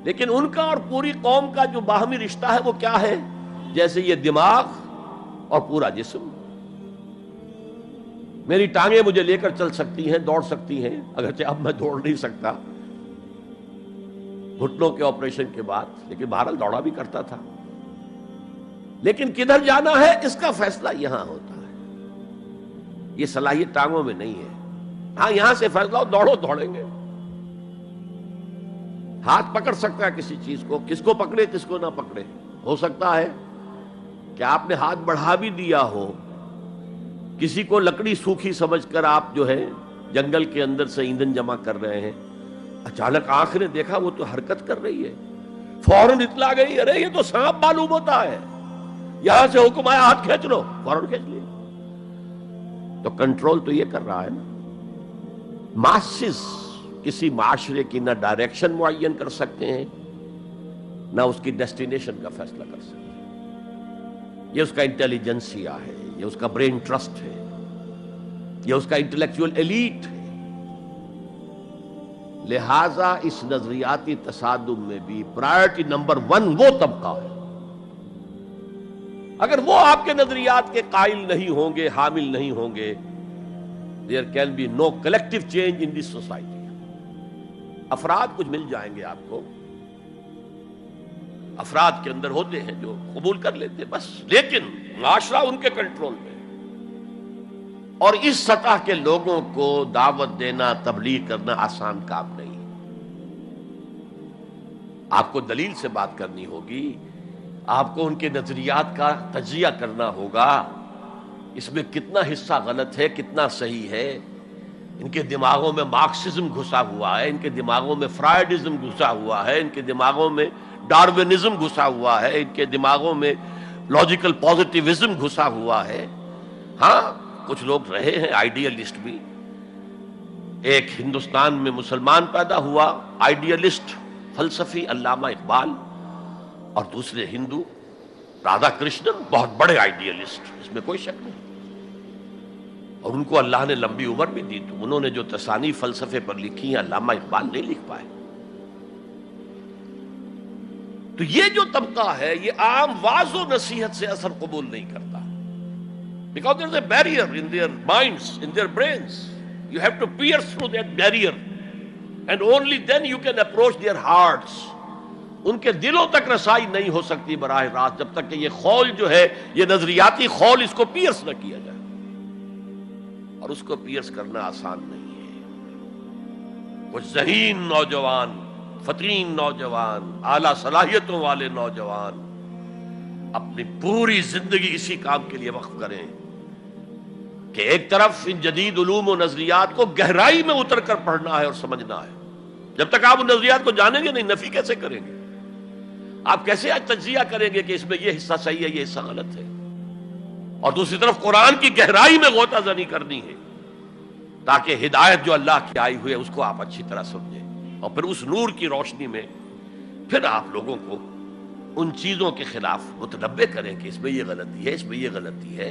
لیکن ان کا اور پوری قوم کا جو باہمی رشتہ ہے وہ کیا ہے؟ جیسے یہ دماغ اور پورا جسم. میری ٹانگیں مجھے لے کر چل سکتی ہیں، دوڑ سکتی ہیں، اگرچہ اب میں دوڑ نہیں سکتا گھٹنوں کے آپریشن کے بعد، لیکن بہرحال دوڑا بھی کرتا تھا. لیکن کدھر جانا ہے اس کا فیصلہ یہاں ہوتا ہے. یہ صلاحیت ٹانگوں میں نہیں ہے. ہاں، یہاں سے فیصلہ ہو دوڑو، دوڑیں گے. ہاتھ پکڑ سکتا ہے کسی چیز کو، کس کو پکڑے کس کو نہ پکڑے. ہو سکتا ہے کہ آپ نے ہاتھ بڑھا بھی دیا ہو، کسی کو لکڑی سوکھی سمجھ کر آپ جو ہے جنگل کے اندر سے ایندھن جمع کر رہے ہیں، اچانک آنکھ نے دیکھا وہ تو حرکت کر رہی ہے، فوراً اطلاع گئی، ارے یہ تو سانپ معلوم ہوتا ہے، یہاں سے حکم آیا ہاتھ کھینچ لو، فوراً کھینچ لیا. تو کنٹرول تو یہ کر رہا ہے نا. ماسز کسی معاشرے کی نہ ڈائریکشن معین کر سکتے ہیں، نہ اس کی ڈیسٹینیشن کا فیصلہ کر سکتے ہیں. یہ اس کا انٹیلیجنسیا ہے، یہ اس کا برین ٹرسٹ ہے، یہ اس کا انٹلیکچوئل ایلیٹ ہے. لہذا اس نظریاتی تصادم میں بھی پرائرٹی نمبر 1 وہ طبقہ ہے. اگر وہ آپ کے نظریات کے قائل نہیں ہوں گے، حامل نہیں ہوں گے، there can be no collective change in this society. افراد کچھ مل جائیں گے آپ کو، افراد کے اندر ہوتے ہیں جو قبول کر لیتے ہیں بس، لیکن معاشرہ ان کے کنٹرول میں. اور اس سطح کے لوگوں کو دعوت دینا، تبلیغ کرنا آسان کام نہیں. آپ کو دلیل سے بات کرنی ہوگی، آپ کو ان کے نظریات کا تجزیہ کرنا ہوگا، اس میں کتنا حصہ غلط ہے، کتنا صحیح ہے. ان کے دماغوں میں مارکسزم گھسا ہوا ہے، ان کے دماغوں میں فرائیڈزم گھسا ہوا ہے، ان کے دماغوں میں ڈارونزم گھسا ہوا ہے، ان کے دماغوں میں لاجیکل پازیٹیوزم گھسا ہوا ہے. ہاں، کچھ لوگ رہے ہیں آئیڈیلسٹ بھی. ایک ہندوستان میں مسلمان پیدا ہوا آئیڈیلسٹ فلسفی علامہ اقبال، اور دوسرے ہندو رادھا کرشنن، بہت بڑے آئیڈیلسٹ، اس میں کوئی شک نہیں. اور ان کو اللہ نے لمبی عمر بھی دی، تو انہوں نے جو تصانیف فلسفے پر لکھی ہیں علامہ اقبال نہیں لکھ پائے. تو یہ جو طبقہ ہے یہ عام واعظ و نصیحت سے اثر قبول نہیں کرتا. Because there is a barrier in their minds, in their brains. You have to pierce through that barrier, and only then you can approach their hearts. ان کے دلوں تک رسائی نہیں ہو سکتی براہ راست جب تک کہ یہ خول جو ہے، یہ نظریاتی خول، اس کو پیئرس نہ کیا جائے. اور اس کو پیئرس کرنا آسان نہیں ہے. کچھ ذہین نوجوان، فطین نوجوان، اعلیٰ صلاحیتوں والے نوجوان اپنی پوری زندگی اسی کام کے لیے وقف کریں کہ ایک طرف ان جدید علوم و نظریات کو گہرائی میں اتر کر پڑھنا ہے اور سمجھنا ہے. جب تک آپ ان نظریات کو جانیں گے نہیں، نفی کیسے کریں گے؟ آپ کیسے آج تجزیہ کریں گے کہ اس میں یہ حصہ صحیح ہے یہ حصہ غلط ہے؟ اور دوسری طرف قرآن کی گہرائی میں غوطہ زنی کرنی ہے تاکہ ہدایت جو اللہ کی آئی ہوئی ہے اس کو آپ اچھی طرح سمجھیں، اور پھر اس نور کی روشنی میں پھر آپ لوگوں کو ان چیزوں کے خلاف متنبع کریں کہ اس میں یہ غلطی ہے، اس میں یہ غلطی ہے،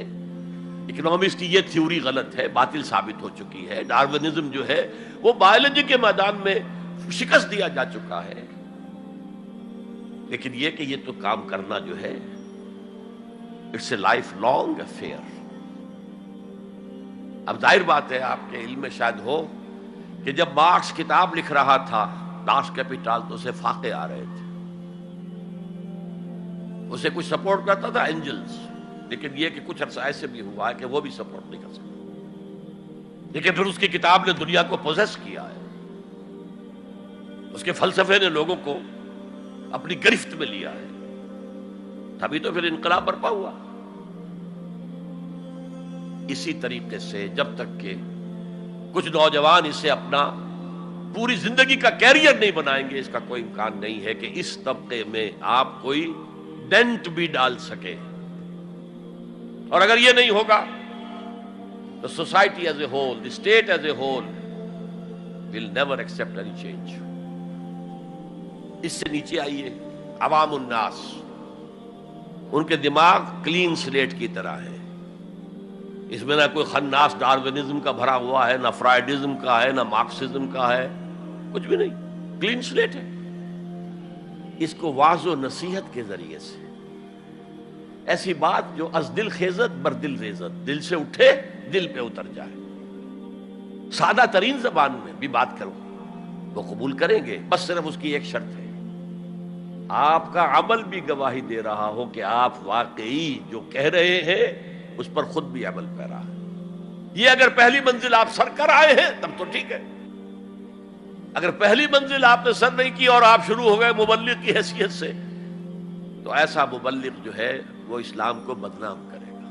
اکنامکس کی یہ تھیوری غلط ہے، باطل ثابت ہو چکی ہے، ڈارونزم جو ہے وہ بایولوجی کے میدان میں شکست دیا جا چکا ہے۔ لیکن یہ کہ یہ تو کام کرنا جو ہے it's a lifelong affair. اب ظاہر بات ہے آپ کے علم میں شاید ہو کہ جب مارکس کتاب لکھ رہا تھا داس کیپیٹال تو اسے فاقے آ رہے تھے، اسے کچھ سپورٹ کرتا تھا اینجلز، لیکن یہ کہ کچھ عرصہ ایسے بھی ہوا ہے کہ وہ بھی سپورٹ نہیں کر سکتا، لیکن پھر اس کی کتاب نے دنیا کو پوزیس کیا ہے، اس کے فلسفے نے لوگوں کو اپنی گرفت میں لیا ہے، تبھی تو پھر انقلاب برپا ہوا۔ اسی طریقے سے جب تک کہ کچھ نوجوان اسے اپنا پوری زندگی کا کیریئر نہیں بنائیں گے، اس کا کوئی امکان نہیں ہے کہ اس طبقے میں آپ کوئی ڈینٹ بھی ڈال سکے۔ اور اگر یہ نہیں ہوگا تو society as a whole, the state as a whole will never accept any change. اس سے نیچے آئیے، عوام الناس، ان کے دماغ کلین سلیٹ کی طرح ہے، اس میں نہ کوئی خناس ڈارونزم کا بھرا ہوا ہے، نہ فرائیڈزم کا ہے، نہ مارکسزم کا ہے، کچھ بھی نہیں، کلین سلیٹ ہے۔ اس کو واعظ و نصیحت کے ذریعے سے ایسی بات جو از دل خیزت بر دل ریزت، دل سے اٹھے دل پہ اتر جائے، سادہ ترین زبان میں بھی بات کرو وہ قبول کریں گے، بس صرف اس کی ایک شرط ہے، آپ کا عمل بھی گواہی دے رہا ہو کہ آپ واقعی جو کہہ رہے ہیں اس پر خود بھی عمل پیرا ہے۔ یہ اگر پہلی منزل آپ سر کر آئے ہیں تب تو ٹھیک ہے، اگر پہلی منزل آپ نے سر نہیں کی اور آپ شروع ہو گئے مبلغ کی حیثیت سے، تو ایسا مبلغ جو ہے وہ اسلام کو بدنام کرے گا۔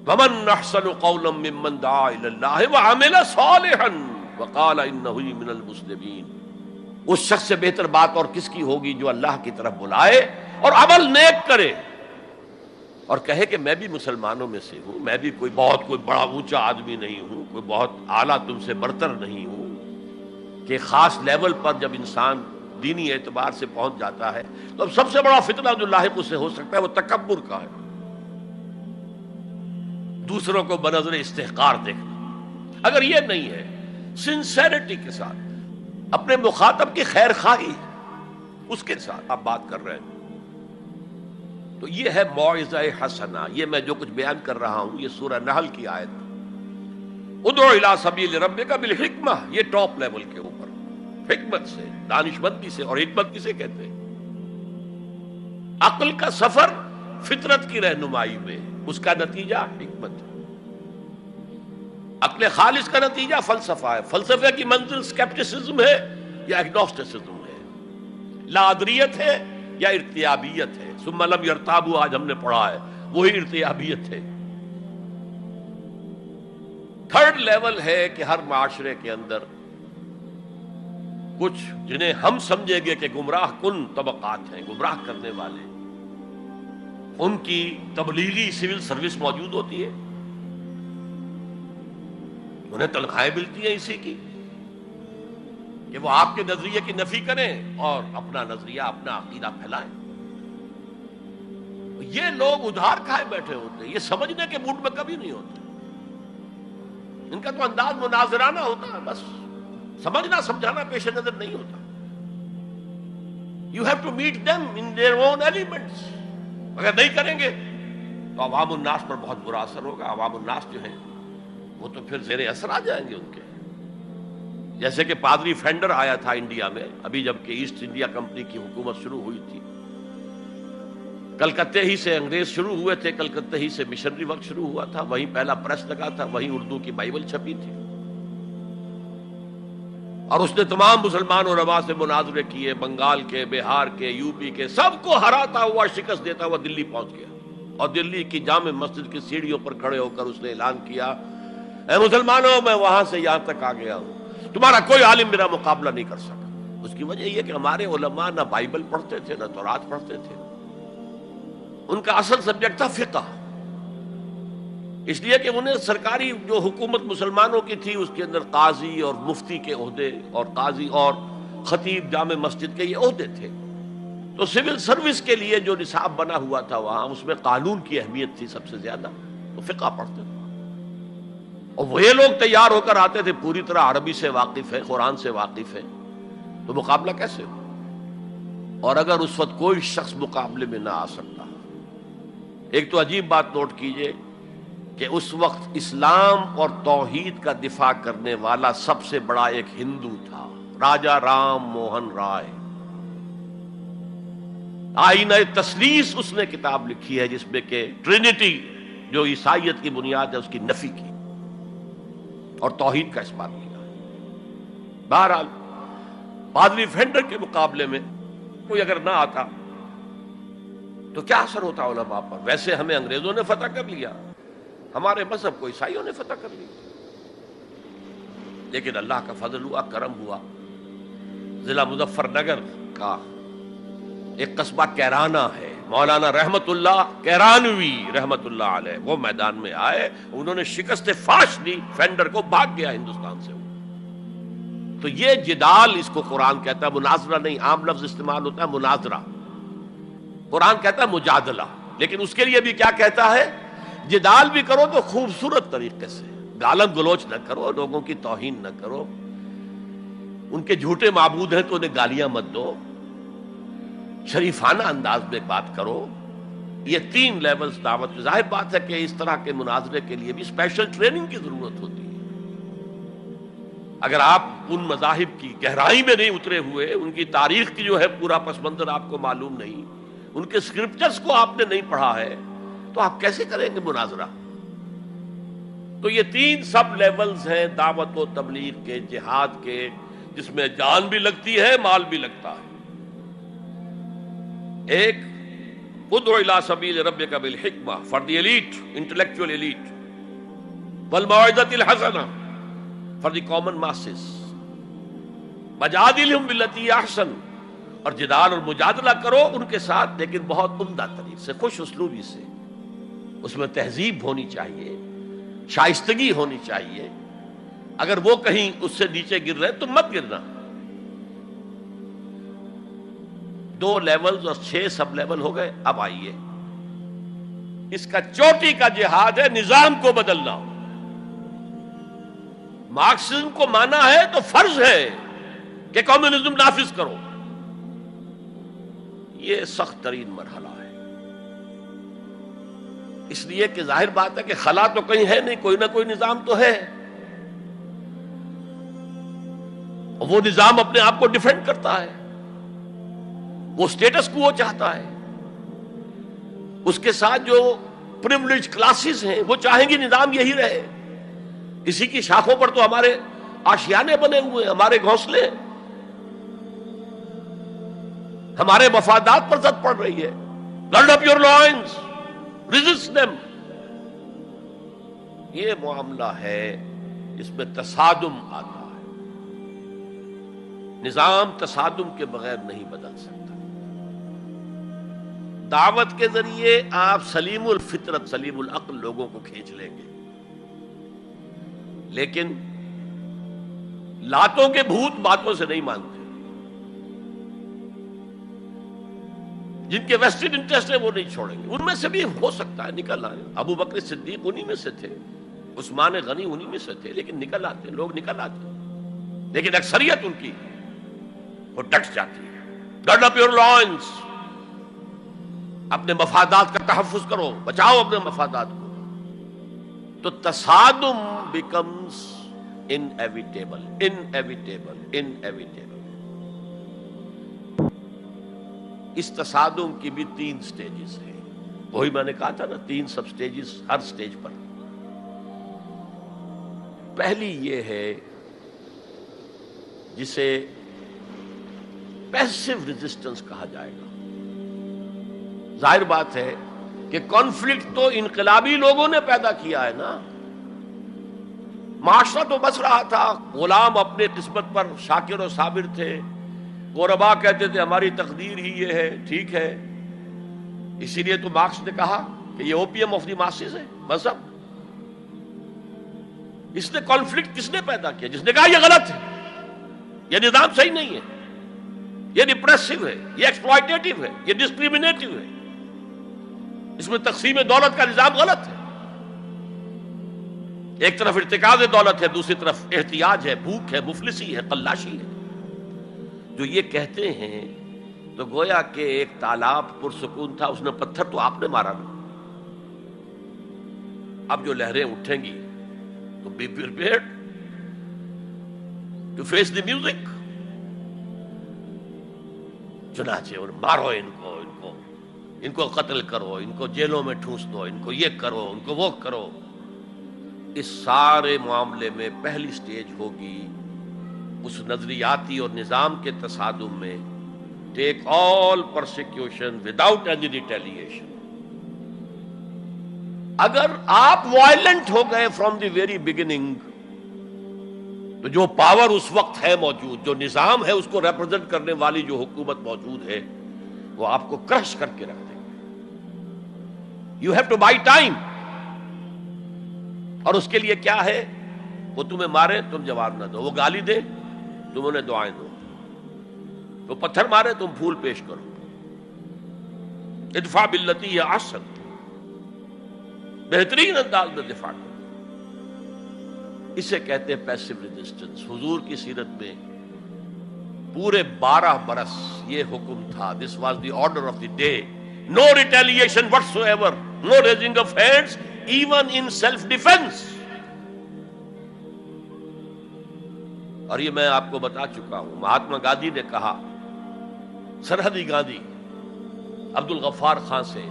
وَمَنْ أَحْسَنُ قَوْلًا مِّمَّنْ دَعَا إِلَى اللَّهِ وَعَمِلَ صَالِحًا وَقَالَ إِنَّهُ مِنَ الْمُسْلِمِينَ۔ اس شخص سے بہتر بات اور کس کی ہوگی جو اللہ کی طرف بلائے اور عمل نیک کرے اور کہے کہ میں بھی مسلمانوں میں سے ہوں، میں بھی کوئی بڑا اونچا آدمی نہیں ہوں، کوئی بہت اعلیٰ تم سے برتر نہیں ہوں، کہ خاص لیول پر جب انسان دینی اعتبار سے پہنچ جاتا ہے تو اب سب سے بڑا فتنہ جو لاحق اس سے ہو سکتا ہے وہ تکبر کا ہے، دوسروں کو بنظر استحقار دیکھنا۔ اگر یہ نہیں ہے، سنسیریٹی کے ساتھ اپنے مخاطب کی خیر خواہی اس کے ساتھ آپ بات کر رہے ہیں، تو یہ ہے موعظہ حسنہ۔ یہ میں جو کچھ بیان کر رہا ہوں یہ سورہ نحل کی آیت، ادعو الی سبیل ربک بالحکمہ، یہ ٹاپ لیول کے اوپر حکمت سے، دانشمندی سے، اور حکمت کسے کہتے ہیں؟ عقل کا سفر فطرت کی رہنمائی میں، اس کا نتیجہ حکمت ہے۔ عقل خالص کا نتیجہ فلسفہ ہے، فلسفے کی منزل سکیپٹسزم ہے یا ایگنوسٹسزم ہے، لا ادریت ہے یا ارتیابیت ہے، ثم لم یرتابوا آج ہم نے پڑھا ہے، وہی ارتیابیت ہے۔ تھرڈ لیول ہے کہ ہر معاشرے کے اندر کچھ جنہیں ہم سمجھیں گے کہ گمراہ کن طبقات ہیں، گمراہ کرنے والے، ان کی تبلیغی سول سروس موجود ہوتی ہے، انہیں تنخواہیں ملتی ہیں اسی کی کہ وہ آپ کے نظریے کی نفی کریں اور اپنا نظریہ، اپنا عقیدہ پھیلائیں۔ یہ لوگ ادھار کھائے بیٹھے ہوتے ہیں، یہ سمجھنے کے موڈ میں کبھی نہیں ہوتے، ان کا تو انداز مناظرانہ ہوتا ہے، بس سمجھنا سمجھانا پیش نظر نہیں ہوتا۔ You have to meet them in their own elements۔ اگر نہیں کریں گے تو عوام الناس پر بہت برا اثر ہوگا، عوام الناس جو ہیں وہ تو پھر زیر اثر آ جائیں گے ان کے، جیسے کہ پادری فینڈر آیا تھا انڈیا میں، ابھی جب کہ ایسٹ انڈیا کمپنی کی حکومت شروع ہوئی تھی، کلکتے ہی سے انگریز شروع ہوئے تھے، کلکتے ہی سے مشنری ورک شروع ہوا تھا، وہیں پہلا پریس لگا تھا، وہیں اردو کی بائبل چھپی تھی، اور اس نے تمام مسلمان علماء سے مناظرے کیے، بنگال کے، بہار کے، یو پی کے، سب کو ہراتا ہوا، شکست دیتا ہوا دلی پہنچ گیا، اور دلی کی جامع مسجد کی سیڑھیوں پر کھڑے ہو کر اس نے اعلان کیا، اے مسلمانوں، میں وہاں سے یہاں تک آ گیا ہوں، تمہارا کوئی عالم میرا مقابلہ نہیں کر سکا۔ اس کی وجہ یہ کہ ہمارے علماء نہ بائبل پڑھتے تھے نہ تورات پڑھتے تھے، ان کا اصل سبجیکٹ تھا فقہ، اس لیے کہ انہیں سرکاری جو حکومت مسلمانوں کی تھی اس کے اندر قاضی اور مفتی کے عہدے اور قاضی اور خطیب جامع مسجد کے یہ عہدے تھے، تو سول سروس کے لیے جو نصاب بنا ہوا تھا وہاں اس میں قانون کی اہمیت تھی سب سے زیادہ، تو فقہ پڑھتے تھے، اور وہ لوگ تیار ہو کر آتے تھے پوری طرح عربی سے واقف ہے، قرآن سے واقف ہے، تو مقابلہ کیسے ہو؟ اور اگر اس وقت کوئی شخص مقابلے میں نہ آ سکتا، ایک تو عجیب بات نوٹ کیجئے کہ اس وقت اسلام اور توحید کا دفاع کرنے والا سب سے بڑا ایک ہندو تھا، راجا رام موہن رائے، آئینہ تثلیث اس نے کتاب لکھی ہے جس میں کہ ٹرینٹی جو عیسائیت کی بنیاد ہے اس کی نفی کی اور توحید کا اس بات کیا۔ بہرحال پادری فینڈر کے مقابلے میں کوئی اگر نہ آتا تو کیا اثر ہوتا علماء پر؟ ویسے ہمیں انگریزوں نے فتح کر لیا، ہمارے مذہب کو عیسائیوں نے فتح کر لیا، لیکن اللہ کا فضل ہوا، کرم ہوا، ضلع مظفر نگر کا ایک قصبہ کیرانہ ہے، مولانا رحمت اللہ کیرانوی رحمت اللہ علیہ، وہ میدان میں آئے، انہوں نے شکست فاش دی، فینڈر کو بھاگ گیا ہندوستان سے۔ تو یہ جدال اس کو قرآن کہتا ہے، مناظرہ نہیں، عام لفظ استعمال ہوتا ہے مناظرہ، قرآن کہتا ہے مجادلہ، لیکن اس کے لیے بھی کیا کہتا ہے؟ جدال بھی کرو تو خوبصورت طریقے سے، گالم گلوچ نہ کرو، لوگوں کی توہین نہ کرو، ان کے جھوٹے معبود ہیں تو انہیں گالیاں مت دو، شریفانہ انداز میں بات کرو۔ یہ تین لیولز دعوت، ظاہر بات ہے کہ اس طرح کے مناظرے کے لیے بھی اسپیشل ٹریننگ کی ضرورت ہوتی ہے۔ اگر آپ ان مذاہب کی گہرائی میں نہیں اترے ہوئے، ان کی تاریخ کی جو ہے پورا پس منظر آپ کو معلوم نہیں، ان کے اسکرپچرز کو آپ نے نہیں پڑھا ہے، تو آپ کیسے کریں گے مناظرہ؟ تو یہ تین سب لیولز ہیں دعوت و تبلیغ کے، جہاد کے، جس میں جان بھی لگتی ہے، مال بھی لگتا ہے۔ ایک ادعو الی سبیل ربک بالحکمہ for the elite, intellectual elite, والموعظۃ الحسنہ فار دی کامن ماسز، وجادلہم باللتی احسن، اور جدال اور مجادلہ کرو ان کے ساتھ، لیکن بہت عمدہ طریقے سے، خوش اسلوبی سے، اس میں تہذیب ہونی چاہیے، شائستگی ہونی چاہیے، اگر وہ کہیں اس سے نیچے گر رہے تو مت گرنا۔ 2 لیولز اور 6 سب لیول ہو گئے، اب آئیے اس کا چوٹی کا جہاد ہے نظام کو بدلنا۔ مارکسزم کو مانا ہے تو فرض ہے کہ کمیونزم نافذ کرو، یہ سخت ترین مرحلہ ہے، اس لیے کہ ظاہر بات ہے کہ خلا تو کہیں ہے نہیں، کوئی نہ کوئی نظام تو ہے، اور وہ نظام اپنے آپ کو ڈیفینڈ کرتا ہے، وہ سٹیٹس کو وہ چاہتا ہے، اس کے ساتھ جو پریویلیج کلاسز ہیں وہ چاہیں گی نظام یہی رہے، اسی کی شاخوں پر تو ہمارے آشیانے بنے ہوئے ہیں، ہمارے گھونسلے، ہمارے مفادات پر زد پڑ رہی ہے۔ Grid up your lines, resist them, یہ معاملہ ہے جس میں تصادم آتا ہے، نظام تصادم کے بغیر نہیں بدل سکتا۔ دعوت کے ذریعے آپ سلیم الفطرت سلیم العقل لوگوں کو کھینچ لیں گے، لیکن لاتوں کے بھوت باتوں سے نہیں مانتے، جن کے ویسٹڈ انٹرسٹ ہے وہ نہیں چھوڑیں گے، ان میں سے بھی ہو سکتا ہے نکل آئے، ابو بکر صدیق انہی میں سے تھے، عثمان غنی انہی میں سے تھے، لیکن نکل آتے، لوگ نکل آتے، لیکن اکثریت ان کی وہ ڈٹ جاتی ہے۔ گارڈ اپ یور لائنز، اپنے مفادات کا تحفظ کرو، بچاؤ اپنے مفادات کو، تو تصادم بیکمز انیویٹیبل، انیویٹیبل، انیویٹیبل۔ اس تصادم کی بھی 3 سٹیجز ہیں، وہی میں نے کہا تھا نا، 3 سب سٹیجز ہر سٹیج پر۔ پہلی یہ ہے جسے پیسو ریزسٹنس کہا جائے گا۔ ظاہر بات ہے کہ کانفلکٹ تو انقلابی لوگوں نے پیدا کیا ہے نا، معاشرہ تو بس رہا تھا، غلام اپنے قسمت پر شاکر و صابر تھے، غربا کہتے تھے ہماری تقدیر ہی یہ ہے، ٹھیک ہے، اسی لیے تو مارکس نے کہا کہ یہ اوپیم آف دی ماسز ہے مذہب۔ اس نے کانفلکٹ کس نے پیدا کیا؟ جس نے کہا یہ غلط ہے، یہ نظام صحیح نہیں ہے، یہ ریپریسو ہے، یہ ایکسپلائٹیٹو ہے، یہ ڈسکریمنیٹو ہے، اس میں تقسیم دولت کا نظام غلط ہے۔ ایک طرف ارتکاز دولت ہے، دوسری طرف احتیاج ہے، بھوک ہے، مفلسی ہے، قلاشی ہے۔ جو یہ کہتے ہیں تو گویا کہ ایک تالاب پرسکون تھا، اس نے پتھر تو آپ نے مارا نا، اب جو لہریں اٹھیں گی تو be prepared to face the music. چنانچہ اور مارو ان کو قتل کرو، ان کو جیلوں میں ٹھونس دو، ان کو یہ کرو، ان کو وہ کرو۔ اس سارے معاملے میں پہلی سٹیج ہوگی اس نظریاتی اور نظام کے تصادم میں ٹیک آل پرسیکیوشن وداؤٹ اینی ریٹیلیشن۔ اگر آپ وائلنٹ ہو گئے فرام دی ویری بگننگ تو جو پاور اس وقت ہے موجود، جو نظام ہے اس کو ریپرزینٹ کرنے والی جو حکومت موجود ہے، وہ آپ کو کرش کر کے رکھ دیں گے۔ You have to buy time. اور اس کے لیے کیا ہے؟ وہ تمہیں مارے تم جواب نہ دو، وہ گالی دے تم انہیں دعائیں دو، وہ پتھر مارے تم پھول پیش کرو۔ ادفع باللتی ہی احسن، بہترین انداز میں دفاع کرو۔ اسے کہتے ہیں پیسو ریزسٹنس۔ حضور کی سیرت میں پورے 12 برس یہ حکم تھا، this was the order of the day, no retaliation whatsoever, no raising of hands even in self defence. اور یہ میں آپ کو بتا چکا ہوں، مہاتما گاندھی نے کہا سرحدی گاندھی عبد الغفار خان سے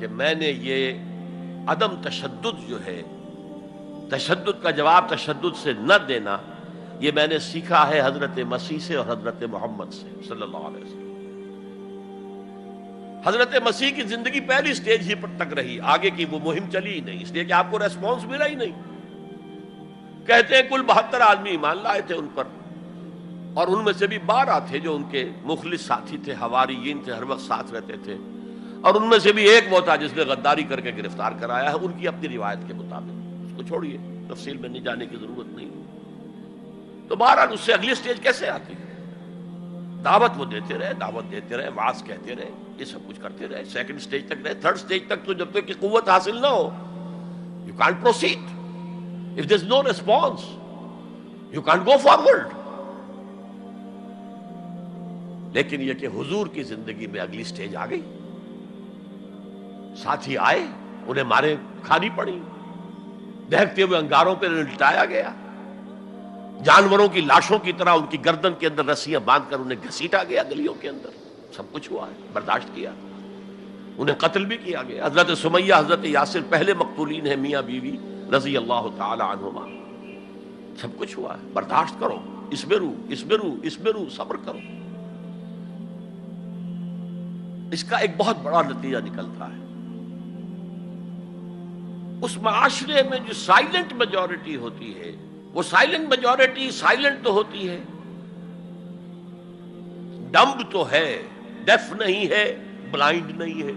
کہ میں نے یہ عدم تشدد جو ہے، تشدد کا جواب تشدد سے نہ دینا، یہ میں نے سیکھا ہے حضرت مسیح سے اور حضرت محمد سے صلی اللہ علیہ وسلم۔ حضرت مسیح کی زندگی پہلی سٹیج ہی پر تک رہی، آگے کی وہ مہم چلی ہی نہیں، اس لیے کہ آپ کو ریسپانس ملا ہی نہیں۔ کہتے ہیں کل 72 آدمی ایمان لائے تھے ان پر، اور ان میں سے بھی 12 تھے جو ان کے مخلص ساتھی تھے، حواریین تھے، ہر وقت ساتھ رہتے تھے، اور ان میں سے بھی ایک وہ تھا جس نے غداری کر کے گرفتار کرایا ہے ان کی اپنی روایت کے مطابق۔ اس کو چھوڑیے، تفصیل میں نہیں جانے کی ضرورت نہیں۔ تو بہرحال اس سے اگلی سٹیج کیسے آتی؟ دعوت وہ دیتے رہے، وعظ کہتے رہے، یہ سب کچھ کرتے رہے، سیکنڈ سٹیج تک رہے، تھرڈ سٹیج تک تو جب تک کہ قوت حاصل نہ ہو you can't proceed. If there's no response, you can't go forward. لیکن یہ کہ حضور کی زندگی میں اگلی سٹیج آ گئی، ساتھی آئے، انہیں مارے کھانی پڑی، دہکتے ہوئے انگاروں پہ لٹایا گیا، جانوروں کی لاشوں کی طرح ان کی گردن کے اندر رسیاں باندھ کر انہیں گھسیٹا گیا گلیوں کے اندر، سب کچھ ہوا ہے، برداشت کیا، انہیں قتل بھی کیا گیا۔ حضرت سمیہ، حضرت یاسر پہلے مقتولین ہیں، میاں بیوی رضی اللہ تعالی عنہما، سب کچھ ہوا ہے، برداشت کرو، اسبرو، صبر کرو۔ اس کا ایک بہت بڑا نتیجہ نکلتا ہے، اس معاشرے میں جو سائلنٹ میجورٹی ہوتی ہے، وہ سائلنٹ میجورٹی سائلنٹ تو ہوتی ہے، ڈمب تو ہے، ڈیف نہیں ہے، بلائنڈ نہیں ہے۔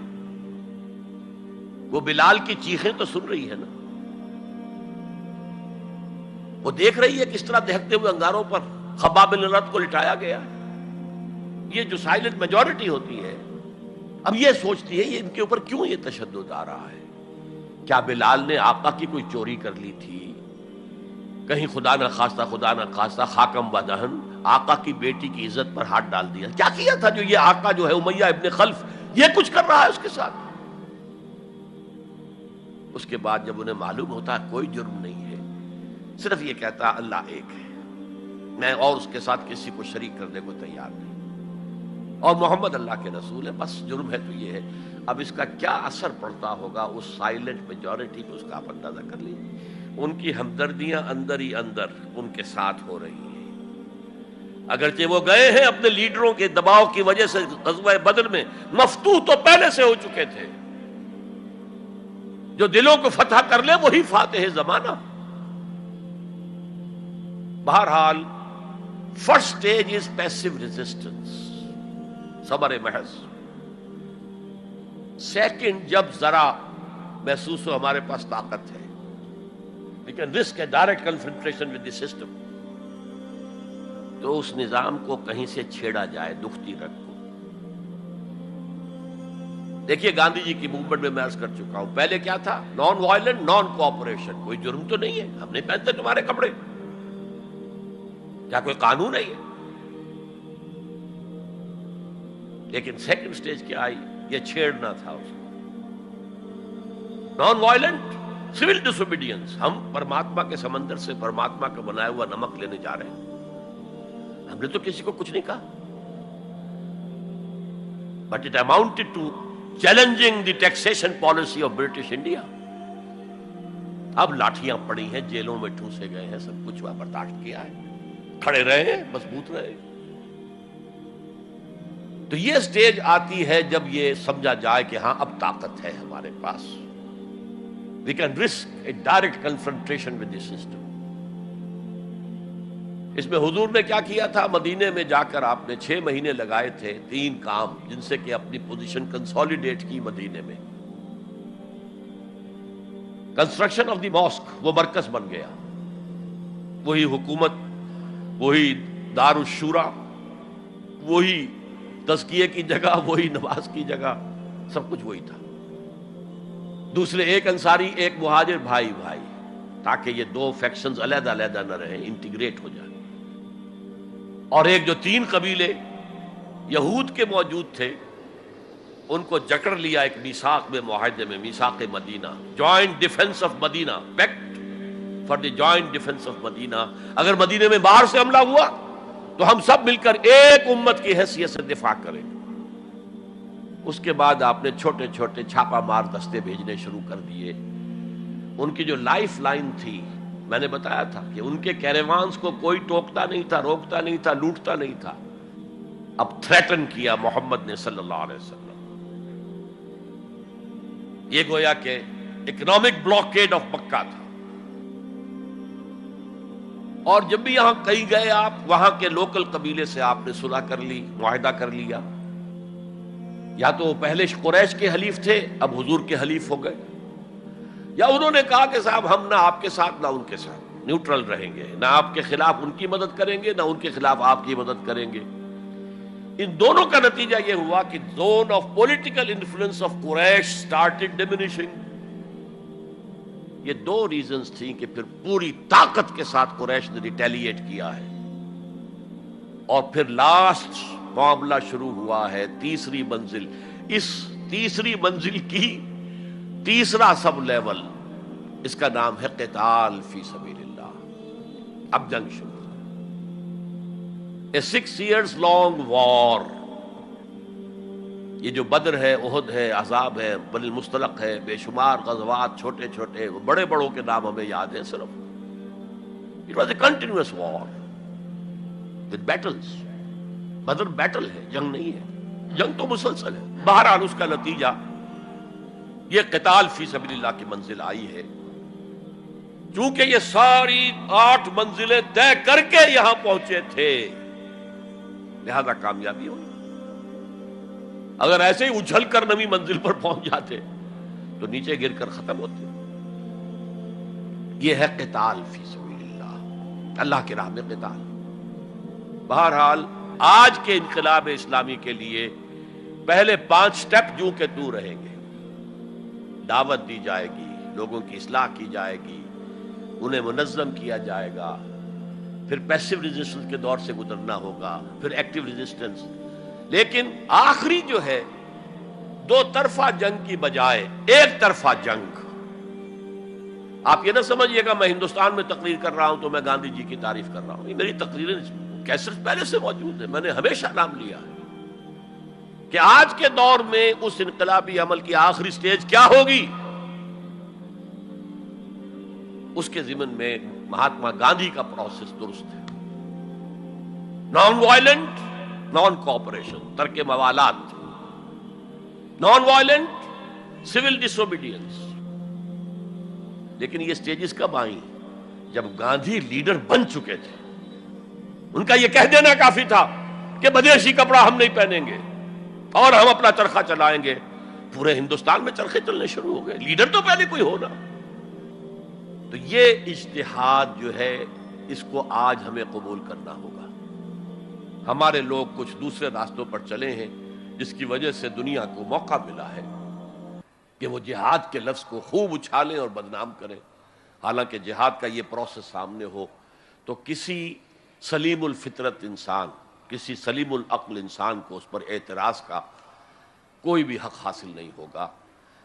وہ بلال کی چیخیں تو سن رہی ہے نا، وہ دیکھ رہی ہے کس طرح دہکتے ہوئے انگاروں پر خباب بن الارت کو لٹایا گیا۔ یہ جو سائلنٹ میجورٹی ہوتی ہے، اب یہ سوچتی ہے یہ ان کے اوپر کیوں یہ تشدد آ رہا ہے؟ کیا بلال نے آقا کی کوئی چوری کر لی تھی؟ کہیں خدا نہ خواستہ خاکم و دہن آقا کی بیٹی کی عزت پر ہاتھ ڈال دیا؟ کیا کیا تھا جو یہ آقا جو ہے امیہ ابن خلف یہ کچھ کر رہا ہے اس کے ساتھ؟ اس کے بعد جب انہیں معلوم ہوتا ہے کوئی جرم نہیں ہے، صرف یہ کہتا ہے اللہ ایک ہے، میں اور اس کے ساتھ کسی کو شریک کرنے کو تیار نہیں، اور محمد اللہ کے رسول ہے، بس جرم ہے تو یہ ہے۔ اب اس کا کیا اثر پڑتا ہوگا اس سائلنٹ میجورٹی پہ، اس کا آپ اندازہ کر لیجیے۔ ان کی ہمدردیاں اندر ہی اندر ان کے ساتھ ہو رہی ہیں، اگرچہ وہ گئے ہیں اپنے لیڈروں کے دباؤ کی وجہ سے غزوہ بدر میں، مفتوح تو پہلے سے ہو چکے تھے، جو دلوں کو فتح کر لے وہی فاتح زمانہ۔ بہرحال first stage is passive resistance, صبر محض. سیکنڈ، جب ذرا محسوس ہو ہمارے پاس طاقت ہے، we can risk a direct confrontation with the system، تو اس نظام کو کہیں سے چھیڑا جائے دکھتی رگ کو. دیکھیے گاندھی جی کی موومنٹ میں عرض کر چکا ہوں، پہلے کیا تھا؟ Non violent, naan cooperation. کوئی جرم تو نہیں ہے، ہم نہیں پہنتے تمہارے کپڑے، کیا کوئی قانون ہے یہ؟ لیکن سیکنڈ سٹیج کیا آئی؟ یہ چھیڑنا تھا اس کو. نان وائلنٹ سول ڈسوبیڈینس، ہم پرماتما کے سمندر سے پرماتما کا بنایا ہوا نمک لینے جا رہے ہیں، ہم نے تو کسی کو کچھ نہیں کہا، but it amounted to challenging the taxation policy of British India. اب لاٹھیاں پڑی ہیں، جیلوں میں ٹھوسے گئے ہیں، سب کچھ وہاں برداشت کیا ہے، کھڑے رہے، مضبوط رہے. تو یہ سٹیج آتی ہے جب یہ سمجھا جائے کہ ہاں اب طاقت ہے ہمارے پاس، we can risk a direct confrontation with the system. اس میں حضور نے کیا کیا تھا؟ مدینے میں جا کر آپ نے 6 مہینے لگائے تھے، 3 کام جن سے کہ اپنی پوزیشن کنسالیڈیٹ کی. مدینے میں کنسٹرکشن آف دی ماسک، وہ مرکز بن گیا، وہی حکومت، وہی دار الشورا، وہی تزکیے کی جگہ، وہی نماز کی جگہ، سب کچھ وہی تھا. دوسرے، ایک انصاری ایک مہاجر، بھائی بھائی، تاکہ یہ 2 فیکشنز علیحدہ علیحدہ نہ رہیں، انٹیگریٹ ہو جائیں. اور ایک جو 3 قبیلے یہود کے موجود تھے ان کو جکڑ لیا ایک میثاق میں، معاہدے میں، میثاق مدینہ، joint defence of Medina, pact for the joint defence of Medina. اگر مدینے میں باہر سے حملہ ہوا تو ہم سب مل کر ایک امت کی حیثیت سے دفاع کریں. اس کے بعد آپ نے چھوٹے چھوٹے چھاپا مار دستے بھیجنے شروع کر دیے. ان کی جو لائف لائن تھی، میں نے بتایا تھا کہ ان کے کیریوانز کو کوئی ٹوکتا نہیں تھا، روکتا نہیں تھا، لوٹتا نہیں تھا. اب تھریٹن کیا محمد نے صلی اللہ علیہ وسلم. یہ گویا کہ اکنامک بلاکیڈ آف مکہ تھا. اور جب بھی یہاں کہیں گئے آپ، وہاں کے لوکل قبیلے سے آپ نے صلح کر لی، معاہدہ کر لیا. یا تو وہ پہلے قریش کے حلیف تھے، اب حضور کے حلیف ہو گئے، یا انہوں نے کہا کہ صاحب ہم نہ آپ کے ساتھ نہ ان کے ساتھ، نیوٹرل رہیں گے، نہ آپ کے خلاف ان کی مدد کریں گے، نہ ان کے خلاف آپ کی مدد کریں گے. ان دونوں کا نتیجہ یہ ہوا کہ zone of political influence of Quraish started diminishing. یہ 2 ریزنز تھیں کہ پھر پوری طاقت کے ساتھ قریش نے ریٹیلیٹ کیا ہے. اور پھر لاسٹ معاملہ شروع ہوا ہے، تیسری منزل. اس تیسری منزل کی تیسرا سب لیول، اس کا نام ہے قتال فی سبیل اللہ. اب جنگ شروع، اے 6 years long وار. یہ جو بدر ہے، احد ہے، احزاب ہے، بنی المصطلق ہے، بے شمار غزوات، چھوٹے چھوٹے، بڑے بڑوں کے نام ہمیں یاد ہیں صرف. It was a continuous war with battles. Badr battle ہے، جنگ نہیں ہے، جنگ تو مسلسل ہے. بہرحال اس کا نتیجہ یہ قتال فی سبیل اللہ کی منزل آئی ہے. چونکہ یہ ساری 8 منزلیں طے کر کے یہاں پہنچے تھے، لہذا کامیابی ہوئی. اگر ایسے ہی اچھل کر نویں منزل پر پہنچ جاتے تو نیچے گر کر ختم ہوتے. یہ ہے قتال فی سبیل اللہ، اللہ کی راہ میں قتال. بہرحال آج کے انقلاب اسلامی کے لیے پہلے 5 سٹیپ جو کہ تو رہیں گے. دعوت دی جائے گی، لوگوں کی اصلاح کی جائے گی، انہیں منظم کیا جائے گا، پھر پیسو ریزسٹنس کے دور سے گزرنا ہوگا، پھر ایکٹیو ریزسٹنس. لیکن آخری جو ہے 2 طرفہ جنگ کی بجائے ایک طرفہ جنگ. آپ یہ نہ سمجھیے گا میں ہندوستان میں تقریر کر رہا ہوں تو میں گاندھی جی کی تعریف کر رہا ہوں. یہ میری تقریریں کیسٹ پہلے سے موجود ہے، میں نے ہمیشہ نام لیا ہے کہ آج کے دور میں اس انقلابی عمل کی آخری سٹیج کیا ہوگی. اس کے ضمن میں مہاتما گاندھی کا پروسیس درست ہے. نان وائلنٹ، نان کوآپریشن، ترک موالات، نان وائلنٹ، سول ڈس اوبیڈینس. لیکن یہ سٹیجز کب آئیں؟ جب گاندھی لیڈر بن چکے تھے. ان کا یہ کہہ دینا کافی تھا کہ بدیشی کپڑا ہم نہیں پہنیں گے اور ہم اپنا چرخہ چلائیں گے. پورے ہندوستان میں چرخے چلنے شروع ہو گئے. لیڈر تو پہلے کوئی ہونا. تو یہ اجتہاد جو ہے اس کو آج ہمیں قبول کرنا ہوگا. ہمارے لوگ کچھ دوسرے راستوں پر چلے ہیں جس کی وجہ سے دنیا کو موقع ملا ہے کہ وہ جہاد کے لفظ کو خوب اچھالیں اور بدنام کریں. حالانکہ جہاد کا یہ پروسیس سامنے ہو تو کسی سلیم الفطرت انسان، کسی سلیم العقل انسان کو اس پر اعتراض کا کوئی بھی حق حاصل نہیں ہوگا.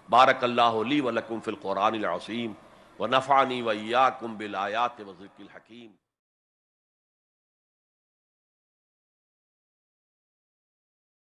بارک اللہ لی ولکم فی القرآن العظیم ونفعنی وإیاکم بالآیات والذکر الحکیم.